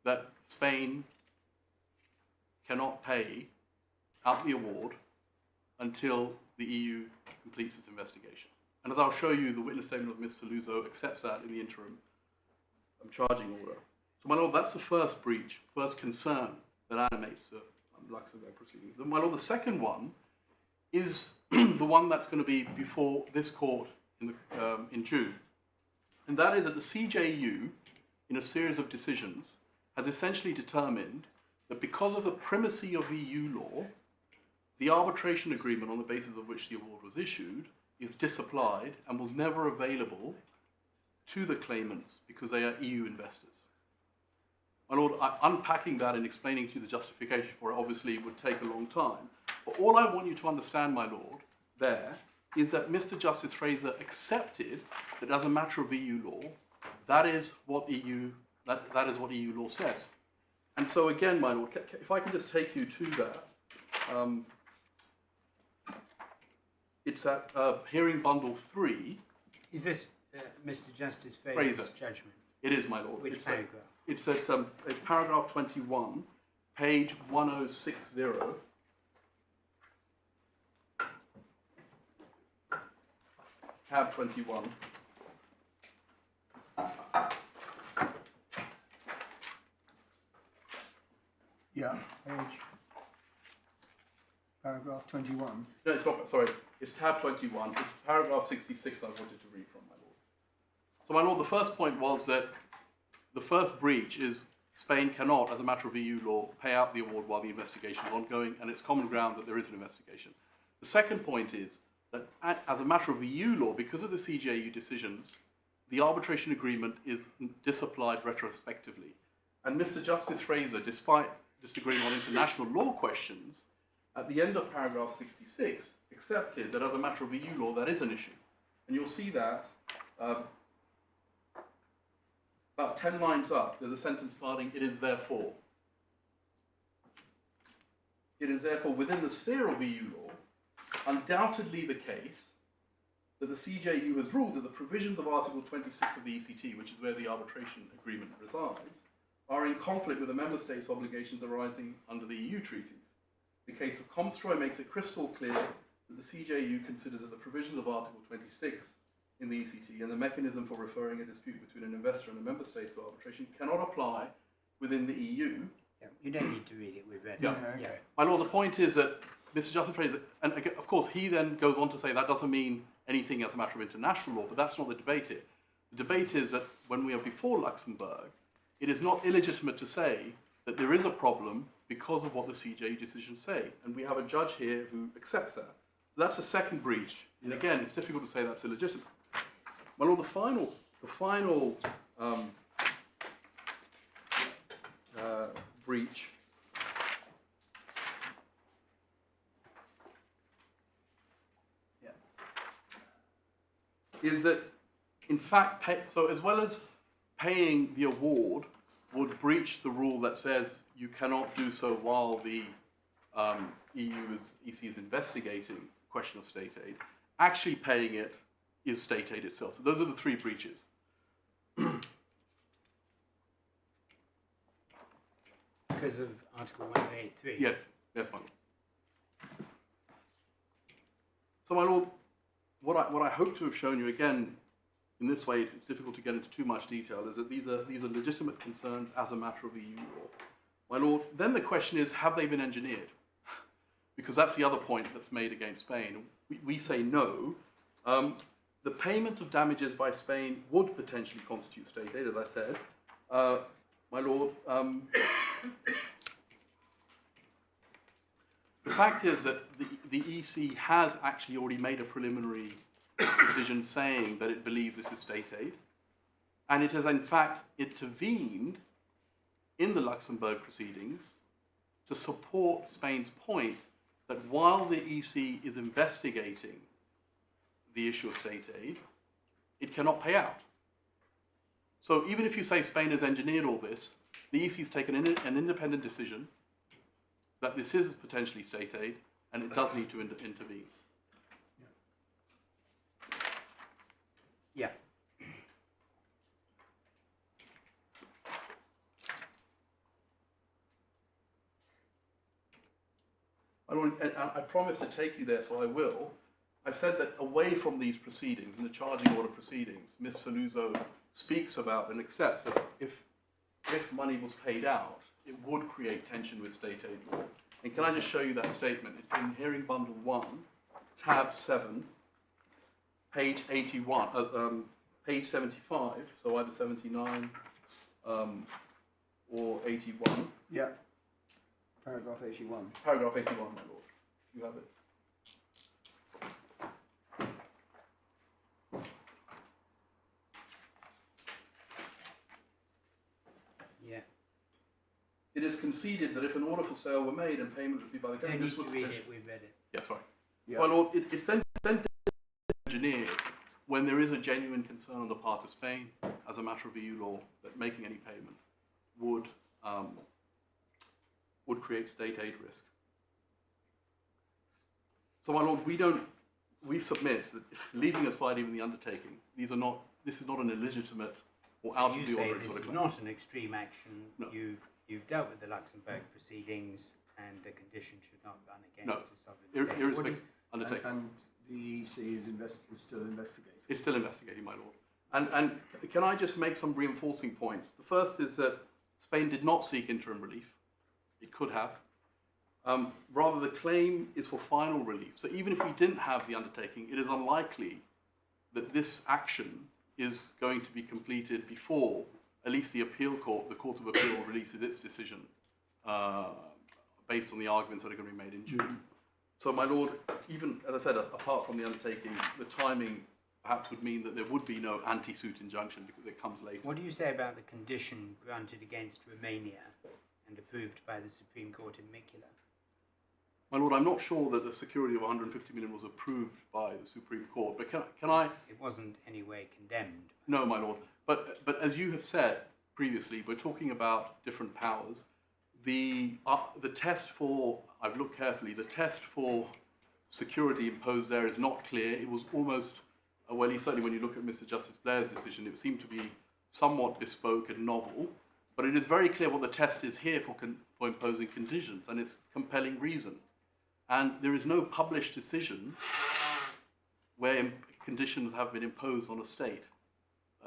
Speaker 6: that Spain cannot pay out the award until the EU completes its investigation. And as I'll show you, the witness statement of Ms. Saluzzo accepts that in the interim charging order. So, my lord, that's the first breach, first concern that animates the Luxembourg proceedings. Then, my lord, the second one is the one that's going to be before this court in June. And that is that the CJU, in a series of decisions, has essentially determined that because of the primacy of EU law, the arbitration agreement on the basis of which the award was issued is disapplied and was never available to the claimants because they are EU investors. My lord, unpacking that and explaining to you the justification for it obviously would take a long time. But all I want you to understand, my lord, there is that Mr. Justice Fraser accepted that as a matter of EU law, that is what EU law says. And so again, my lord, if I can just take you to that, it's at Hearing Bundle 3.
Speaker 1: Is this Mr. Justice Fraser's judgment?
Speaker 6: It is, my lord.
Speaker 1: Which paragraph?
Speaker 6: It's at it's paragraph 21, page 1060. Tab 21.
Speaker 5: Yeah, paragraph 21.
Speaker 6: No, it's not, sorry, it's tab 21. It's paragraph 66 I wanted to read from, my lord. So, my lord, the first point was that the first breach is Spain cannot, as a matter of EU law, pay out the award while the investigation is ongoing, and it's common ground that there is an investigation. The second point is that as a matter of EU law, because of the CJU decisions, the arbitration agreement is disapplied retrospectively. And Mr. Justice Fraser, despite disagreeing on international law questions, at the end of paragraph 66, accepted that as a matter of EU law, that is an issue. And you'll see that about 10 lines up, there's a sentence starting, it is therefore. It is therefore within the sphere of EU law, undoubtedly the case that the CJU has ruled that the provisions of Article 26 of the ECT, which is where the arbitration agreement resides, are in conflict with the Member States' obligations arising under the EU treaties. The case of Comstroy makes it crystal clear that the CJU considers that the provisions of Article 26 in the ECT and the mechanism for referring a dispute between an investor and a member state to arbitration cannot apply within the EU.
Speaker 1: Yeah, you don't need to read it, we've read
Speaker 6: Yeah.
Speaker 1: it.
Speaker 5: Okay.
Speaker 6: My lord, the point is that Mr. Justice Fraser, and again, of course he then goes on to say that doesn't mean anything as a matter of international law, but that's not the debate here. The debate is that when we are before Luxembourg, it is not illegitimate to say that there is a problem because of what the CJU decisions say, and we have a judge here who accepts that. So that's a second breach, and again, it's difficult to say that's illegitimate. My lord, the final breach is that, in fact, so as well as paying the award would breach the rule that says you cannot do so while the EC is investigating the question of state aid, actually paying it is state aid itself. So those are the three breaches.
Speaker 1: Because of Article 183.
Speaker 6: Yes, yes, my lord. So, my lord, what I hope to have shown you again in this way, it's difficult to get into too much detail, is that these are legitimate concerns as a matter of EU law. My lord, then the question is, have they been engineered? Because that's the other point that's made against Spain. We say no. The payment of damages by Spain would potentially constitute state aid, as I said. My lord, the fact is that the EC has actually already made a preliminary decision saying that it believes this is state aid, and it has in fact intervened in the Luxembourg proceedings to support Spain's point that while the EC is investigating the issue of state aid, it cannot pay out. So even if you say Spain has engineered all this, the EC has taken an independent decision that this is potentially state aid, and it does need to intervene.
Speaker 1: Yeah.
Speaker 6: I promise to take you there, so I will. I've said that away from these proceedings, in the charging order proceedings, Ms. Saluzzo speaks about and accepts that if money was paid out, it would create tension with state aid law. And can I just show you that statement? It's in Hearing Bundle 1, tab 7, page 81, page 75, so either 79 or 81.
Speaker 4: Yeah. Paragraph 81.
Speaker 6: Paragraph 81, my lord. You have it.
Speaker 1: Yeah.
Speaker 6: It is conceded that if an order for sale were made and payment received by the
Speaker 1: Don't
Speaker 6: government,
Speaker 1: need
Speaker 6: this
Speaker 1: to
Speaker 6: would...
Speaker 1: read it, we've read it.
Speaker 6: Yeah, sorry.
Speaker 4: Yeah.
Speaker 6: My lord, it's then engineered when there is a genuine concern on the part of Spain, as a matter of EU law, that making any payment would create state aid risk. So, my lord, we submit that, leaving aside even the undertaking, this is not an illegitimate or out of the order
Speaker 1: this
Speaker 6: sort of
Speaker 1: is
Speaker 6: claim.
Speaker 1: not an extreme action.
Speaker 6: No.
Speaker 1: You've dealt with the Luxembourg proceedings, and the condition should not run against
Speaker 6: No.
Speaker 1: a sovereign state.
Speaker 6: Irrespective undertaking.
Speaker 4: And the EC is still investigating.
Speaker 6: It's still investigating, my lord. And can I just make some reinforcing points? The first is that Spain did not seek interim relief. It could have. Rather, the claim is for final relief. So even if we didn't have the undertaking, it is unlikely that this action is going to be completed before at least the Court of Appeal releases its decision based on the arguments that are going to be made in June. So, my Lord, even, as I said, apart from the undertaking, the timing perhaps would mean that there would be no anti-suit injunction because it comes later.
Speaker 1: What do you say about the condition granted against Romania and approved by the Supreme Court in Mikula?
Speaker 6: My Lord, I'm not sure that the security of 150 million was approved by the Supreme Court, but can I...
Speaker 1: It wasn't any way condemned.
Speaker 6: No, my Lord. But as you have said previously, we're talking about different powers. The test for, I've looked carefully, the test for security imposed there is not clear. It was almost, well, certainly when you look at Mr. Justice Blair's decision, it seemed to be somewhat bespoke and novel. But it is very clear what the test is here for imposing conditions, and it's compelling reason. And there is no published decision where conditions have been imposed on a state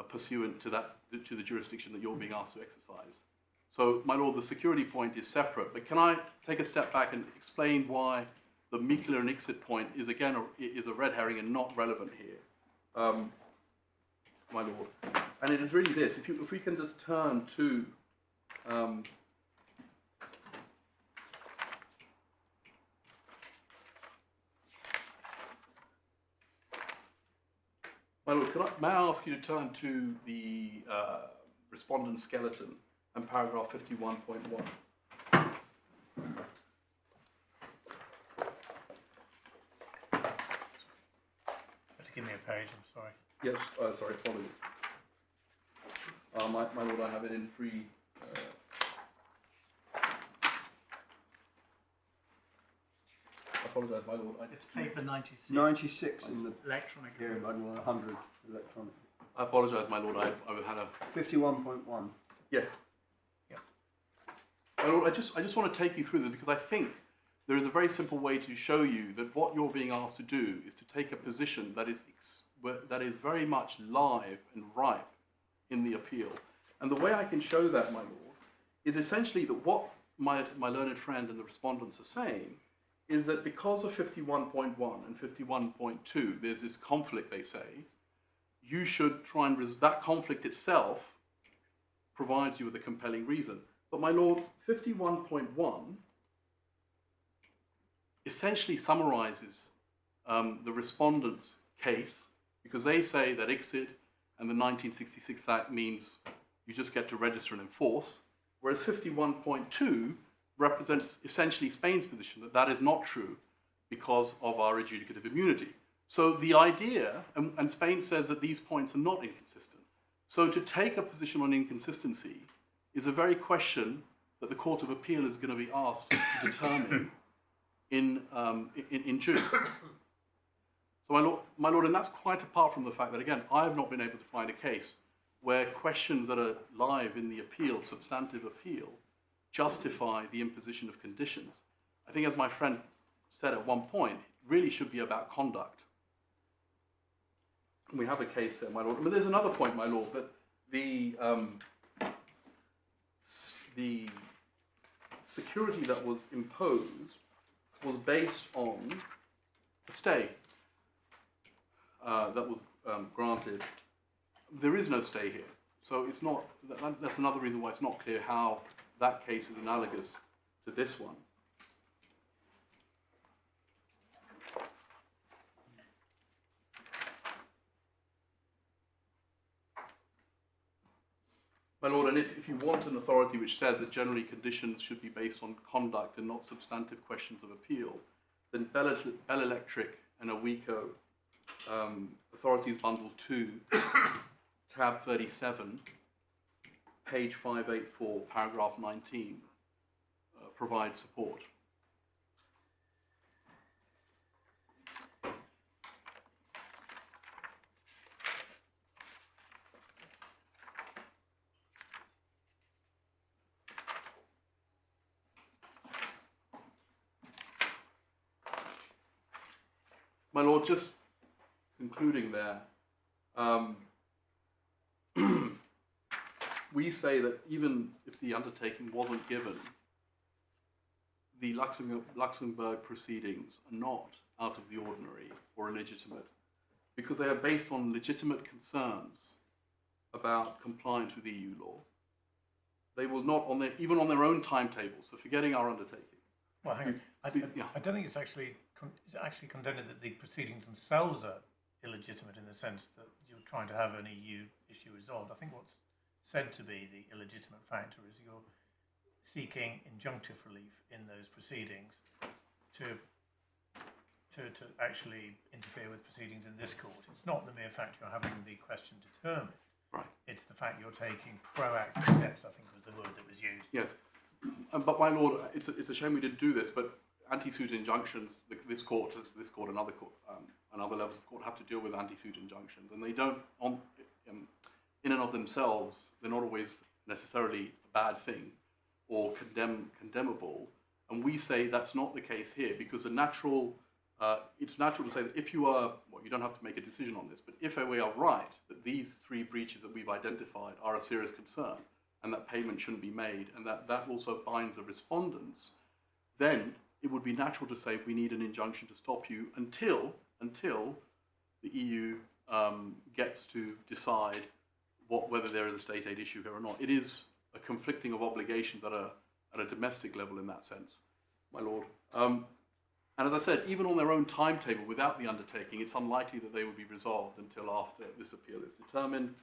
Speaker 6: pursuant to the jurisdiction that you're being asked to exercise. So, my Lord, the security point is separate. But can I take a step back and explain why the Mikula and Ixit point is, again, a red herring and not relevant here, my Lord? And it is really this. If we can just turn to... my Lord, may I ask you to turn to the respondent skeleton and paragraph 51.1?
Speaker 3: To give me a page, I'm sorry.
Speaker 6: Yes, sorry, apologies. My Lord, I have it in free. I apologise, my Lord.
Speaker 2: It's paper 96.
Speaker 5: 96 in the
Speaker 2: Electronic.
Speaker 5: here, and 100 electronic.
Speaker 6: I apologise, my Lord. I had a
Speaker 5: 51.1.
Speaker 6: yes. Yeah. My Lord, I just want to take you through this because I think there is a very simple way to show you that what you're being asked to do is to take a position that is very much live and ripe in the appeal. And the way I can show that, my Lord, is essentially that what my learned friend and the respondents are saying is that because of 51.1 and 51.2, there's this conflict, they say, you should try and that conflict itself provides you with a compelling reason. But my Lord, 51.1 essentially summarizes the respondent's case because they say that ICSID and the 1966 Act means you just get to register and enforce, whereas 51.2 represents essentially Spain's position that that is not true because of our adjudicative immunity. So the idea, and Spain says that these points are not inconsistent. So to take a position on inconsistency is a very question that the Court of Appeal is going to be asked to determine in June. So my Lord, and that's quite apart from the fact that, again, I have not been able to find a case where questions that are live in the appeal, substantive appeal, justify the imposition of conditions. I think, as my friend said at one point, it really should be about conduct. We have a case there, my Lord. But there's another point, my Lord, that the security that was imposed was based on a stay that was granted. There is no stay here. So it's not, that's another reason why it's not clear how that case is analogous to this one. My Lord, and if you want an authority which says that generally conditions should be based on conduct and not substantive questions of appeal, then Bell Electric and AWECO, Authorities Bundle 2, tab 37, page 584, paragraph 19, provide support. My Lord, just concluding there, we say that even if the undertaking wasn't given, the Luxembourg proceedings are not out of the ordinary or illegitimate because they are based on legitimate concerns about compliance with EU law. They will not, even on their own timetable, so forgetting our undertaking.
Speaker 3: Well, hang on. I don't think it's actually contended that the proceedings themselves are illegitimate in the sense that you're trying to have an EU issue resolved. I think what's said to be the illegitimate factor is you're seeking injunctive relief in those proceedings to actually interfere with proceedings in this court. It's not the mere fact you're having the question determined.
Speaker 6: Right.
Speaker 3: It's the fact you're taking proactive steps, I think was the word that was used.
Speaker 6: Yes. But my lord, it's a shame we didn't do this, but anti-suit injunctions, this court, another court, and other levels of court have to deal with anti-suit injunctions, and they don't, in and of themselves, they're not always necessarily a bad thing or condemnable. And we say that's not the case here, because it's natural to say that if you are, well, you don't have to make a decision on this, but if we are right that these 3 breaches that we've identified are a serious concern, and that payment shouldn't be made, and that also binds the respondents, then it would be natural to say we need an injunction to stop you until the EU gets to decide whether there is a state aid issue here or not. It is a conflicting of obligations at a domestic level in that sense, my lord. And as I said, even on their own timetable without the undertaking, it's unlikely that they will be resolved until after this appeal is determined.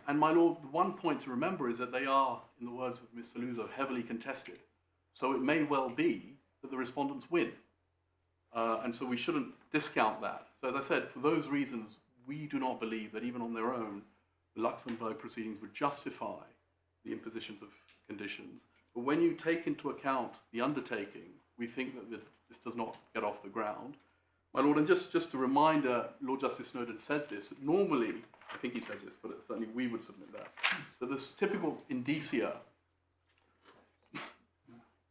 Speaker 6: And my lord, one point to remember is that they are, in the words of Ms. Saluzzo, heavily contested. So it may well be that the respondents win. And so we shouldn't discount that. So as I said, for those reasons, we do not believe that even on their own, the Luxembourg proceedings would justify the impositions of conditions. But when you take into account the undertaking, we think that this does not get off the ground. My lord, and just a reminder, Lord Justice Snowden said this, normally, I think he said this, but certainly we would submit that, that this typical indicia,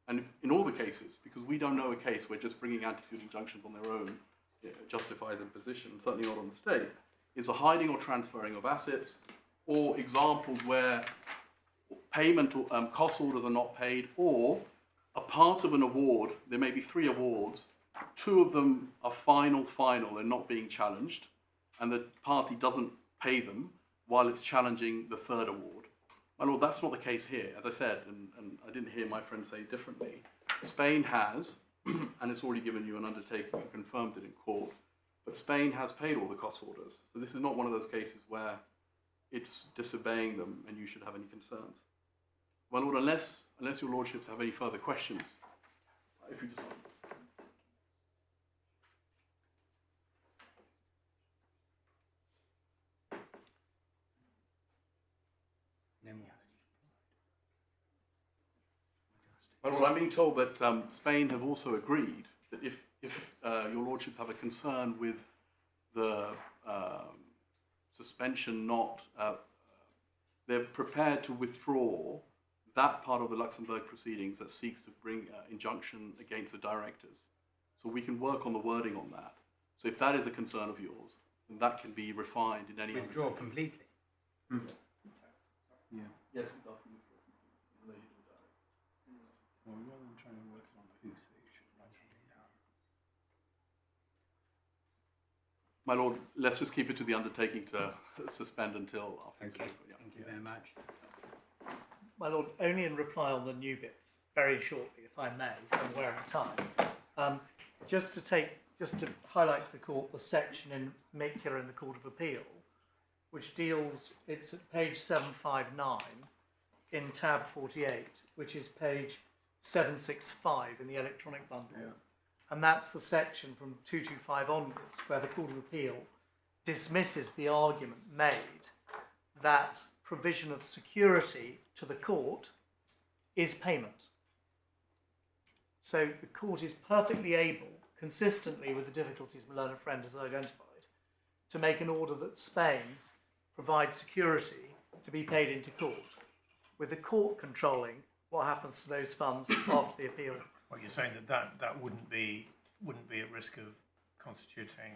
Speaker 6: and in all the cases, because we don't know a case where just bringing anti-suit injunctions on their own justifies imposition, certainly not on the state, is a hiding or transferring of assets, or examples where payment or cost orders are not paid, or a part of an award, there may be 3 awards, 2 of them are final and not being challenged, and the party doesn't pay them while it's challenging the 3rd award. My lord, that's not the case here. As I said, and I didn't hear my friend say differently, Spain has, and it's already given you an undertaking and confirmed it in court, but Spain has paid all the cost orders. So this is not one of those cases where it's disobeying them and you should have any concerns. My lord, unless your lordships have any further questions, if you just...
Speaker 1: No more.
Speaker 6: My lord, I'm being told that Spain have also agreed that if your lordships have a concern with the suspension they're prepared to withdraw that part of the Luxembourg proceedings that seeks to bring injunction against the directors. So we can work on the wording on that. So if that is a concern of yours, then that can be refined in any...
Speaker 1: Withdraw completely.
Speaker 5: Yeah.
Speaker 6: Yes, it does.
Speaker 5: Well, rather than trying to work on who's they should write it down.
Speaker 6: My lord, let's just keep it to the undertaking to suspend until after.
Speaker 1: Okay. Thank you very much.
Speaker 2: My lord, only in reply on the new bits, very shortly, if I may, so I'm wearing time. Just to highlight to the court the section in Macular in the Court of Appeal, which deals, it's at page 759 in tab 48, which is page 765 in the electronic bundle.
Speaker 5: Yeah.
Speaker 2: And that's the section from 225 onwards where the Court of Appeal dismisses the argument made that provision of security to the court is payment. So the court is perfectly able, consistently with the difficulties my learned friend has identified, to make an order that Spain provides security to be paid into court, with the court controlling what happens to those funds after the appeal.
Speaker 3: Well, you're saying that wouldn't be at risk of constituting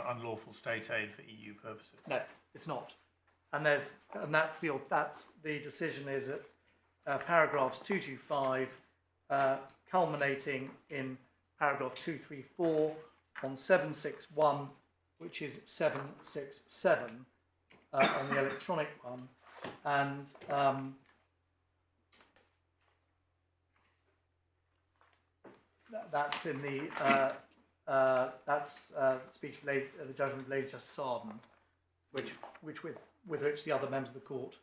Speaker 3: unlawful state aid for EU purposes.
Speaker 2: No, it's not. And that's the decision is at paragraphs 225, culminating in paragraph 234 on 761, which is 767 on the electronic one, and that's in the speech of the judgment of Lady Justice Arden, with which the other members of the court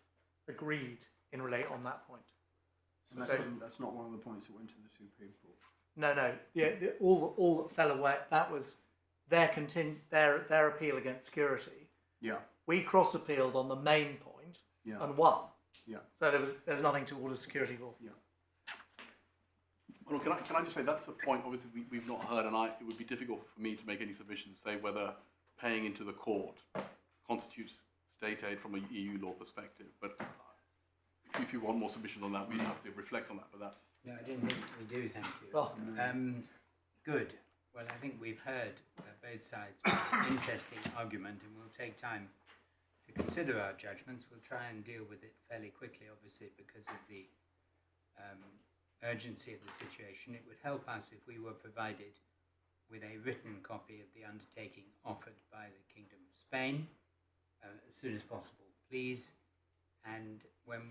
Speaker 2: agreed in relate on that point.
Speaker 5: So that's not one of the points that went to the Supreme Court.
Speaker 2: No. All that fell away. That was their appeal against security.
Speaker 5: Yeah.
Speaker 2: We cross appealed on the main point and won.
Speaker 5: Yeah.
Speaker 2: So there was nothing to order security for.
Speaker 5: Yeah.
Speaker 6: Well, can I just say that's the point? Obviously, we've not heard, and it would be difficult for me to make any submission to say whether paying into the court constitutes state aid from an EU law perspective. But if you want more submission on that, we'd have to reflect on that. But that's
Speaker 1: No, I didn't think we do. Thank you.
Speaker 2: Well,
Speaker 1: good. Well, I think we've heard both sides with an interesting argument, and we'll take time to consider our judgments. We'll try and deal with it fairly quickly, obviously, because of the urgency of the situation. It would help us if we were provided with a written copy of the undertaking offered by the Kingdom of Spain as soon as possible, please. And when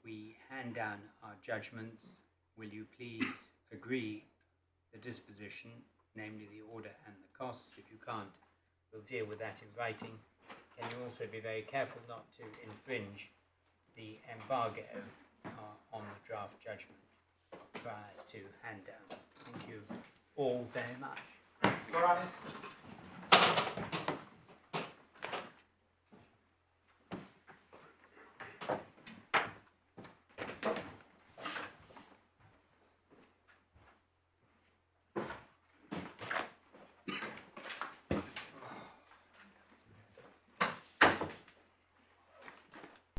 Speaker 1: we hand down our judgments, will you please agree the disposition, namely the order and the costs? If you can't, we'll deal with that in writing. Can you also be very careful not to infringe the embargo on the draft judgment prior to hand down? Thank you all very much.
Speaker 2: all right.